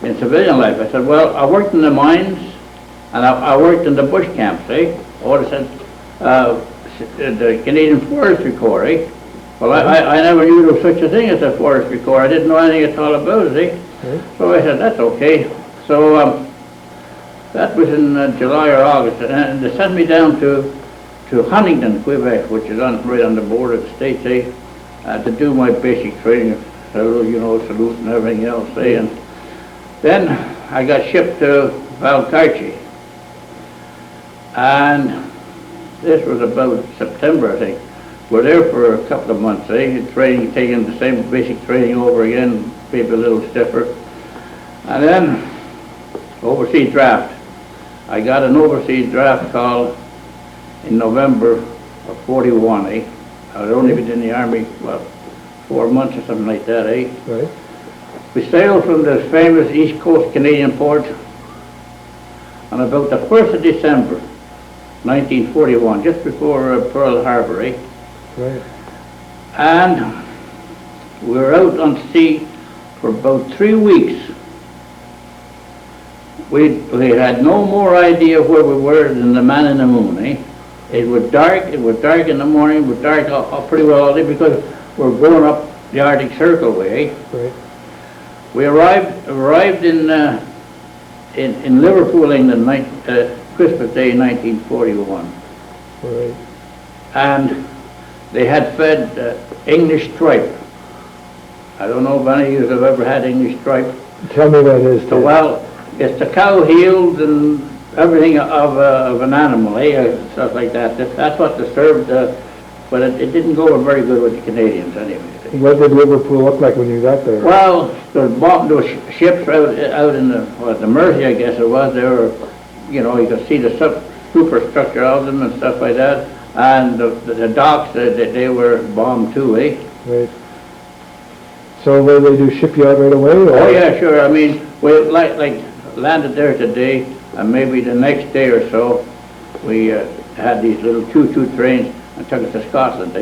in civilian life? I said, well, I worked in the mines, and I worked in the bush camps, Or they said, the Canadian Forestry Corps, Well, I never knew there was such a thing as a forestry corps. I didn't know anything at all about it, So I said, that's okay. So that was in July or August, and they sent me down to Huntington, Quebec, which is right on the border of the States, to do my basic training, salute and everything else, And then I got shipped to Valcartier. And this was about September, I think. We're there for a couple of months, Training, taking the same basic training over again, maybe a little stiffer. And then, overseas draft. I got an overseas draft call in November of 41, I had only been in the Army, 4 months or something like that, Right. We sailed from the famous East Coast Canadian port on about the 1st of December, 1941, just before Pearl Harbor, Right. And we were out on sea for about 3 weeks. We had no more idea where we were than the man in the moon, It was dark in the morning, it was dark pretty well all day because we're going up the Arctic Circle way, Right. We arrived in Liverpool, England, Christmas Day, 1941. Right. And they had fed English tripe. I don't know if any of you have ever had English tripe. Tell me what it is. So, well, it's the cow heels and everything of an animal, stuff like that. That's what they served, but it didn't go very good with the Canadians anyway. What did Liverpool look like when you got there? Well, there was ships out in the Mersey, I guess it was. They were, you could see the superstructure of them and stuff like that. And the docks, they were bombed too, Right. So what did they do, ship you out right away? Or? Oh yeah, sure. I mean, we like landed there today, and maybe the next day or so, we had these little choo-choo trains and took us to Scotland,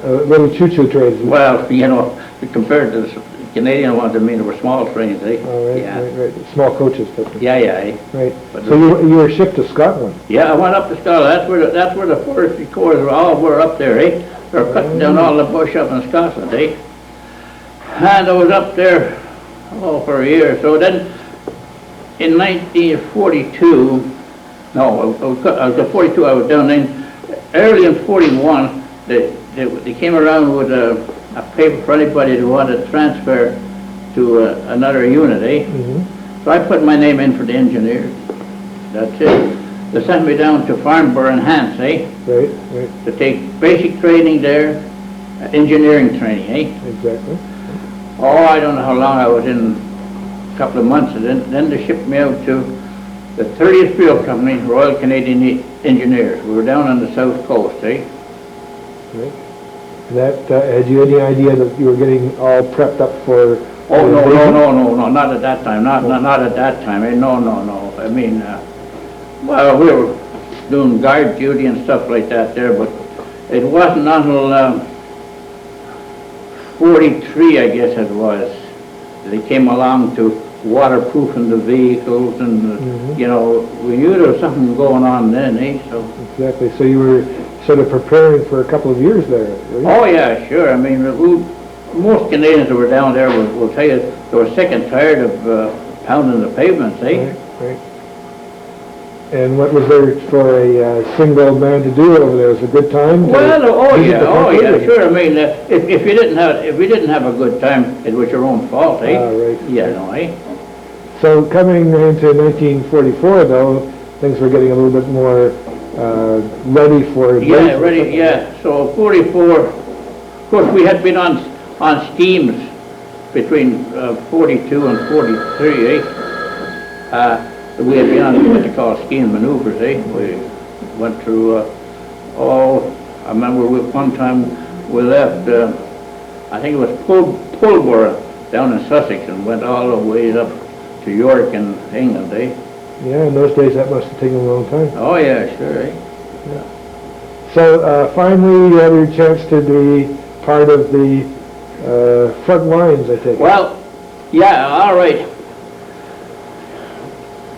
Little choo-choo trains? Well, compared to the Canadian ones, I mean, they were small trains, Oh, right, Yeah. right. Small coaches. Yeah, Right. But So you were shipped to Scotland? Yeah, I went up to Scotland. That's where the forestry corps were up there, They were cutting down all the bush up in Scotland, And I was up there, for a year. So then, in 1942, no, I was 42, I was down then. Early in 41, they came around with a paper for anybody who wanted to transfer to another unit, Mm-hmm. So I put my name in for the engineers. That's it. They sent me down to Farnborough and Hants, Right, right. to take basic training there, engineering training, Exactly. Oh, I don't know how long I was in, a couple of months, and then they shipped me out to the 30th Field Company, Royal Canadian Engineers. We were down on the south coast, Right. That, had you any idea that you were getting all prepped up for? Oh, no, not at that time, not at that time, no. I mean, Well, we were doing guard duty and stuff like that there, but it wasn't until 43, I guess it was, that they came along to waterproofing the vehicles and, you know, we knew there was something going on then, eh? So. Exactly. So you were sort of preparing for a couple of years there, were you? Oh, yeah, sure. I mean, most Canadians that were down there will tell you they were sick and tired of pounding the pavements, eh? Right. And what was there for a single man to do over there? Was it a good time? Well, yeah, sure. I mean, if you didn't have a good time, it was your own fault, eh? Right. Yeah, no, eh? So coming into 1944, though, things were getting a little bit more ready for... Yeah, ready, yeah. So 44, of course, we had been on schemes between 42 and 43, eh? We had been on what they call scheme maneuvers, eh? We went through, I remember one time we left, I think it was Pulborough down in Sussex and went all the way up to York in England, eh? Yeah, in those days that must have taken a long time. Oh yeah, sure, eh? Yeah. So finally you had your chance to be part of the front lines, I think. Well, yeah, all right.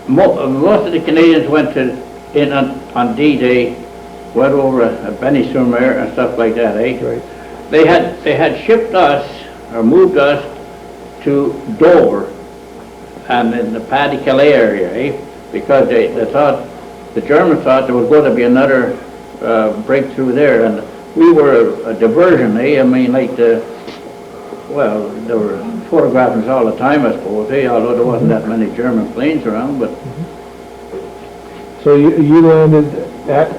Most of the Canadians went in on D-Day, went over at Benny-sur-Mer and stuff like that, eh? Right. They had shipped us, or moved us, to Dover, and in the Pas-de-Calais area, eh? Because they thought, the Germans thought there was going to be another breakthrough there, and we were a diversion, eh? I mean, like well, there were photographers all the time, I suppose, eh? Although there wasn't that many German planes around, but... So you landed at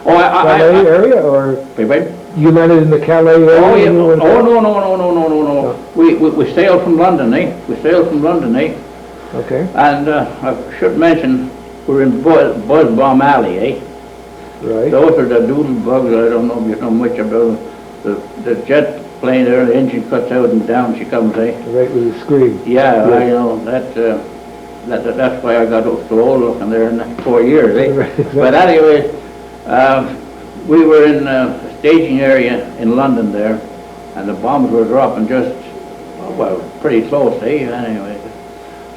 Calais area, or... Wait. You landed in the Calais area? Oh, yeah. No. We sailed from London, eh? Okay. And I should mention, we're in Buzz Bomb Alley, eh? Right. Those are the doodle bugs. I don't know if you know much about them. The jet plane there, the engine cuts out and down she comes, eh? Right with the scream. Yeah, I know. That's why I got so old looking there in 4 years, eh? Right, exactly. But anyway, we were in a staging area in London there, and the bombs were dropping just, well, pretty close, eh? Anyway.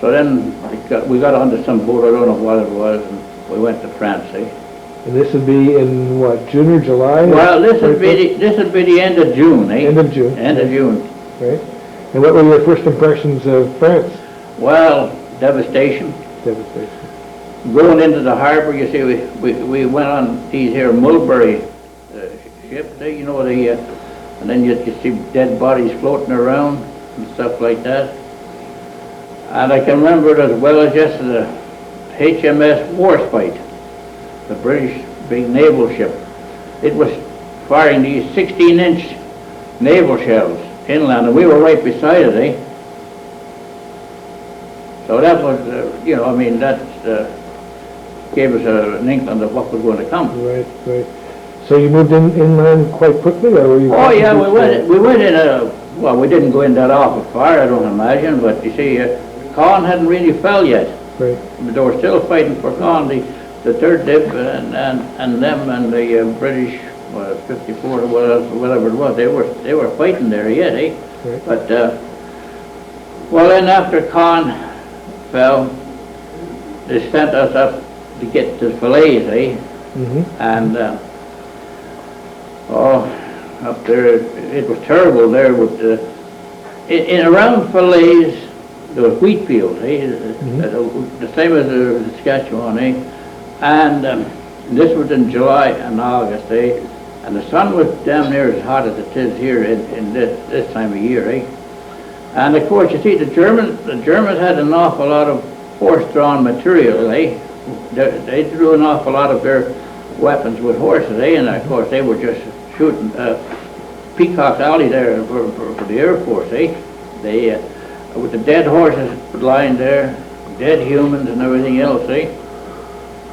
So then we got onto some boat, I don't know what it was, and we went to France, eh? And this would be in what, June or July? Well, this would be the end of June, eh? End of June. End of June. Right. And what were your first impressions of France? Well, devastation. Devastation. Going into the harbor, you see, we went on these here Mulberry ships, you know, and then you see dead bodies floating around and stuff like that. And I can remember it as well as just the HMS Warspite, the British big naval ship. It was firing these 16-inch naval shells inland, and we were right beside it, eh? So that was, you know, I mean, that gave us an inkling of what was going to come. Right. So you moved inland quite quickly, or were you? Oh yeah, we went in well, we didn't go in that awful far, I don't imagine, but you see, Caen hadn't really fell yet. Right. They were still fighting for Caen, the third dip, and them and the British, 54 or whatever it was, they were fighting there yet, eh? Right. But well, then after Caen fell, they sent us up to get to Falaise, eh? Mm-hmm. And up there, it was terrible there with in around Falaise, there was wheat fields, eh? The same as the Saskatchewan, eh? And this was in July and August, eh? And the sun was damn near as hot as it is here in this time of year, eh? And of course, you see, the Germans had an awful lot of horse-drawn material, eh? They drew an awful lot of their weapons with horses, eh? And of course, they were just shooting Peacock's Alley there for the Air Force, eh? They, with the dead horses lying there, dead humans and everything else, eh?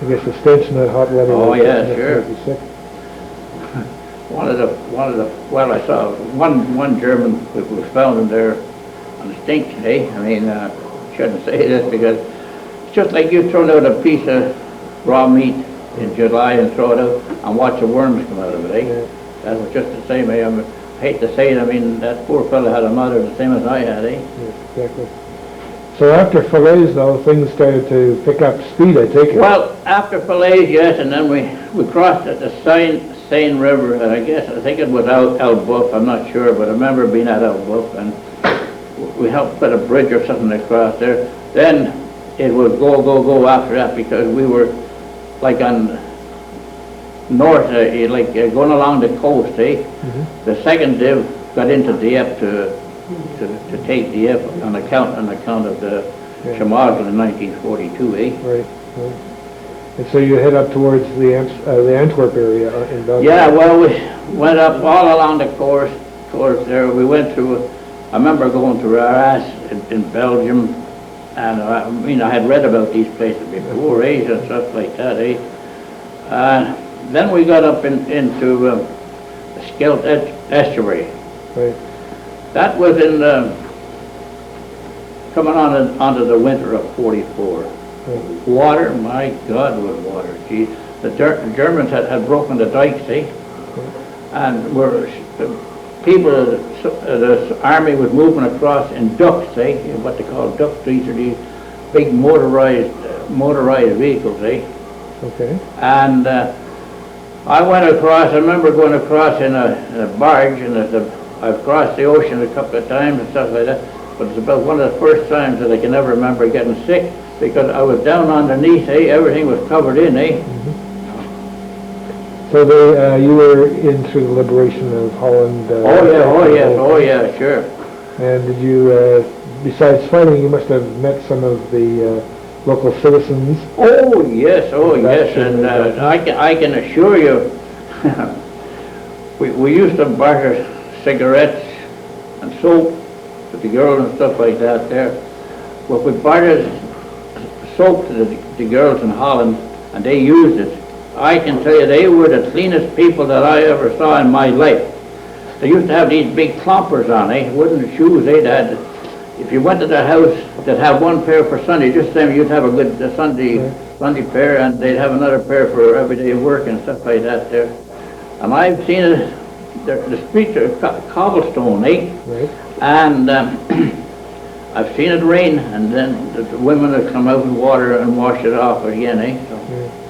I guess the stench in that hot weather. Oh yeah, sure. Well, I saw one German was found in there on the stink, eh? I mean, shouldn't say this because just like you throw out a piece of raw meat in July and throw it out and watch the worms come out of it, eh? Yeah. That was just the same, eh? I hate to say it, I mean, that poor fellow had a mother the same as I had, eh? Yes, exactly. So after fillets, though, things started to pick up speed, I take it. Well, after fillets, yes, and then we crossed at the Seine River, and I think it was Elbeuf, I'm not sure, but I remember being at Elbeuf, and we helped put a bridge or something across there. Then it was go after that, because we were like on north, going along the coast, eh? The second div got into Dieppe to take Dieppe on account of the Schmelzer in 1942, eh? Right. And so you head up towards the Antwerp area in Belgium. Yeah, well, we went up all along the coast there. We went through, I remember going to Arras in Belgium, and I had read about these places before, eh, and stuff like that, eh? Then we got up into the Scheldt estuary. Right. That was in coming onto the winter of '44. Water, my God, was water. Gee, the Germans had broken the dikes, see, and the army was moving across in ducks, eh? What they call ducks. These are these big motorized vehicles, eh? Okay. And I went across. I remember going across in a barge, and I've crossed the ocean a couple of times and stuff like that. But it's about one of the first times that I can ever remember getting sick, because I was down underneath, eh? Everything was covered in, eh? So you were in through the liberation of Holland? Oh yeah, sure. And did you, besides fighting, you must have met some of the local citizens? Oh yes, and I can assure you, we used to barter cigarettes and soap with the girls and stuff like that there. Well, we bartered soap to the girls in Holland, and they used it. I can tell you, they were the cleanest people that I ever saw in my life. They used to have these big clompers on, eh? Wooden shoes they'd had. If you went to their house, they'd have one pair for Sunday. Just then you'd have a good Sunday pair, and they'd have another pair for everyday work and stuff like that there. And I've seen it, the streets are cobblestone, eh? Right. And I've seen it rain, and then the women would come out in water and wash it off again, eh? So,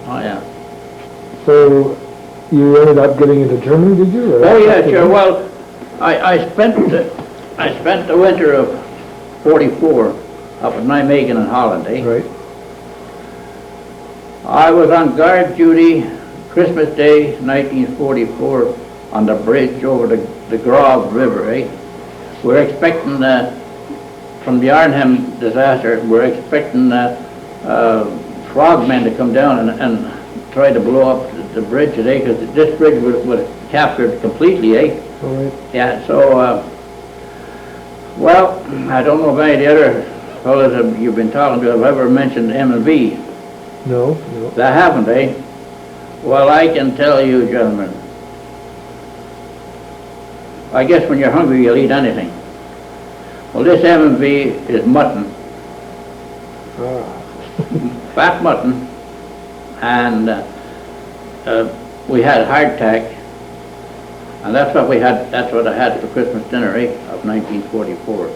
oh yeah. So you ended up getting into Germany, did you? Oh yeah, sure. Well, I spent the winter of '44 up at Nijmegen in Holland, eh? Right. I was on guard duty Christmas Day, 1944, on the bridge over the Grave River, eh? We're expecting, from the Arnhem disaster, we're expecting frogmen to come down and try to blow up the bridge today, because this bridge was captured completely, eh? All right. Yeah, so, well, I don't know if any of the other fellows that you've been talking to have ever mentioned M&V. No. They haven't, eh? Well, I can tell you, gentlemen, I guess when you're hungry, you'll eat anything. Well, this M&V is mutton. Fat mutton. And we had hardtack, and that's what I had for Christmas dinner, eh, of 1944.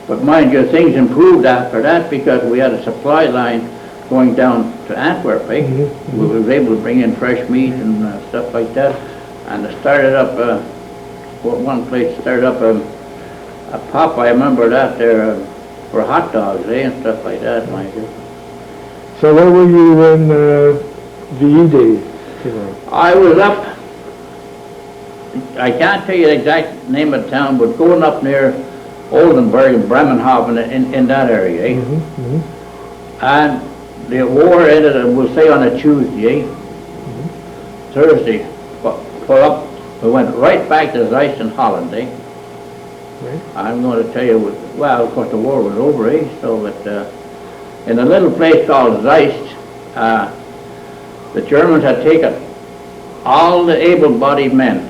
But mind you, things improved after that, because we had a supply line going down to Antwerp, eh? We were able to bring in fresh meat and stuff like that, and it started up, one place started up a pop, I remember that there, for hot dogs, eh, and stuff like that, mind you. So where were you when VE days came out? I was up, I can't tell you the exact name of the town, but going up near Oldenburg and Bremenhaven in that area, eh? And the war ended, we'll say, on a Tuesday, eh? Thursday, pull up, we went right back to Zeist in Holland, eh? Right. I'm going to tell you, well, of course the war was over, eh? So, but in a little place called Zeist, the Germans had taken all the able-bodied men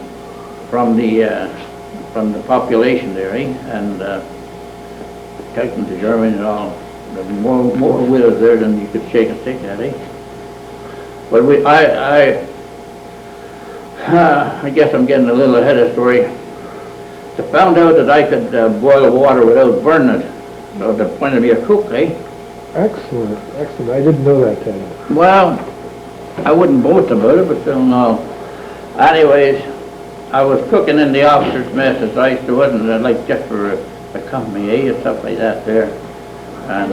from the population there, eh? And taken to Germany and all. more widows there than you could shake a stick at, eh? But I guess I'm getting a little ahead of the story. I found out that I could boil water without burning it. So they appointed me a cook, eh? Excellent, excellent. I didn't know that, Tennant. Well, I wouldn't boast about it, but still no. Anyways, I was cooking in the officers' mess as I used to, wasn't like just for a company, eh, and stuff like that there. And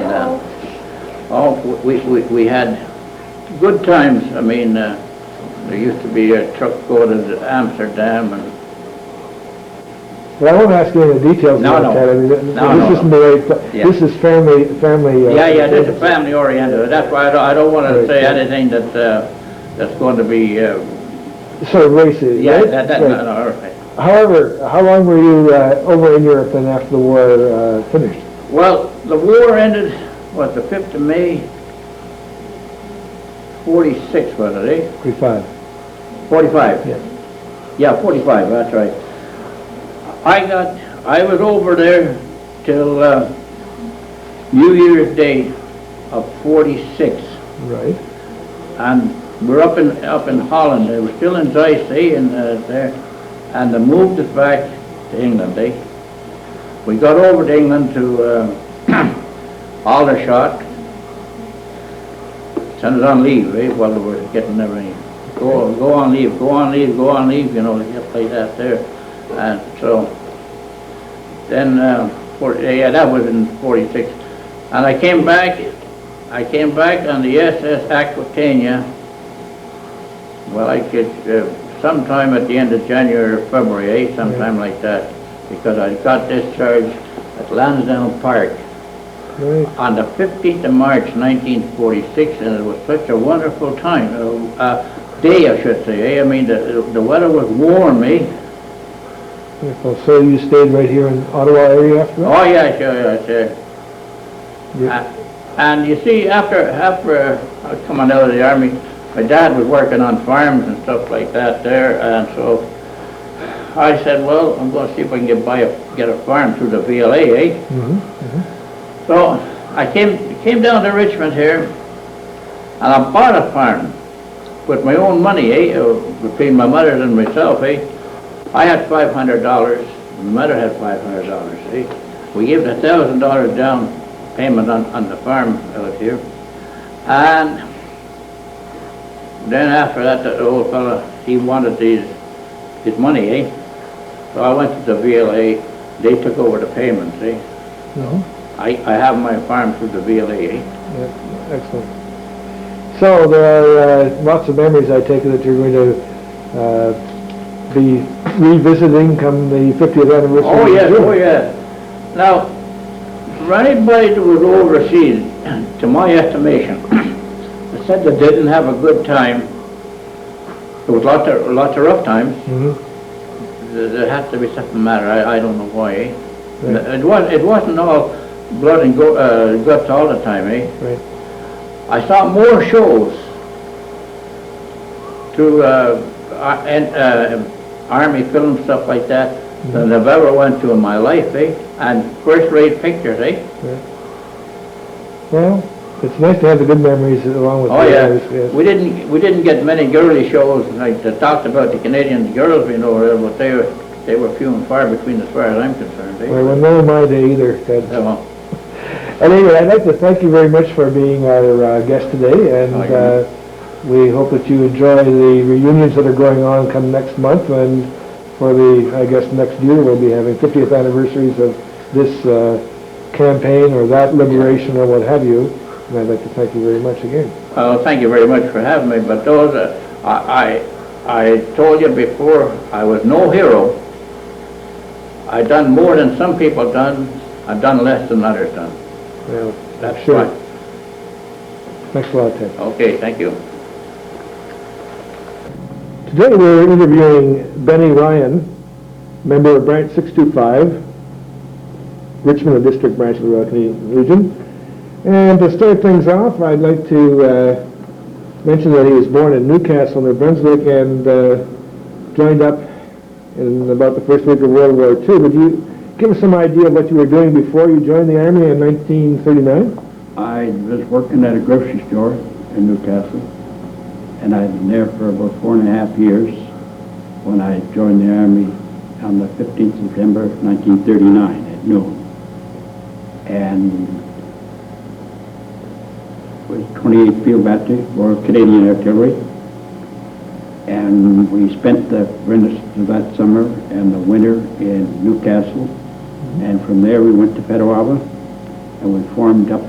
we had good times. I mean, there used to be a truck going to Amsterdam and. Well, I won't ask you any details about that. I mean, this isn't the right. Yeah. This is family. Yeah, this is family oriented. That's why I don't want to say anything that's going to be. Sort of racist. Yeah, right? that Right. no, right. However, how long were you over in Europe then after the war finished? Well, the war ended, the 5th of May, 46, was it, eh? 45. 45. Yeah. Yeah, 45, that's right. I was over there till New Year's Day of 46. Right. And we're up in Holland. They were still in Zeist, eh, and there, and they moved us back to England, eh. We got over to England to Aldershot. Sent us on leave, eh, while we were getting everything. Go on leave, you know, just like that there. And so, then, that was in 46. And I came back on the SS Aquitania. Well, I could, sometime at the end of January or February, eh, sometime like that, because I got discharged at Lansdowne Park on the 15th of March, 1946, and it was such a wonderful time, day, I should say, eh? I mean, the weather was warm, eh? Well, so you stayed right here in Ottawa area after that? Oh, yeah, sure. Yeah. And you see, after I was coming out of the army, my dad was working on farms and stuff like that there, and so I said, well, I'm going to see if I can get a farm through the VLA, eh? Mm-hmm. Mm-hmm. So I came down to Richmond here, and I bought a farm with my own money, eh? Between my mother and myself, eh? I had $500. My mother had $500, eh? We gave $1,000 down payment on the farm out here, and then after that, the old fella, he wanted his money, eh? So I went to the VLA. They took over the payments, eh? Mm-hmm. I have my farm through the VLA, eh? Yeah, excellent. So there are lots of memories, I take it, that you're going to be revisiting come the 50th anniversary. Oh, yes, oh, yeah. Now, for anybody that was overseas, to my estimation, they said they didn't have a good time. There was lots of rough times. Mm-hmm. There had to be something matter. I don't know why, eh? Right. It wasn't all blood and guts all the time, eh? Right. I saw more shows through Army film, stuff like that, than I've ever went to in my life, eh? And first-rate pictures, eh? Right. Well, it's nice to have the good memories along with Oh, the yeah. others, yes. We didn't get many girly shows like they talked about the Canadian girls, you know, but they were few and far between as far as I'm concerned, eh? Well, none of my day either, Ted. Yeah, well, Anyway, I'd like to thank you very much for being our guest today, and we hope that you enjoy the reunions that are going on come next month, and for I guess next year we'll be having 50th anniversaries of this campaign or that liberation or what have you, and I'd like to thank you very much again. thank you very much for having me, but those, I told you before, I was no hero. I done more than some people done. I've done less than others done. Well, That's sure. fine. Thanks a lot, Ted. Okay, thank you. Today we're interviewing Benny Ryan, member of Branch 625, Richmond and District Branch of the Royal Canadian Legion. And to start things off, I'd like to mention that he was born in Newcastle, New Brunswick, and joined up in about the first week of World War II. Would you give us some idea of what you were doing before you joined the Army in 1939? I was working at a grocery store in Newcastle, and I'd been there for about 4.5 years when I joined the Army on the 15th of September 1939 at noon. And was 28th Field Battery for Canadian Artillery. And we spent the rest of that summer and the winter in Newcastle. And from there we went to Petawawa, and we formed up.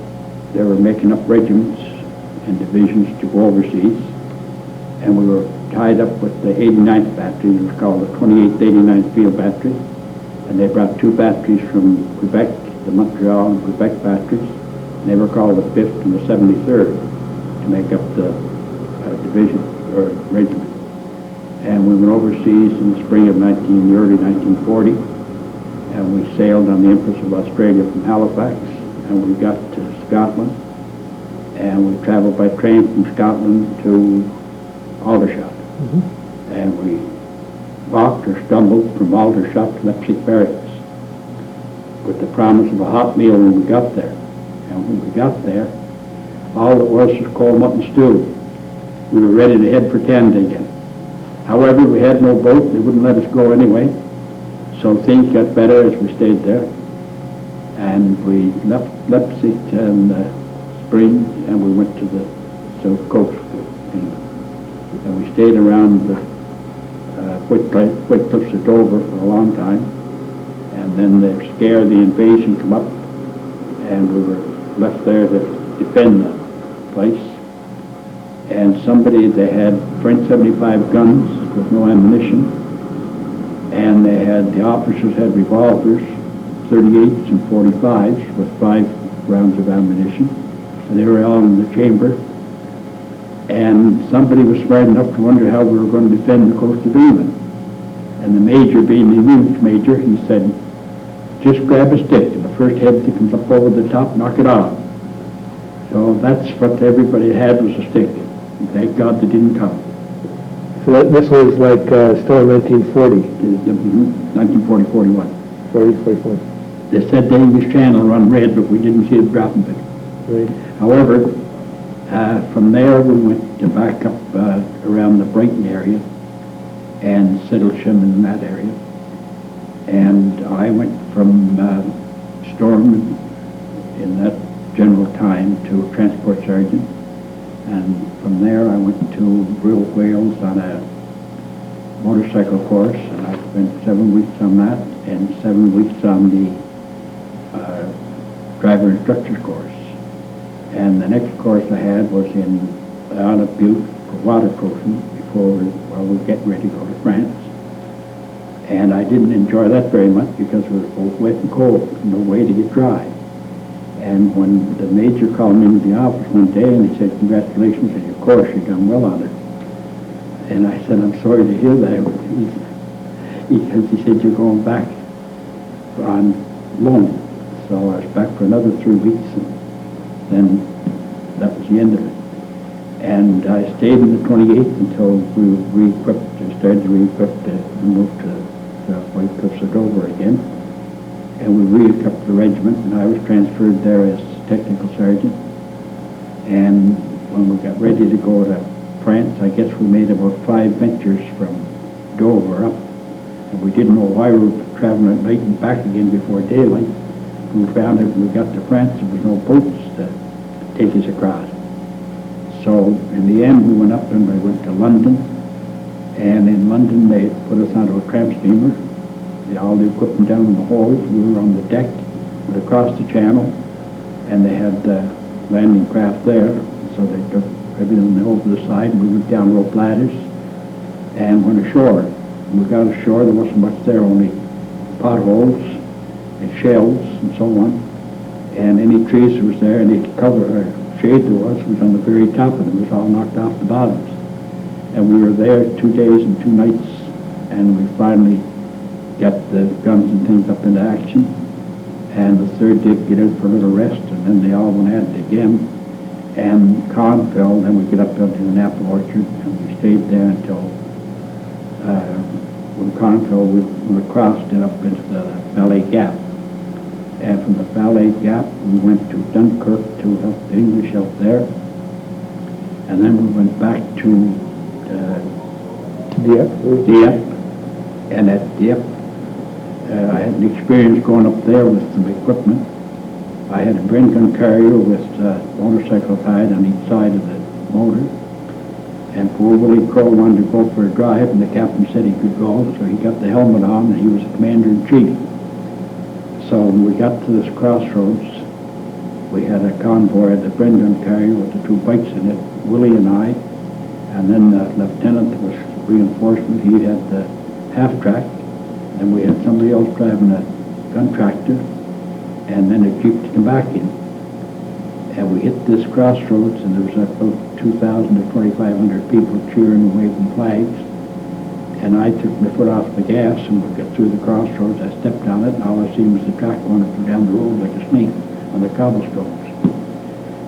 They were making up regiments and divisions to go overseas. And we were tied up with the 89th Battery. It was called the 28th 89th Field Battery. And they brought 2 batteries from Quebec, the Montreal and Quebec batteries. And they were called the 5th and the 73rd to make up the division or regiment. And we went overseas in the spring of early 1940. And we sailed on the Empress of Australia from Halifax. And we got to Scotland. And we traveled by train from Scotland to Aldershot. And we walked or stumbled from Aldershot to Leipzig Barracks with the promise of a hot meal when we got there. And when we got there, all it was cold mutton stew. We were ready to head for Canada again. However, we had no boat. They wouldn't let us go anyway. So things got better as we stayed there. And we left Leipzig in the spring, and we went to the south coast. And we stayed around the White Cliffs of Dover for a long time. And then the scare of the invasion come up, and we were left there to defend the place. And they had French 75 guns with no ammunition, and the officers had revolvers, 38s and 45s with 5 rounds of ammunition. And they were all in the chamber. And somebody was smart enough to wonder how we were going to defend the coast of England. And the major, being the unit major, he said, just grab a stick, and the first head that comes up over the top, knock it off. So that's what everybody had, was a stick. And thank God they didn't come. So this was like still in 1940? 1940, 41. 40, 44. They said the English Channel run red, but we didn't see it dropping it. Right. However, from there we went to back up around the Brighton area and Settlesham in that area. And I went from Storm in that general time to Transport Sergeant. And from there I went to Real Wales on a motorcycle course, and I spent 7 weeks on that and 7 weeks on the driver instructor course. And the next course I had was on a butte for waterproofing while we were getting ready to go to France. And I didn't enjoy that very much because we were both wet and cold, no way to get dry. And when the major called me into the office one day and he said, congratulations on your course, you've done well on it. And I said, I'm sorry to hear that. Because he said, you're going back on loan. So I was back for another 3 weeks, and then that was the end of it. And I stayed in the 28th until we started to re-equip and moved to the White Cliffs of Dover again. And we re-equipped the regiment, and I was transferred there as technical sergeant. And when we got ready to go to France, I guess we made about 5 ventures from Dover up. And we didn't know why we were traveling at night and back again before daylight. We found that when we got to France, there was no boats to take us across. So in the end, we went up and we went to London. And in London, they put us onto a tramp steamer. All the equipment down in the holds. We were on the deck, went across the channel, and they had landing craft there. So they took everything over to the side, and we went down rope ladders and went ashore. When we got ashore, there wasn't much there, only potholes and shells and so on. And any trees that was there, any cover or shade there was on the very top of it. It was all knocked off the bottoms. And we were there 2 days and 2 nights, and we finally got the guns and things up into action. And the third day we get out for a little rest, and then they all went at it again. And calm fell, then we get up into an apple orchard, and we stayed there until when calm fell, we crossed it up into the Valley Gap. And from the Ballet Gap, we went to Dunkirk to help the English out there. And then we went back to Dieppe. And at Dieppe, I had an experience going up there with some equipment. I had a Bren gun carrier with motorcycle tied on each side of the motor. And poor Willie Crow wanted to go for a drive, and the captain said he could go, so he got the helmet on, and he was the commander-in-chief. So when we got to this crossroads, we had a convoy of the Bren gun carrier with the 2 bikes in it, Willie and I, and then the lieutenant was reinforcement. He had the half-track, and we had somebody else driving a gun tractor, and then a jeep to come back in. And we hit this crossroads, and there was about 2,000 to 2,500 people cheering and waving flags. And I took my foot off the gas, and we got through the crossroads. I stepped on it, and all I seen was the track going up and down the road like a snake on the cobblestones.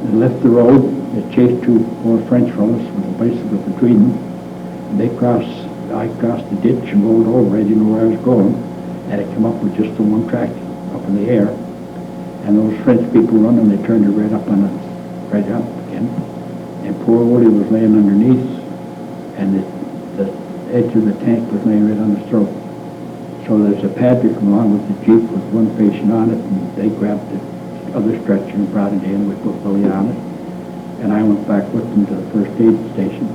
They left the road. They chased 2 more French fellows with a bicycle between them. And I crossed the ditch and rolled over. I didn't know where I was going. And it came up with just the 1 track up in the air. And those French people running, they turned it right up on us, right up again. And poor Woody was laying underneath, and the edge of the tank was laying right on his throat. So there's a padre come along with the jeep with 1 patient on it, and they grabbed the other stretcher and brought it in. We put Willie on it, and I went back with them to the first aid station.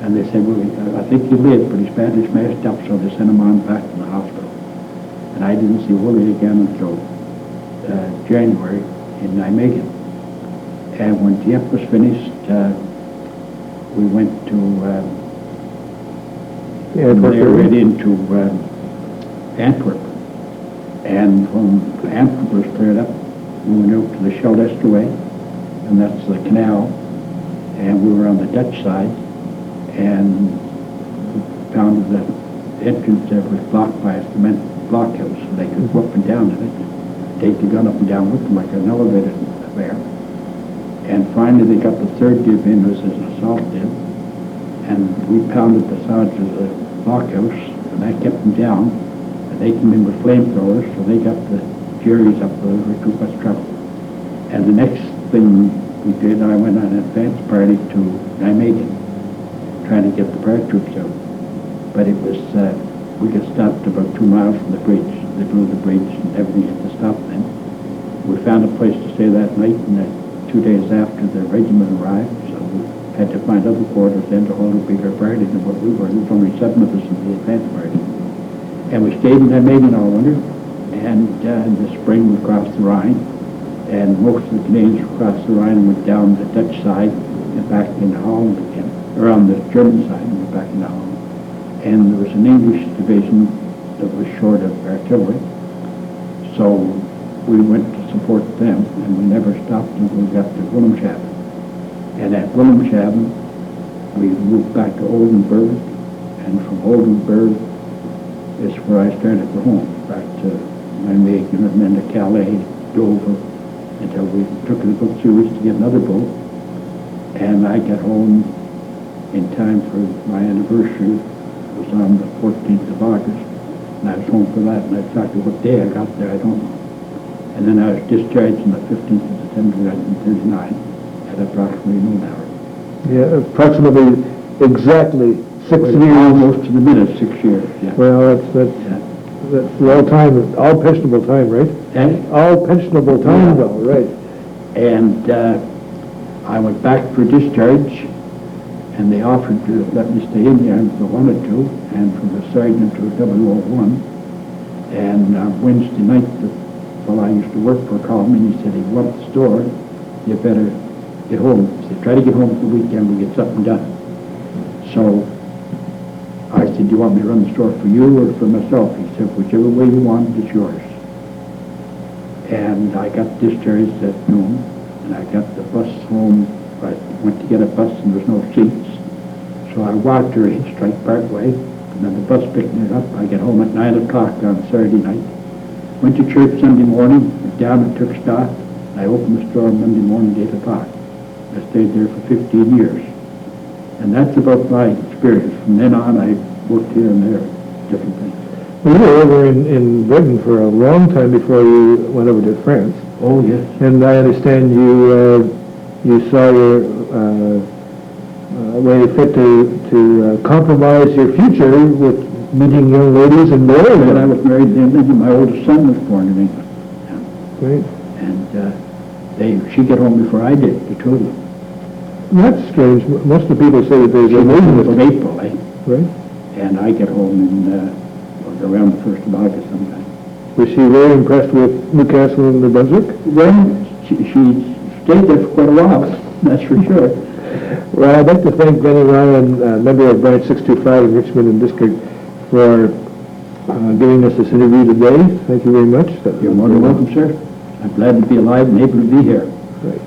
And they said, well, I think he lived, but he's badly smashed up, so they sent him on back to the hospital. And I didn't see Willie again until January in Nijmegen. And when Dieppe was finished, we went to right into Antwerp. And when Antwerp was cleared up, we went out to the Scheldt Estuary, and that's the canal. And we were on the Dutch side, and we found that the entrance there was blocked by a cement blockhouse, so they could go up and down in it, take the gun up and down with them like an elevator there. And finally they got the 3rd dib in, was an assault dib, and we pounded the sides of the blockhouse, and that kept them down, and they came in with flamethrowers, so they got the juries up there were too much trouble. And the next thing we did, I went on an advance party to Nijmegen, trying to get the paratroops out. But it was, we got stopped about 2 miles from the bridge. They blew the bridge and everything had to stop then. We found a place to stay that night, and 2 days after the regiment arrived, so we had to find other quarters then to hold a bigger party than what we were. There was only 7 of us in the advance party. And we stayed in Nijmegen all winter, and in the spring we crossed the Rhine, and most of the Canadians crossed the Rhine and went down the Dutch side and back into Holland again, or on the German side and went back into Holland. And there was an English division that was short of artillery, so we went to support them, and we never stopped until we got to Wilhelmshaven. And at Wilhelmshaven, we moved back to Oldenburg, and from Oldenburg is where I started the home, back to Nijmegen, and then to Calais, Dover, until we took it about 2 weeks to get another boat. And I got home in time for my anniversary. It was on the 14th of August, and I was home for that, and exactly what day I got there, I don't know. And then I was discharged on the 15th of December 1939 at approximately noon hour. Yeah, approximately, exactly 6 years. Almost to the minute, 6 years, yeah. Well, that's all time, all pensionable time, right? And All pensionable time, though, right? And I went back for discharge, and they offered to let me stay in there if I wanted to, and from the sergeant to 001. And Wednesday night, the fellow I used to work for called me, and he said, if you want the store, you better get home. He said, try to get home for the weekend, we get something done. So I said, do you want me to run the store for you or for myself? He said, whichever way you want, it's yours. And I got discharged at noon, and I got the bus home. I went to get a bus, and there was no seats. So I walked to Range Strike Parkway, and then the bus picked me up. I got home at 9 o'clock on Saturday night. Went to church Sunday morning, went down and took stock. I opened the store Monday morning at 8 o'clock. I stayed there for 15 years. And that's about my experience. From then on, I worked here and there, different things. You were over in Britain for a long time before you went over to France. Oh, yes. And I understand you saw your way fit to compromise your future with meeting young ladies and marrying When I them. was married in England, my oldest son was born in England. Great. And she got home before I did, the two of them. That's strange. Most of the people say that there's a reason It was April, eh? right? And I get home in around the 1st of August sometime. Was she very impressed with Newcastle and New Brunswick? Well, she stayed there for quite a while, that's for sure. Well, I'd like to thank Benny Ryan, member of Branch 625 in Richmond and District, for giving us this interview today. Thank you very much. You're more than welcome, sir. I'm glad to be alive and able to be here. Right.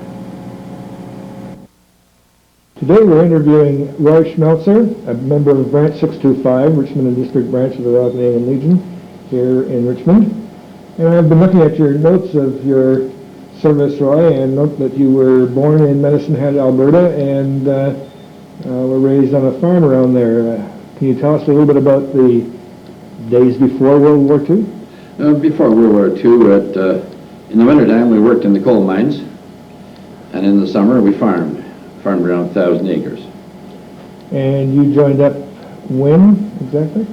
Today we're interviewing Roy Schmelzer, a member of Branch 625, Richmond and District Branch of the Royal Canadian Legion here in Richmond. And I've been looking at your notes of your service, Roy, and note that you were born in Medicine Hat, Alberta, and were raised on a farm around there. Can you tell us a little bit about the days before World War II? Before World War II, in the wintertime we worked in the coal mines, and in the summer we farmed around 1,000 acres. And you joined up when exactly?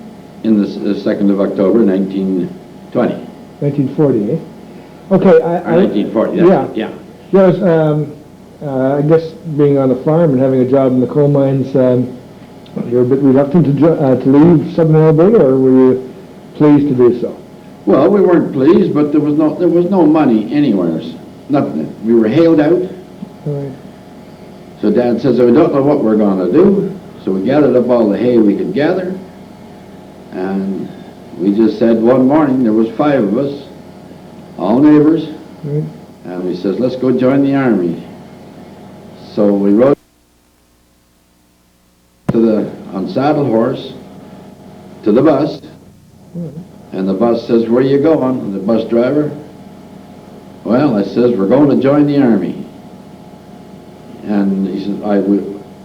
In the 2nd of October, 1920. 1940, eh? Okay, Or 1940, that's it, yeah. Yes, I guess being on a farm and having a job in the coal mines, you're a bit reluctant to leave Southern Alberta, or were you pleased to do so? Well, we weren't pleased, but there was no money anywhere. Nothing. We were hailed out. Right. So Dad says, we don't know what we're going to do. So we gathered up all the hay we could gather. And we just said one morning, there was 5 of us, all neighbors. Right. And we says, let's go join the army. So we rode on saddle horse to the bus. Right. And the bus says, where are you going? And the bus driver, well, I says, we're going to join the army. And he says,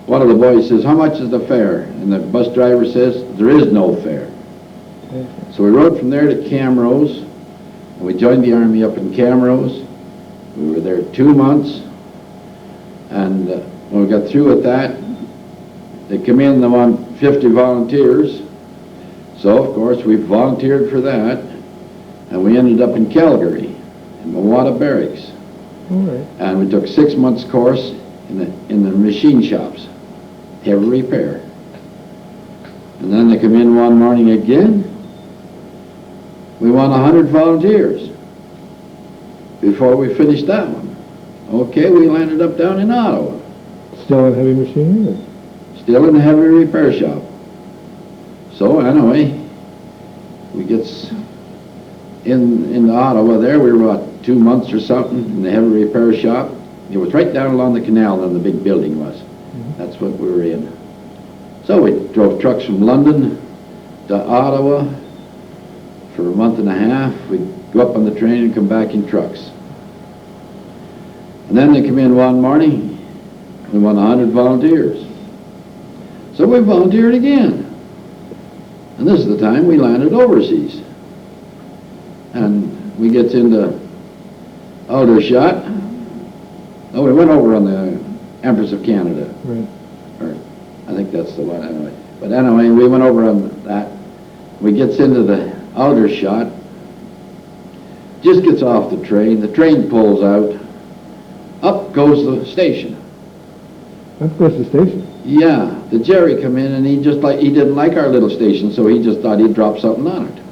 one of the boys says, how much is the fare? And the bus driver says, there is no fare. Okay. So we rode from there to Camrose, and we joined the army up in Camrose. We were there 2 months, and when we got through with that, they come in, they want 50 volunteers. So, of course, we volunteered for that, and we ended up in Calgary, in Mawata Barracks. All right. And we took 6 months course in the machine shops, heavy repair. And then they come in one morning again. We want 100 volunteers before we finished that one. Okay, we landed up down in Ottawa. Still in heavy machinery? Or? Still in the heavy repair shop. So anyway, we gets in Ottawa there. We were about 2 months or something in the heavy repair shop. It was right down along the canal and the big building was. Mm-hmm. That's what we were in. So we drove trucks from London to Ottawa for a month and a half. We'd go up on the train and come back in trucks. And then they come in one morning, we want 100 volunteers. So we volunteered again. And this is the time we landed overseas. And we gets into Aldershot. Oh, we went over on the Empress of Canada. Right. Or I think that's the one anyway. But anyway, we went over on that. We gets into the Aldershot. Just gets off the train pulls out. Up goes the station. Up goes the station? Yeah, the Jerry come in and he didn't like our little station, so he just thought he'd drop something on it.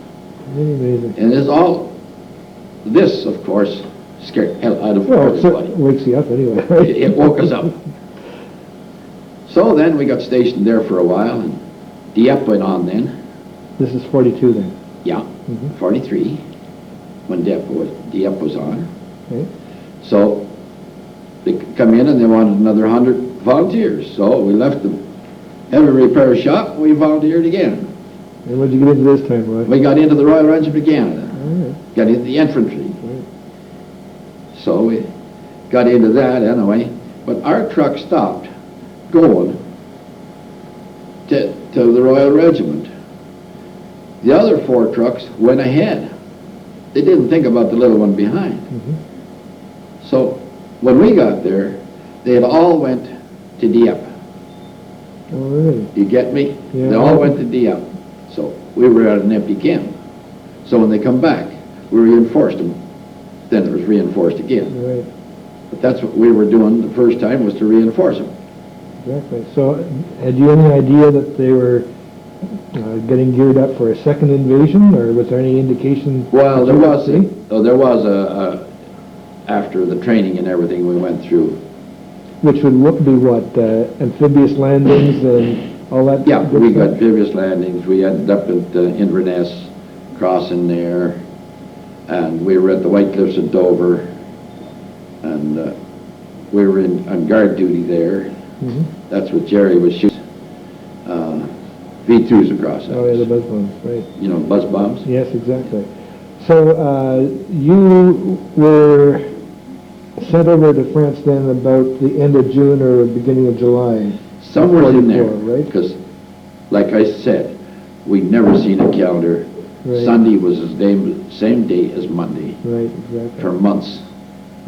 Really amazing. And it's all, this of course scared the hell out of Well, everybody. it wakes you up anyway, right? It woke us up. So then we got stationed there for a while, and Dieppe went on then. This is 42 then? Yeah, 43, when Dieppe was on. Okay. So they come in and they wanted another 100 volunteers. So we left the heavy repair shop and we volunteered again. And what did you get into this time, Roy? We got into the Royal Regiment of Canada. All right. Got into the infantry. Right. So we got into that anyway. But our truck stopped going to the Royal Regiment. The other 4 trucks went ahead. They didn't think about the little one behind. So when we got there, they had all went to Dieppe. Oh, really? You get me? Yeah. They all went to Dieppe. So we were at an empty camp. So when they come back, we reinforced them. Then it was reinforced again. Right. But that's what we were doing the first time, was to reinforce them. Exactly. So, had you any idea that they were getting geared up for a second invasion, or was there any indication? Well, there was after the training and everything we went through. Which would be what, amphibious landings and all that? Yeah, good we stuff? got amphibious landings. We ended up at Inverness, crossing there, and we were at the White Cliffs of Dover, and we were on guard duty there. That's what Jerry was shooting. V2s across us. Oh, yeah, the buzz bombs, right. You know, buzz bombs? Yes, exactly. So you were sent over to France then about the end of June or beginning of July? Somewhere in there, right? because, like I said, we'd never seen a calendar. Right. Sunday was the same day as Monday. Right, exactly. For months.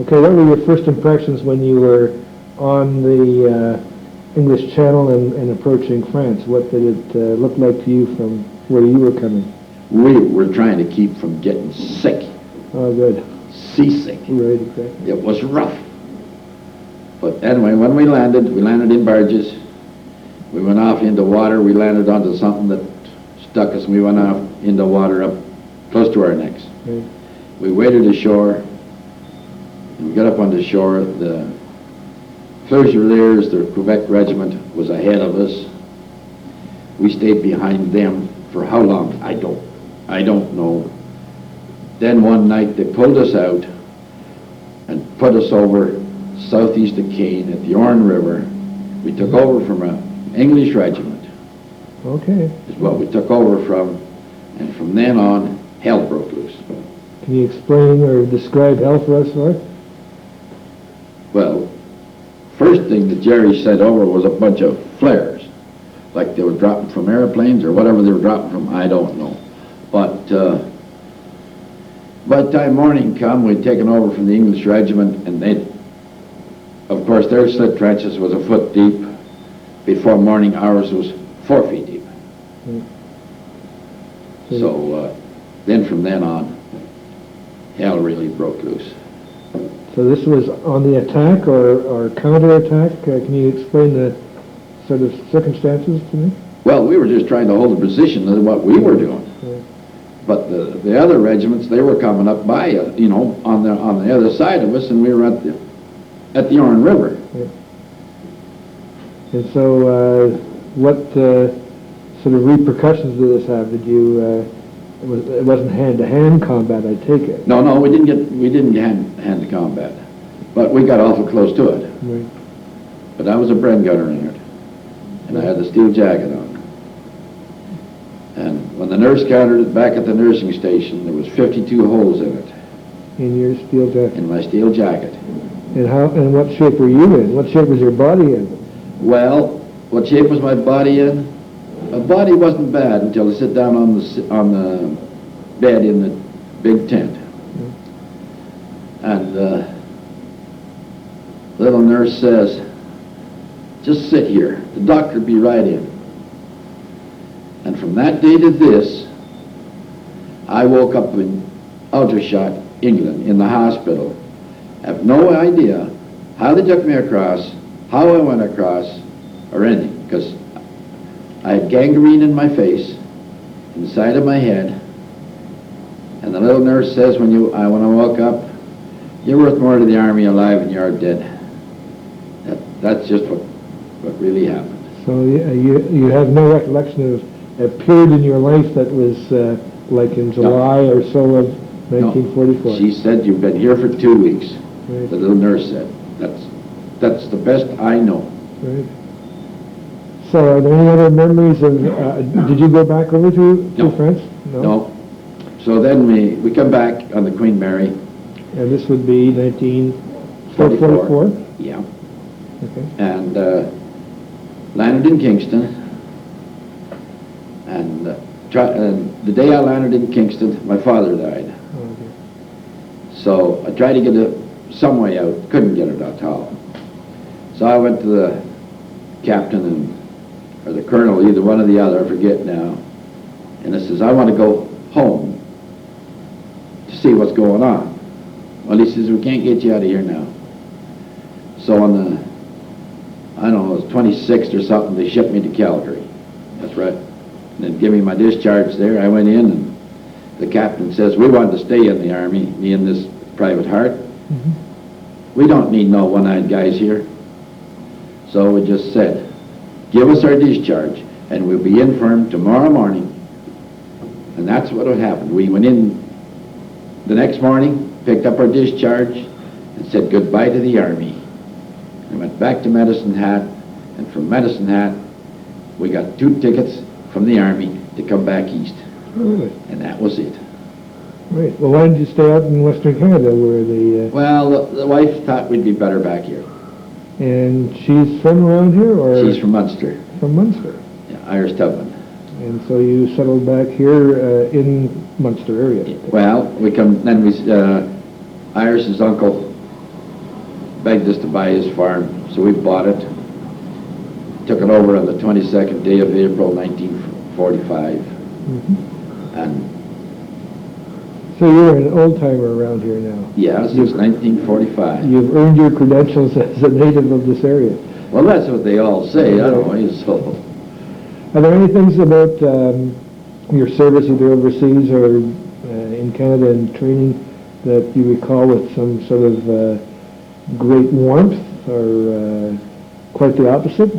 Okay, what were your first impressions when you were on the English Channel and approaching France? What did it look like to you from where you were coming? We were trying to keep from getting sick. Oh, good. Seasick. Right, exactly. It was rough. But anyway, when we landed in barges. We went off into water. We landed onto something that stuck us, and we went off into water up close to our necks. Right. We waded ashore. And we got up on the shore. The Fusiliers, the Quebec regiment, was ahead of us. We stayed behind them for how long? I don't know. Then one night they pulled us out and put us over southeast of Caen at the Orne River. We took over from an English regiment. Okay. Is what we took over from, and from then on, hell broke loose. Can you explain or describe hell for us, Mark? Well, first thing that Jerry sent over was a bunch of flares, like they were dropping from airplanes or whatever they were dropping from, I don't know. But by the time morning come, we'd taken over from the English regiment, and they, of course, their slit trenches was a foot deep. Before morning, ours was 4 feet deep. So then from then on, hell really broke loose. So this was on the attack or counterattack? Can you explain the sort of circumstances to me? Well, we were just trying to hold a position of what we were doing. Yeah. But the other regiments, they were coming up by, you know, on the other side of us, and we were at the Orne River. Yeah. And so, what sort of repercussions did this have? Did you? It wasn't hand-to-hand combat, I take it. No, we didn't get hand to combat, but we got awful close to it. Right. But I was a Bren gunner in it, and I had the steel jacket on. And when the nurse counted it back at the nursing station, there was 52 holes in it. In your steel jacket. In my steel jacket. And what shape were you in? What shape was your body in? Well, what shape was my body in? My body wasn't bad until I sit down on the bed in the big tent. And little nurse says, "Just sit here. The doctor'll be right in." And from that day to this, I woke up in Aldershot, England, in the hospital. I have no idea how they took me across, how I went across, or anything, because I had gangrene in my face, inside of my head, and the little nurse says when I woke up, "You're worth more to the army alive than you are dead." That's just what really happened. So you have no recollection of a period in your life that was like in July or so of 1944? No. She said, "You've been here for 2 weeks." Right. The little nurse said. That's the best I know. Right. So are there any other memories of, did you go back over to France? No. So then we come back on the Queen Mary. And this would be 1944? Yeah. Okay. And landed in Kingston. And the day I landed in Kingston, my father died. So I tried to get some way out, couldn't get it at all. So I went to the captain or the colonel, either one or the other, I forget now, and I says, I want to go home to see what's going on. Well, he says, we can't get you out of here now. So on the, I don't know, it was 26th or something, they shipped me to Calgary. That's right. And then give me my discharge there. I went in, and the captain says, we want to stay in the Army, me and this Private Hart. We don't need no one-eyed guys here. So we just said, give us our discharge, and we'll be in for him tomorrow morning. And that's what had happened. We went in the next morning, picked up our discharge, and said goodbye to the Army. And went back to Medicine Hat, and from Medicine Hat, we got 2 tickets from the Army to come back east. Really? And that was it. Right. Well, why did you stay out in Western Canada where the... Well, the wife thought we'd be better back here. And she's from around here, or...? She's from Munster. From Munster. Yeah, Irish Tubman. And so you settled back here in Munster area? Well, Irish's uncle begged us to buy his farm, so we bought it. Took it over on the 22nd day of April, 1945. And so you're an old-timer around here now? yeah, since 1945. You've earned your credentials as a native of this area. Well, that's what they all say, I don't know, so... Are there any things about your service either overseas or in Canada in training that you recall with some sort of great warmth, or quite the opposite?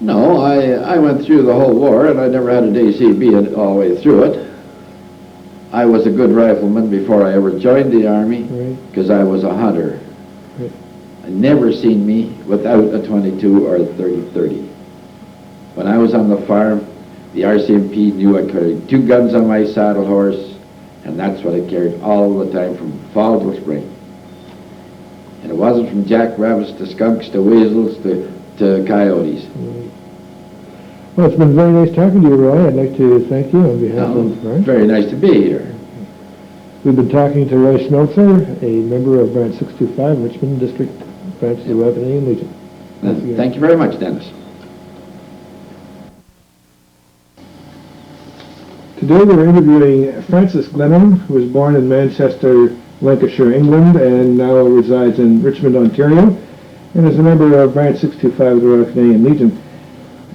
No, I went through the whole war, and I never had a DCB all the way through it. I was a good rifleman before I ever joined the Army, because I was a hunter. Right. I never seen me without a 22 or a 30-30. When I was on the farm, the RCMP knew I carried 2 guns on my saddle horse, and that's what I carried all the time from fall to spring. And it wasn't from jackrabbits to skunks to weasels to coyotes. Well, it's been very nice talking to you, Roy. I'd like to thank you on behalf of... Right? Very nice to be here. We've been talking to Roy Schmelzer, a member of Branch 625, Richmond District, Branch of the Weaponry Legion. Thank you very much, Dennis. Today we're interviewing Francis Glennon, who was born in Manchester, Lancashire, England, and now resides in Richmond, Ontario, and is a member of Branch 625 of the Royal Canadian Legion.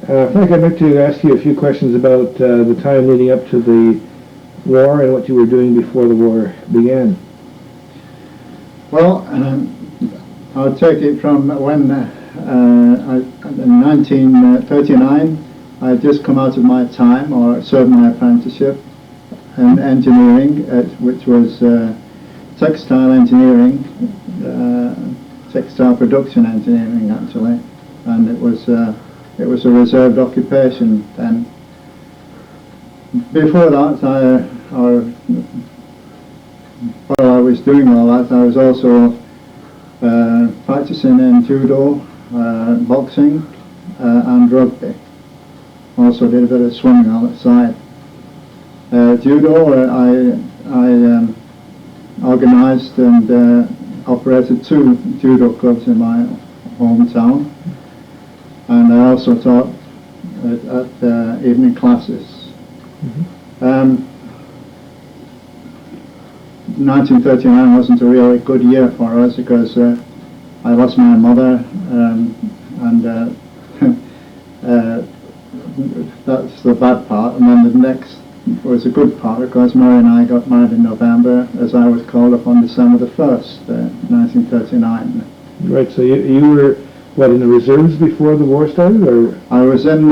Frank, I'd like to ask you a few questions about the time leading up to the war and what you were doing before the war began. Well, I'll take it from when in 1939 I had just come out of my time, or served my apprenticeship in engineering, which was textile engineering, textile production engineering actually, and it was a reserved occupation then. Before that, while I was doing all that, I was also practicing in judo, boxing, and rugby. Also did a bit of swimming on the side. Judo, I organised and operated 2 judo clubs in my hometown, and I also taught at evening classes. 1939 wasn't a really good year for us because I lost my mother, and that's the bad part. And then the next was a good part, because Mary and I got married in November, as I was called up on December the 1st, 1939. Right, so you were, what, in the reserves before the war started, or? I was in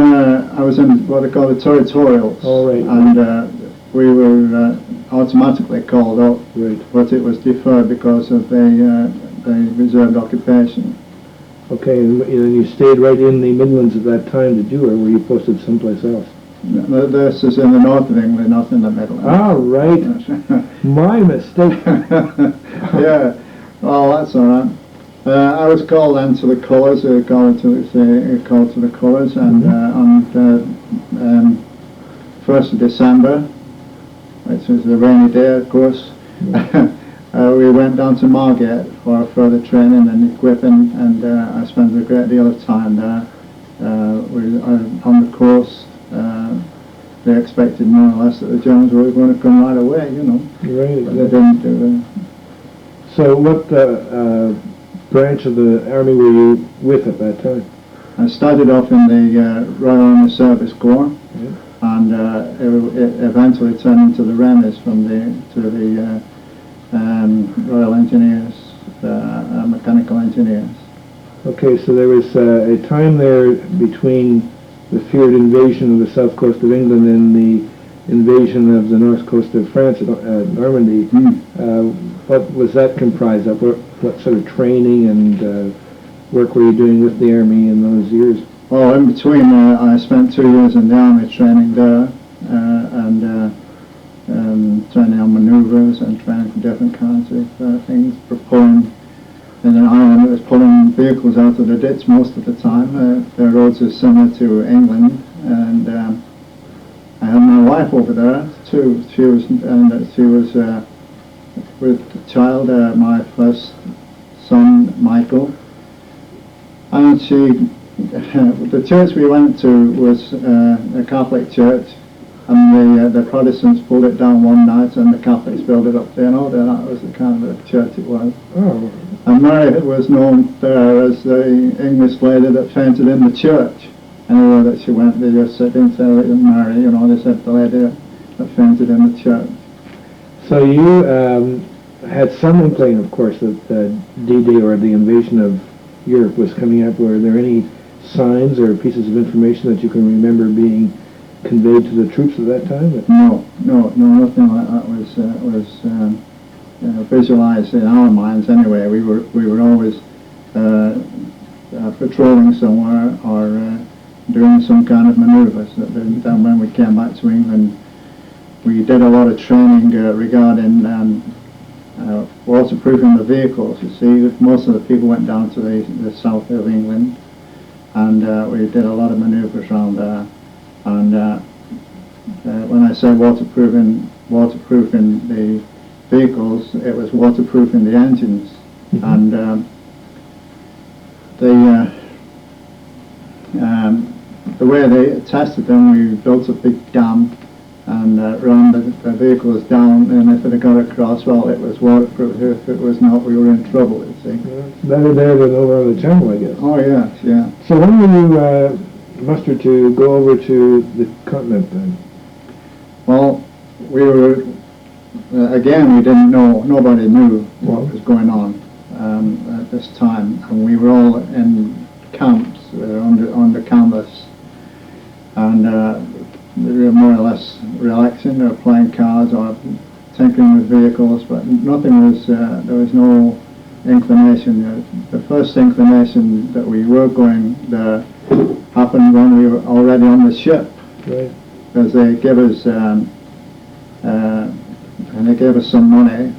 what they call the territorials. Oh, right. And we were automatically called up, right, but it was deferred because of the reserved occupation. Okay, and you stayed right in the Midlands at that time, did you, or were you posted someplace else? This is in the north of England, not in the Midlands. Ah, right. My mistake. Yeah, well, that's all right. I was called then to the colours, called to the colours, and 1st of December, which was a rainy day, of course, we went down to Margate for further training and equipping, and I spent a great deal of time there. On the course, they expected more or less that the Germans were going to come right away, you know. Right, but they didn't do that. So what branch of the Army were you with at that time? I started off in the Royal Army Service Corps, and it eventually turned into the Remis to the Royal Engineers, Mechanical Engineers. Okay, so there was a time there between the feared invasion of the south coast of England and the invasion of the north coast of France at Normandy. What was that comprised of? What sort of training and work were you doing with the Army in those years? Well, in between, I spent 2 years in the Army training there, and training on manoeuvres and training for different kinds of things, for pulling. In an island that was pulling vehicles out of the ditch most of the time. The roads are similar to England, and I had my wife over there too. She was with the child, my first son, Michael, and the church we went to was a Catholic church, and the Protestants pulled it down one night, and the Catholics built it up there. And that was the kind of church it was. Oh. And Mary was known there as the English lady that fainted in the church. Anywhere that she went, they just said, didn't say Mary, you know, they said the lady that fainted in the church. So you had some inkling, of course, that D-Day or the invasion of Europe was coming up. Were there any signs or pieces of information that you can remember being conveyed to the troops at that time? No, nothing like that was visualized in our minds anyway. We were always patrolling somewhere or doing some kind of manoeuvres. Then when we came back to England, we did a lot of training regarding waterproofing the vehicles. You see, most of the people went down to the south of England, and we did a lot of manoeuvres around there. And when I say waterproofing the vehicles, it was waterproofing the engines. And the way they tested them, we built a big dam and ran the vehicles down, and if it got across, well, it was waterproof. If it was not, we were in trouble, you see. Better there than over on the channel, I guess. Oh, yes, yeah. So when were you mustered to go over to the continent then? Well, we were, again, we didn't know, nobody knew what was going on at this time, and we were all in camps under canvas, and we were more or less relaxing or playing cards or tinkering with vehicles, but nothing was, there was no inclination. The first inclination that we were going there happened when we were already on the ship. Right. Because they gave us some money,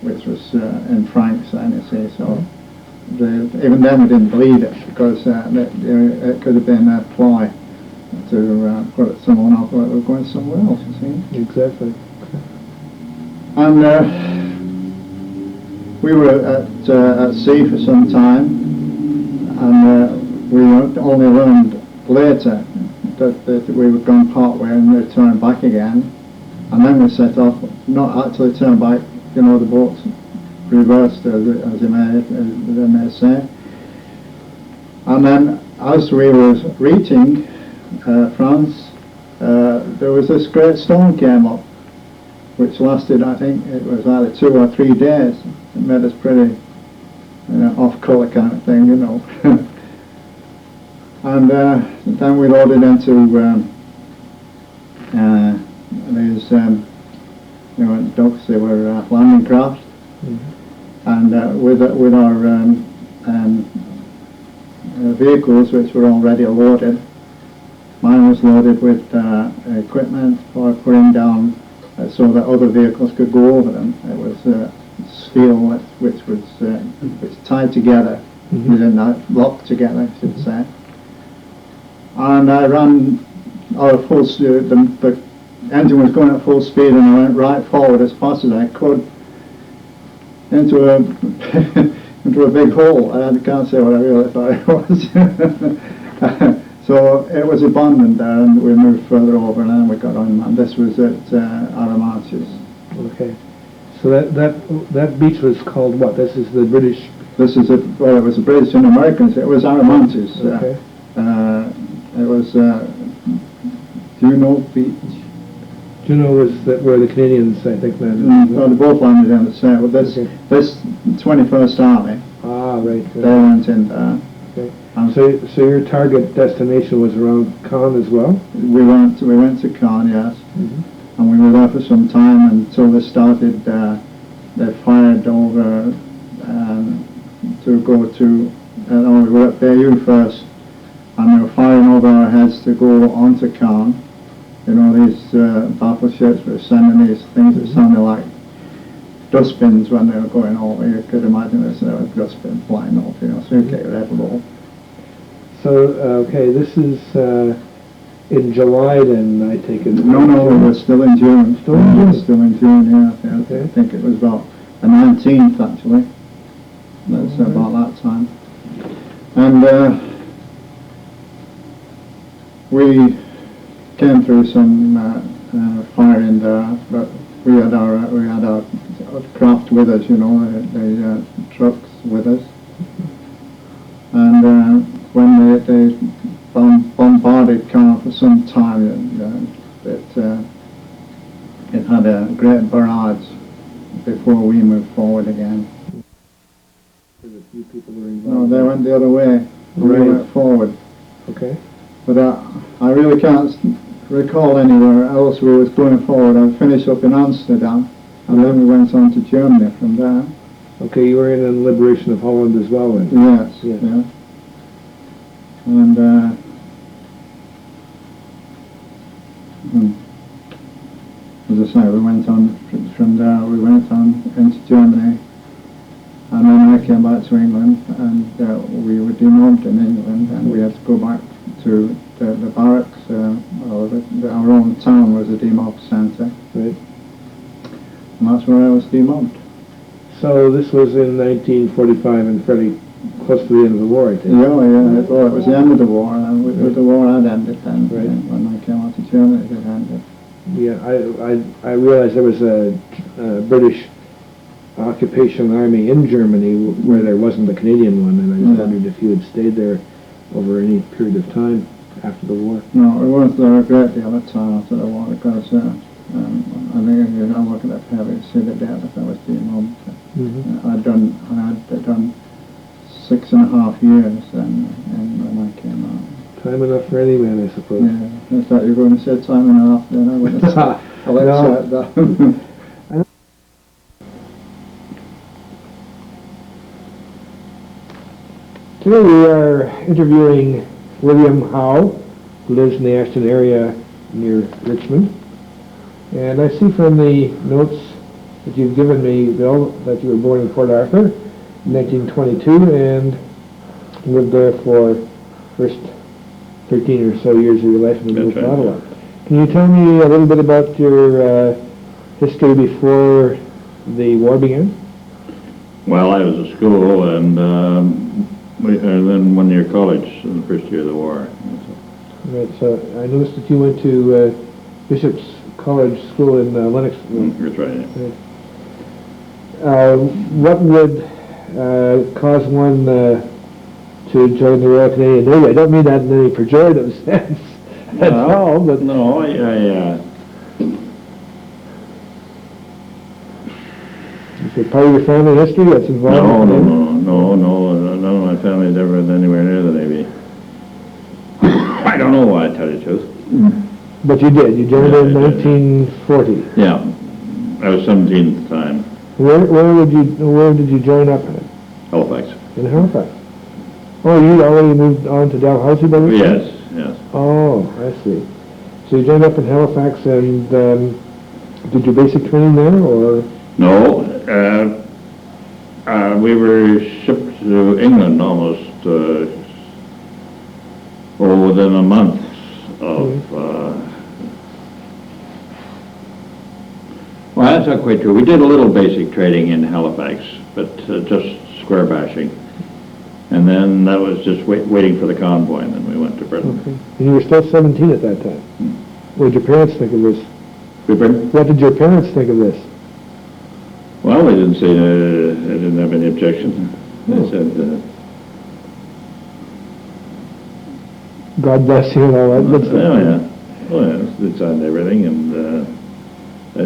which was in francs, and you see. So even then we didn't believe it, because it could have been a ploy to put someone off that was going somewhere else. You see. Exactly. And we were at sea for some time, and we only learned later that we were going part way and returned back again, and then we set off, not actually turned back, you know, the boats reversed, as they may say. And then as we were reaching France, there was this great storm came up, which lasted, I think it was either 2 or 3 days. It made us pretty off-colour kind of thing, you know. And then we loaded into these docks. They were landing craft, and with our vehicles, which were already loaded. Mine was loaded with equipment for putting down so that other vehicles could go over them. It was steel which was tied together, locked together, I should say. And I ran the engine was going at full speed, and I went right forward as fast as I could into a into a big hole. I can't say what I really thought it was. So it was abandoned there, and we moved further over, and then we got on. And this was at Armitage. Okay. So that beach was called what? This is the British. This is it. Well, it was the British and Americans. It was Armitage. Okay. It was Juno Beach. Juno was where the Canadians, I think, landed. Well, they both landed in the same. But this 21st Army. Ah, right. They went in there. Okay. So your target destination was around Caen as well? We went to Caen, yes, and we were there for some time until they started. They fired over to go to. We were at Bayeux first, and they were firing over our heads to go onto Caen. You know, these battleships were sending these things that sounded like dustbins when they were going over. You could imagine this a dustbin flying off, you know, so you get your head low. So, okay, this is in July then, I take it? No, we were still in June. Still in June? Still in June, yeah. Okay. I think it was about the 19th, actually. That's about that time. And we came through some firing there, but we had our craft with us, you know, the trucks with us. And when they bombarded Caen for some time, it had a great barrage before we moved forward again. A few people were involved. No, they went the other way. Right. We went forward. Okay. But I really can't recall anywhere else we was going forward. I finished up in Amsterdam, and then we went on to Germany from there. Okay, you were in the liberation of Holland as well then? Yes, yeah. And as I say, we went on from there. We went on into Germany, and then I came back to England, and we were demobbed in England, and we had to go back to the barracks. Our own town was a demob centre, right? And that's where I was demobbed. So this was in 1945 and fairly close to the end of the war, I think. Yeah, well, it was the end of the war, and with the war had ended then. Right. When I came out to Germany, it had ended. Yeah, I realized there was a British occupation army in Germany where there wasn't a Canadian one, and I just wondered if you had stayed there over any period of time after the war. No, we weren't there a great deal of time after the war, because I think if you don't look at that paper, you see the date that I was demobbed. I had done 6.5 years then, when I came out. Time enough for any man, I suppose. Yeah, I thought you were going to say time enough, then I would have said, I'll accept that. Today we are interviewing William Howe, who lives in the Ashton area near Richmond. And I see from the notes that you've given me, Bill, that you were born in Port Arthur in 1922 and lived there for the first 13 or so years of your life and moved to Ottawa. Can you tell me a little bit about your history before the war began? Well, I was at school, and then 1 year college in the first year of the war. Right, so I noticed that you went to Bishop's College School in Lennox. That's right. Yeah. What would cause one to join the Royal Canadian Navy? I don't mean that in any pejorative sense at all, but... No, Is it part of your family history that's involved? No, my family never been anywhere near the Navy. I don't know why, I tell you the truth. But you did. You joined in 1940. Yeah, I was 17 at the time. Where did you join up at? Halifax. In Halifax. Oh, you'd already moved on to Dalhousie by this time? Yes. Oh, I see. So you joined up in Halifax, and did your basic training there, or? No, we were shipped to England almost within a month of Well, that's not quite true. We did a little basic trading in Halifax, but just square bashing. And then that was just waiting for the convoy, and then we went to Britain. Okay. And you were still 17 at that time? What did your parents think of this? What did your parents think of this? Well, they didn't say, they didn't have any objection. They said, God bless you and all that good stuff. oh, yeah. Well, yeah, it's on everything, and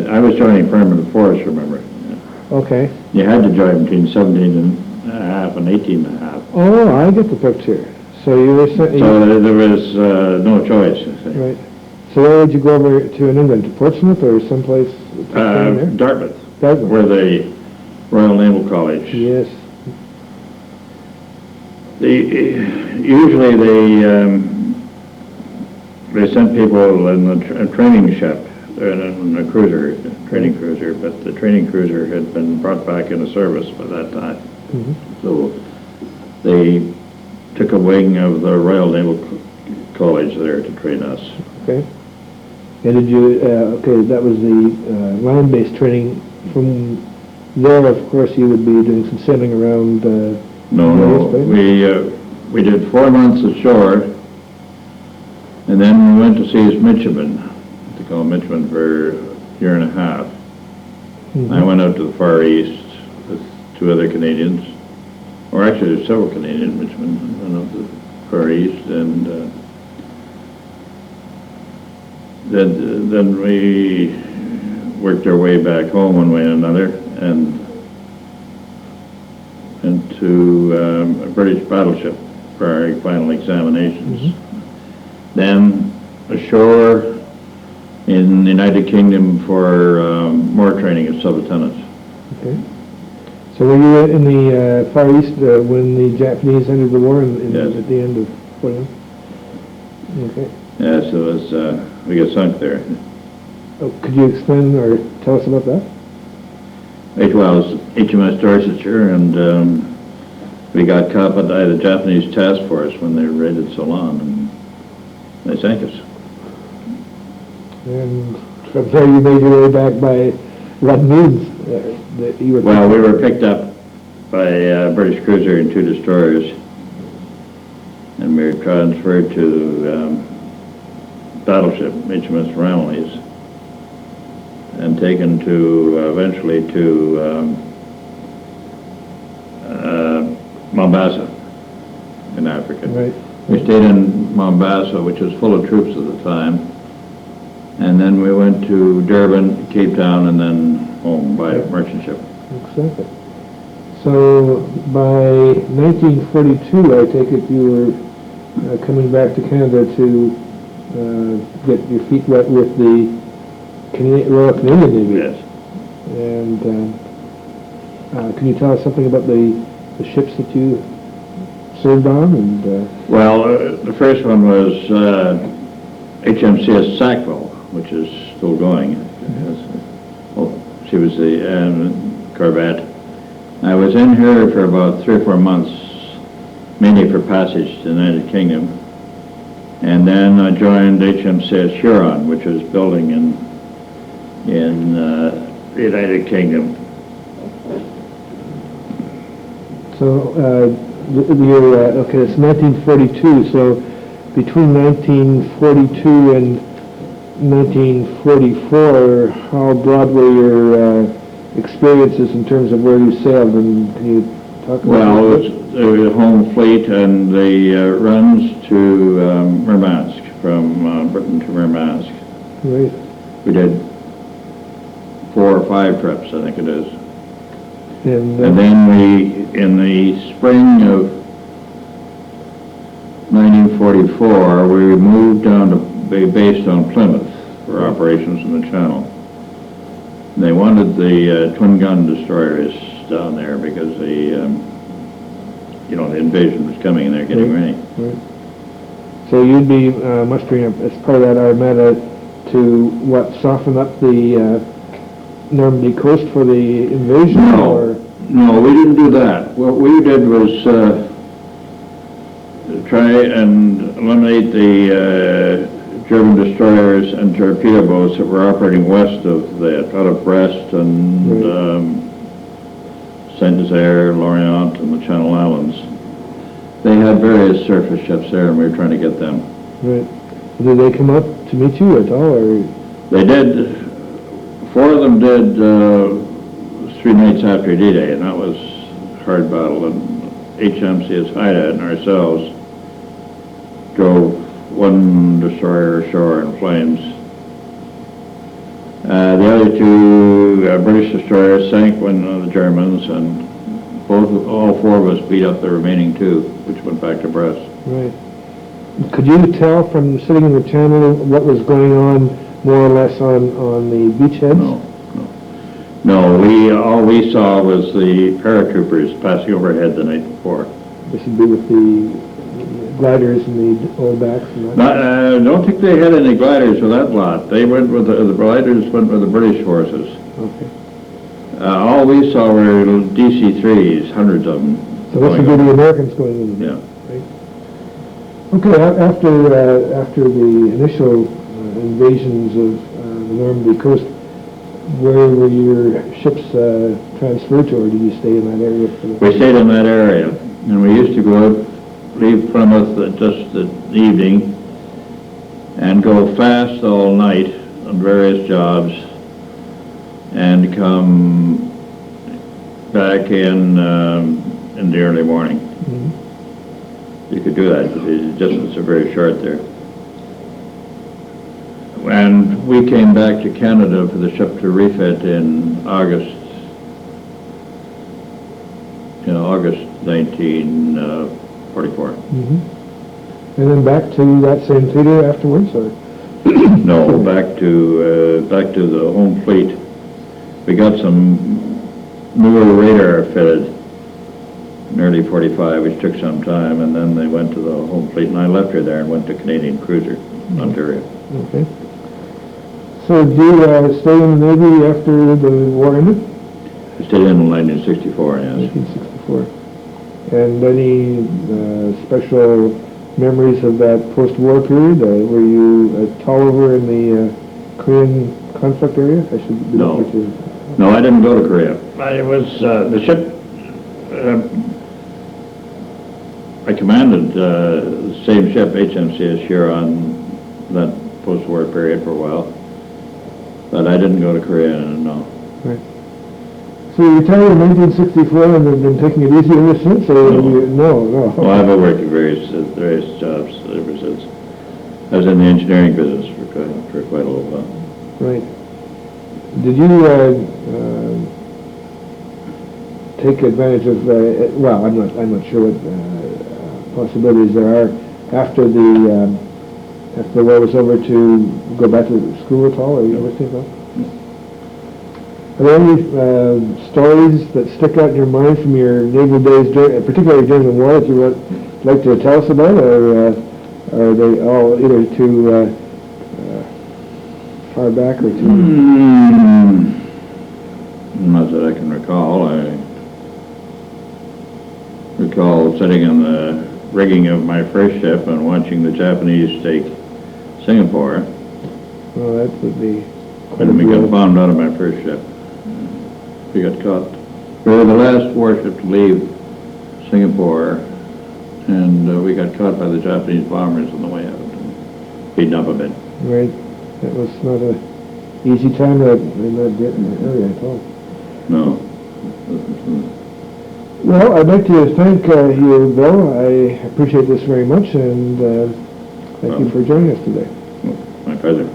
I was joining permanent force, remember? Okay. You had to join between 17 and a half and 18 and a half. Oh, I get the picture. So you were... So there was no choice. Right. So where would you go over to in England? To Portsmouth or someplace? Dartmouth. Dartmouth. Where the Royal Naval College. Yes. Usually they sent people in a training ship, in a cruiser, training cruiser, but the training cruiser had been brought back into service by that time. Mm-hmm. So they took a wing of the Royal Naval College there to train us. Okay. And did you, okay, that was the land-based training. From there, of course, you would be doing some sailing around... No, we did 4 months ashore, and then we went to see his midshipman, to call midshipman, for a year and a half. Mm-hmm. I went out to the Far East with 2 other Canadians, or actually there's several Canadian midshipmen. I went out to the Far East, and then we worked our way back home one way and another, and to a British battleship for our final examinations. Mm-hmm. Then ashore in the United Kingdom for more training as sub-lieutenant. Okay. So were you in the Far East when the Japanese ended the war yes. At the end of 41? Okay. Yes, it was, we got sunk there. Oh, could you explain or tell us about that? It was HMS Dorsetshire, and we got caught by the Japanese task force when they raided Ceylon, and they sank us. And from there you made your way back by what means? You were well, we were picked up by a British cruiser and 2 destroyers, and we were transferred to battleship HMS Ramillies, and taken to eventually to Mombasa in Africa. Right. We stayed in Mombasa, which was full of troops at the time, and then we went to Durban, Cape Town, and then home by merchant ship. Exactly. So by 1942, I take it you were coming back to Canada to get your feet wet with the Royal Canadian Navy. Yes. And can you tell us something about the ships that you served on? And well, the first one was HMCS Sackville, which is still going. Mm-hmm. She was the corvette. I was in her for about 3 or 4 months, mainly for passage to the United Kingdom. And then I joined HMCS Huron, which was building in the United Kingdom. So okay, it's 1942. So between 1942 and 1944, how broad were your experiences in terms of where you sailed, and can you talk about well, it was the home fleet and the runs to Murmansk, from Britain to Murmansk. Right. We did 4 or 5 trips, I think it is. And then we, in the spring of 1944, we moved down to be based on Plymouth for operations in the Channel. They wanted the twin gun destroyers down there because the invasion was coming and they're getting ready. Right. So you'd be mustering up as part of that armada to soften up the Normandy coast for the invasion? No, we didn't do that. What we did was try and eliminate the German destroyers and torpedo boats that were operating west of that, out of Brest and Saint-Nazaire, Lorient, and the Channel Islands. They had various surface ships there, and we were trying to get them. Right. Did they come up to meet you at all, or? They did. 4 of them did 3 nights after D-Day, and that was a hard battle. And HMCS Haida and ourselves drove 1 destroyer ashore in flames. The other 2 British destroyers sank when the Germans, and all 4 of us beat up the remaining 2, which went back to Brest. Right. Could you tell from sitting in the channel what was going on more or less on the beachheads? No, all we saw was the paratroopers passing overhead the night before. This would be with the gliders and the old backs and that? I don't think they had any gliders with that lot. They went with the gliders went with the British forces. Okay. All we saw were little DC-3s, hundreds of them. So this would be the Americans going in? Yeah. Right. Okay, after the initial invasions of the Normandy coast, where were your ships transferred to, or did you stay in that area? We stayed in that area, and we used to go out, leave Plymouth at just the evening, and go fast all night on various jobs, and come back in the early morning. Mm-hmm. You could do that, but the distances are very short there. And we came back to Canada for the ship to refit in August 1944. Mm-hmm. And then back to that same theater afterwards, or? No, back to the home fleet. We got some newer radar fitted in early 45, which took some time, and then they went to the home fleet, and I left her there and went to Canadian Cruiser, Ontario. Okay. So did you stay in the Navy after the war ended? I stayed in 1964, yes. 1964. And any special memories of that post-war period? Were you at all over in the Korean conflict area? No, I didn't go to Korea. I was, the ship, I commanded the same ship, HMCS Huron, that post-war period for a while. But I didn't go to Korea, no. Right. So you retired in 1964 and have been taking it easy ever since? Or no. Well, I've worked at various jobs ever since. I was in the engineering business for quite a little while. Right. Did you take advantage of, well, I'm not sure what possibilities there are after the war was over to go back to school at all, or you ever think about? Are there any stories that stick out in your mind from your naval days, particularly during the war, that you would like to tell us about, or are they all either too far back or too... Not that I can recall. I recall sitting in the rigging of my first ship and watching the Japanese take Singapore. Well, that would be... And we got bombed out of my first ship. We got caught. We were the last warship to leave Singapore, and we got caught by the Japanese bombers on the way out and beaten up a bit. Right. That was not an easy time in that area at all. No. Well, I'd like to thank you, Bill. I appreciate this very much, and thank you for joining us today. My pleasure.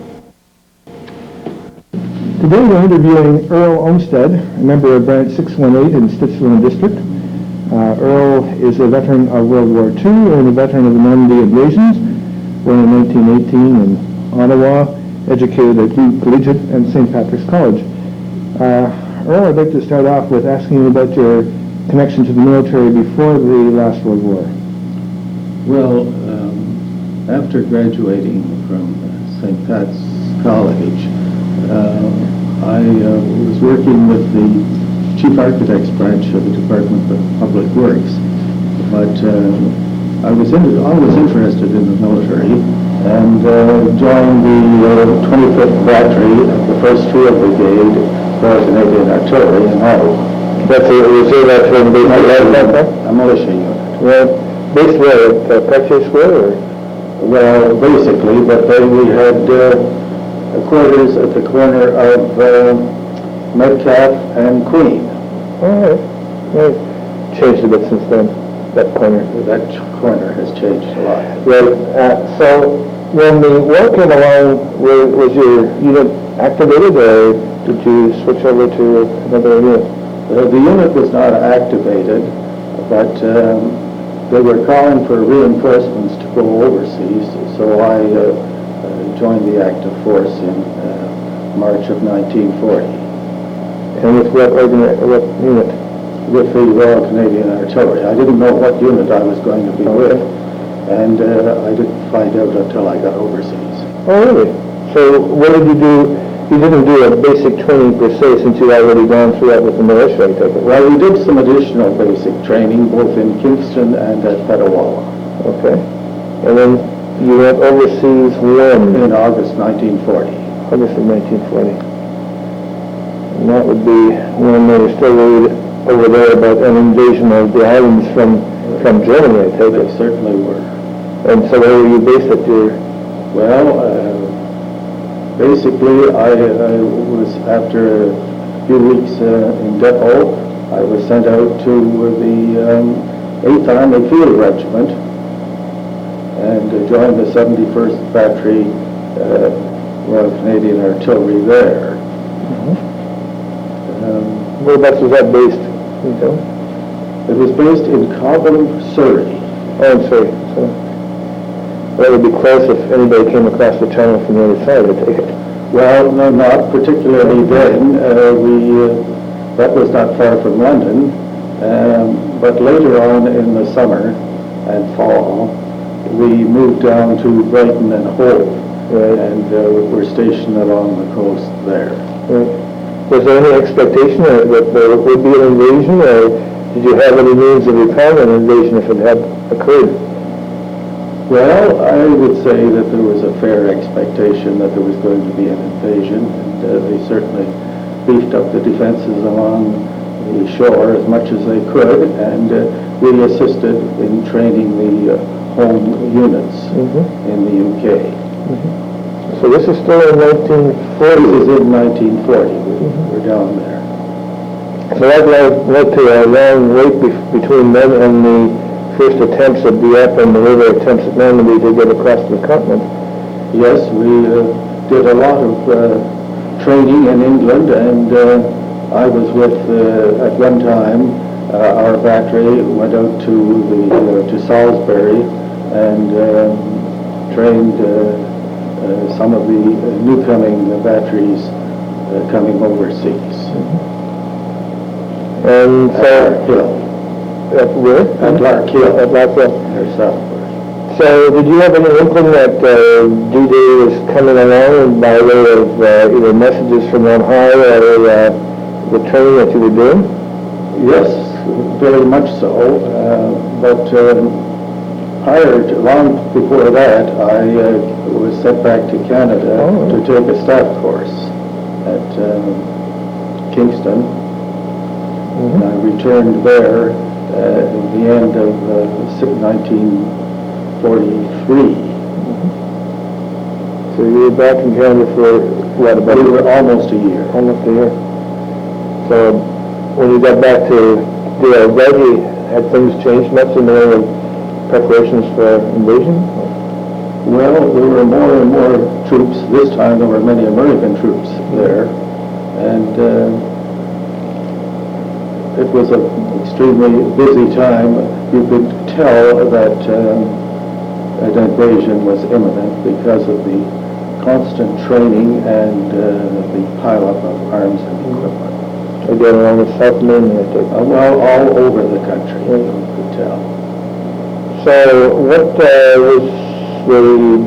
Today we're interviewing Earl Olmsted, a member of Branch 618 in Stittsville District. Earl is a veteran of World War II and a veteran of the Normandy invasions, born in 1918 in Ottawa, educated at Collegiate and St. Patrick's College. Earl, I'd like to start off with asking you about your connection to the military before the last World War. Well, after graduating from St. Pat's College, I was working with the Chief Architect's branch of the Department of Public Works, but I was always interested in the military, and joined the 25th Battery of the 1st Field Brigade, Royal Canadian Artillery in Howe. That's a reserve action base back there? A militia unit. Well, based where, at Cartier Square, or? Well, basically, but then we had quarters at the corner of Metcalf and Queen. All right. Right. Changed a bit since then, that corner. That corner has changed a lot. Right. So when the war came along, was your unit activated, or did you switch over to another unit? The unit was not activated, but they were calling for reinforcements to go overseas, so I joined the active force in March of 1940. And with what unit? With the Royal Canadian Artillery. I didn't know what unit I was going to be with, and I didn't find out until I got overseas. Oh, really? So what did you do? You didn't do a basic training per se, since you'd already gone through that with the militia, I take it? Well, we did some additional basic training, both in Kingston and at Petawawa. Okay. And then you went overseas when? In August 1940. August of 1940. And that would be when they were still worried over there about an invasion of the islands from Germany, I take it? They certainly were. And so where were you based at your... Well, basically, I was, after a few weeks in depot, I was sent out to the 8th Army Field Regiment and joined the 71st Battery Royal Canadian Artillery there. Whereabouts was that based? It was based in Cobham, Surrey. Oh, I'm sorry. So that would be close if anybody came across the channel from the other side, I take it. Well, no, not particularly then. That was not far from London. But later on in the summer and fall, we moved down to Brighton and Hove, and were stationed along the coast there. Right. Was there any expectation that there would be an invasion, or did you have any means of repelling an invasion if it had occurred? Well, I would say that there was a fair expectation that there was going to be an invasion, and they certainly beefed up the defenses along the shore as much as they could, and we assisted in training the home units in the UK. So this is still in 1940? This is in 1940. We're down there. So that led to a long wait between them and the first attempts at Dieppe and the later attempts at Normandy to get across the continent. Yes, we did a lot of training in England, and I was with, at one time, our battery went out to Salisbury and trained some of the new-coming batteries coming overseas. And so... At where? At Larkhill. At Larkhill. Near Salisbury. So did you have any inkling that D-Day was coming along by way of either messages from on high or the training that you were doing? Yes, very much so. But long before that, I was sent back to Canada to take a staff course at Kingston. And I returned there at the end of 1943. So you were back in Canada for what, about? We were almost a year. Almost a year. So when you got back to the Reggie, had things changed much in the way of preparations for invasion? Well, there were more and more troops. This time there were many American troops there. And it was an extremely busy time. You could tell that an invasion was imminent because of the constant training and the pileup of arms and equipment. Again, along the South Main, I think. Well, all over the country, you could tell. So what was the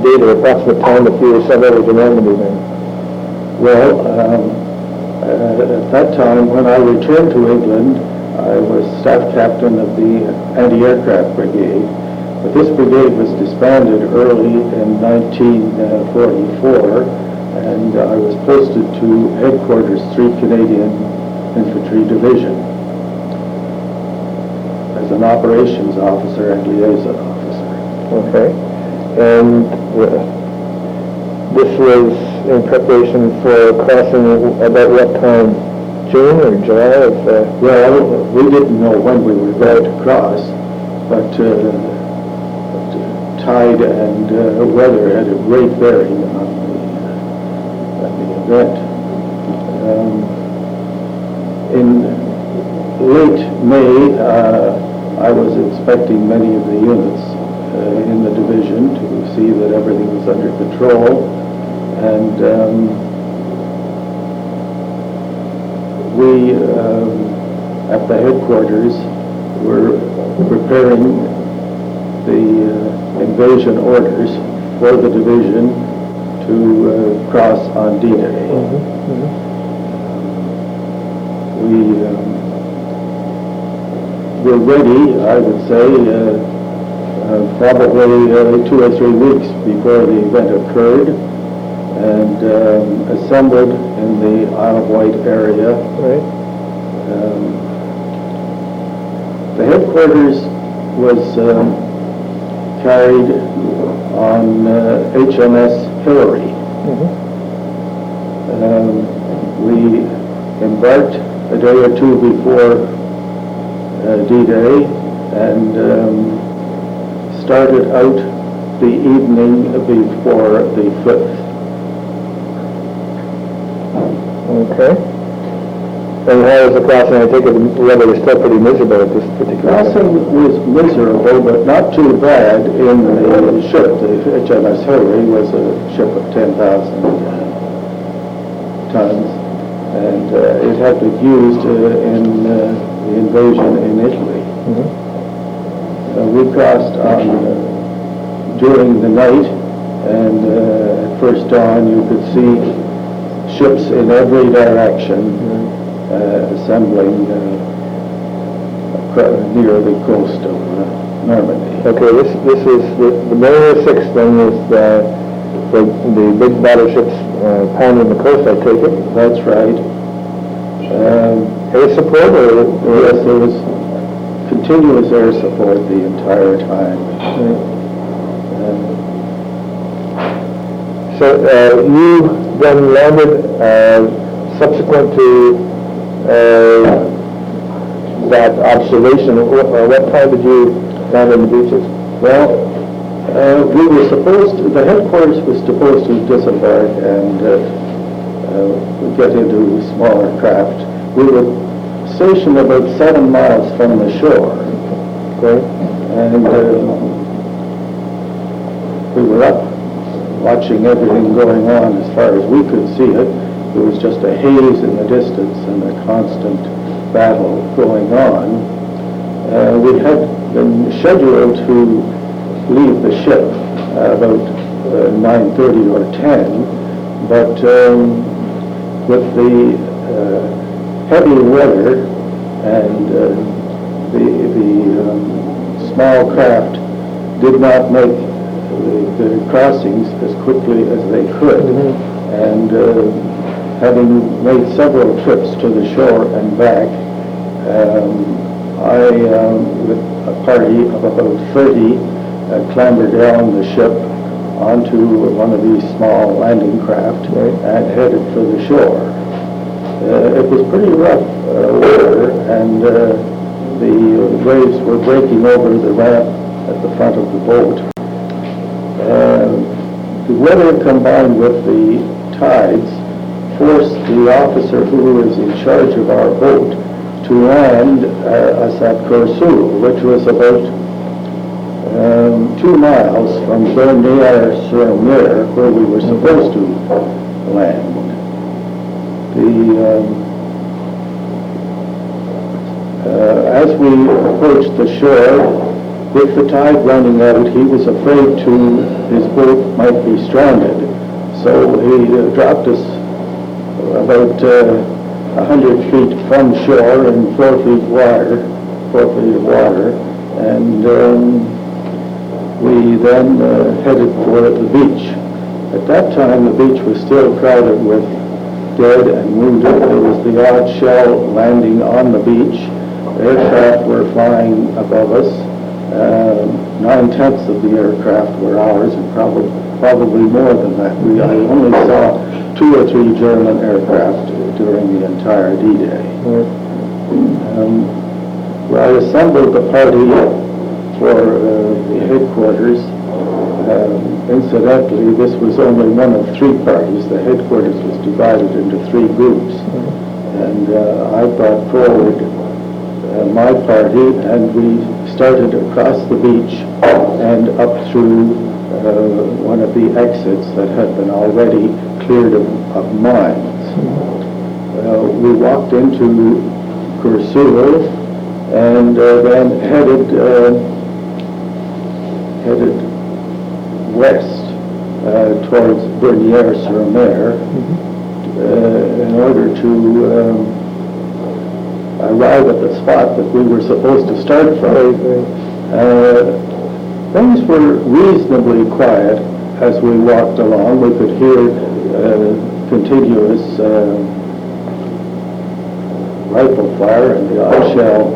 date or approximate time that you were sent over to Normandy then? Well, at that time, when I returned to England, I was staff captain of the anti-aircraft brigade, But this brigade was disbanded early in 1944, and I was posted to headquarters 3 Canadian Infantry Division as an operations officer and liaison officer. Okay. And this was in preparation for crossing about what time? June or July of... Well, we didn't know when we were going to cross, but tide and weather had a great bearing on the event. In late May, I was inspecting many of the units in the division to see that everything was under control, and we at the headquarters were preparing the invasion orders for the division to cross on D-Day. We were ready, I would say, probably 2 or 3 weeks before the event occurred, and assembled in the Isle of Wight area. Right. The headquarters was carried on HMS Hillary. We embarked a day or two before D-Day and started out the evening before the 5th. Okay. And how was the crossing? I take it the weather was still pretty miserable at this particular time. Crossing was miserable, but not too bad in the ship. The HMS Hillary was a ship of 10,000 tons, and it had been used in the invasion in Italy. We crossed during the night, and at first dawn you could see ships in every direction assembling near the coast of Normandy. Okay, this is the Mariner 6 then was the big battleships pounding the coast, I take it? That's right. Air support or? Yes, there was continuous air support the entire time. So you then landed subsequent to that observation. What time did you land on the beaches? Well, we were the headquarters was supposed to disembark and get into smaller craft. We were stationed about 7 miles from the shore. Okay. And we were up watching everything going on as far as we could see it. There was just a haze in the distance and a constant battle going on. We had been scheduled to leave the ship about 9:30 or 10, but with the heavy weather and the small craft did not make the crossings as quickly as they could, and having made several trips to the shore and back, I, with a party of about 30, clambered down the ship onto one of these small landing craft and headed for the shore. It was pretty rough weather, and the waves were breaking over the ramp at the front of the boat. The weather combined with the tides forced the officer who was in charge of our boat to land us at Corsu, which was about 2 miles from Bernier-sur-Mer, where we were supposed to land. As we approached the shore, with the tide running out, he was afraid his boat might be stranded. So he dropped us about 100 feet from shore in 4 feet of water, and we then headed for the beach. At that time, the beach was still crowded with dead and wounded. There was the odd shell landing on the beach. Aircraft were flying above us. 9/10 of the aircraft were ours, and probably more than that. I only saw 2 or 3 German aircraft during the entire D-Day. I assembled the party for the headquarters. Incidentally, this was only one of 3 parties. The headquarters was divided into 3 groups. And I brought forward my party, and we started across the beach and up through one of the exits that had been already cleared of mines. We walked into Courseulles and then headed west towards Bernières-sur-Mer in order to arrive at the spot that we were supposed to start from. Things were reasonably quiet as we walked along. We could hear continuous rifle fire and the odd shell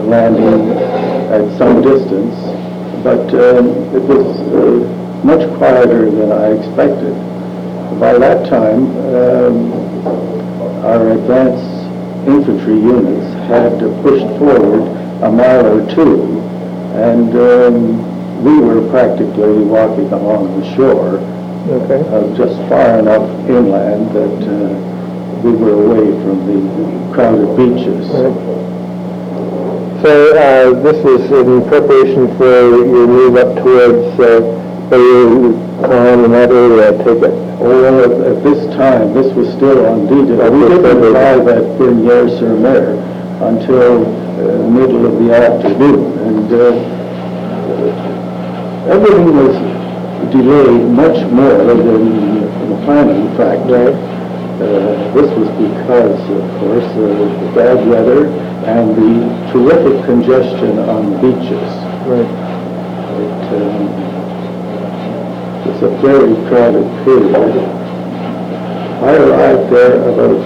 landing at some distance, but it was much quieter than I expected. By that time, our advance infantry units had pushed forward a mile or 2, and we were practically walking along the shore, just far enough inland that we were away from the crowded beaches. So this was in preparation for your move up towards Town and that area, I take it? Well, at this time, this was still on D-Day. We didn't arrive at Bernières-sur-Mer until middle of the afternoon, and everything was delayed much more than the planning factor. This was because, of course, the bad weather and the terrific congestion on the beaches. It was a very crowded period. I arrived there about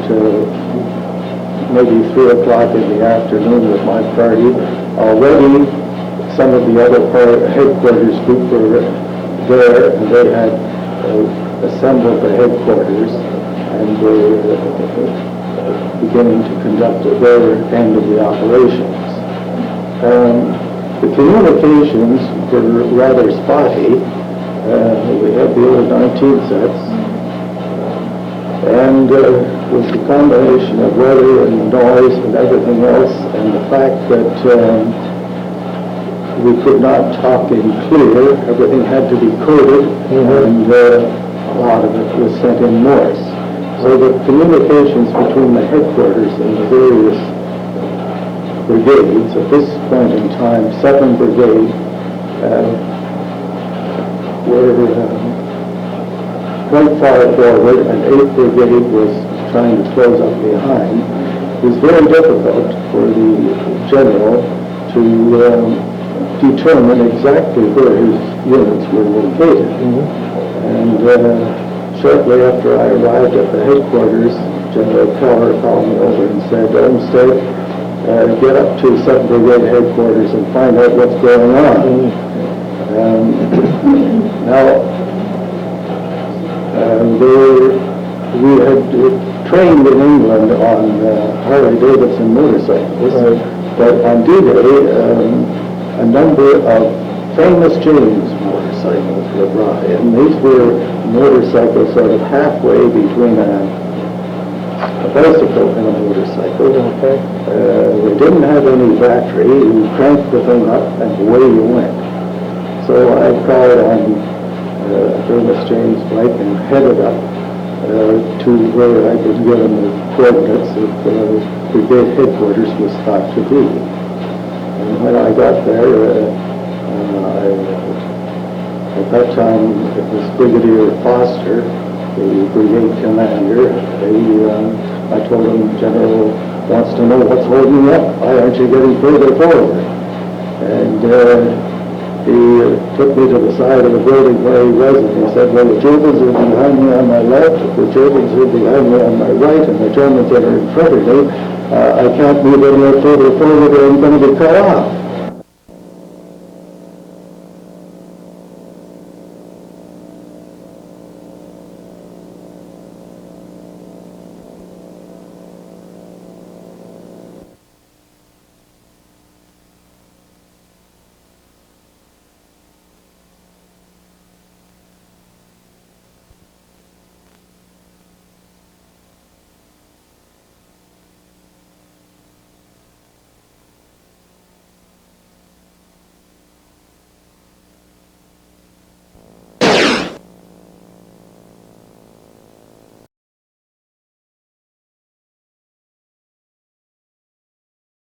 maybe 3 o'clock in the afternoon with my party. Already some of the other headquarters group were there, and they had assembled the headquarters and were beginning to conduct their end of the operations. The communications were rather spotty. We had the old 19 sets, and with the combination of weather and noise and everything else, and the fact that we could not talk in clear, everything had to be coded, and a lot of it was sent in Morse. So the communications between the headquarters and the various brigades, at this point in time, 2nd Brigade, were quite far forward, and 8th Brigade was trying to close up behind. It was very difficult for the general to determine exactly where his units were located. And shortly after I arrived at the headquarters, General Keller called me over and said, "Olmsted, get up to 2nd Brigade headquarters and find out what's going on." Now, we had trained in England on Harley-Davidson motorcycles, but on D-Day, a number of famous James motorcycles were brought in. These were motorcycles sort of halfway between a bicycle and a motorcycle. They didn't have any battery. You cranked the thing up and away you went. So I called on famous James bike and headed up to where I was given the coordinates of brigade headquarters was thought to be. And when I got there, at that time it was Brigadier Foster, the brigade commander. I told him, "General wants to know what's holding you up. Why aren't you getting further forward?" And he took me to the side of the building where he was, and he said, well, the Germans are behind me on my left, the Germans are behind me on my right, and the Germans that are in front of me, I can't move any further forward or I'm going to be cut off.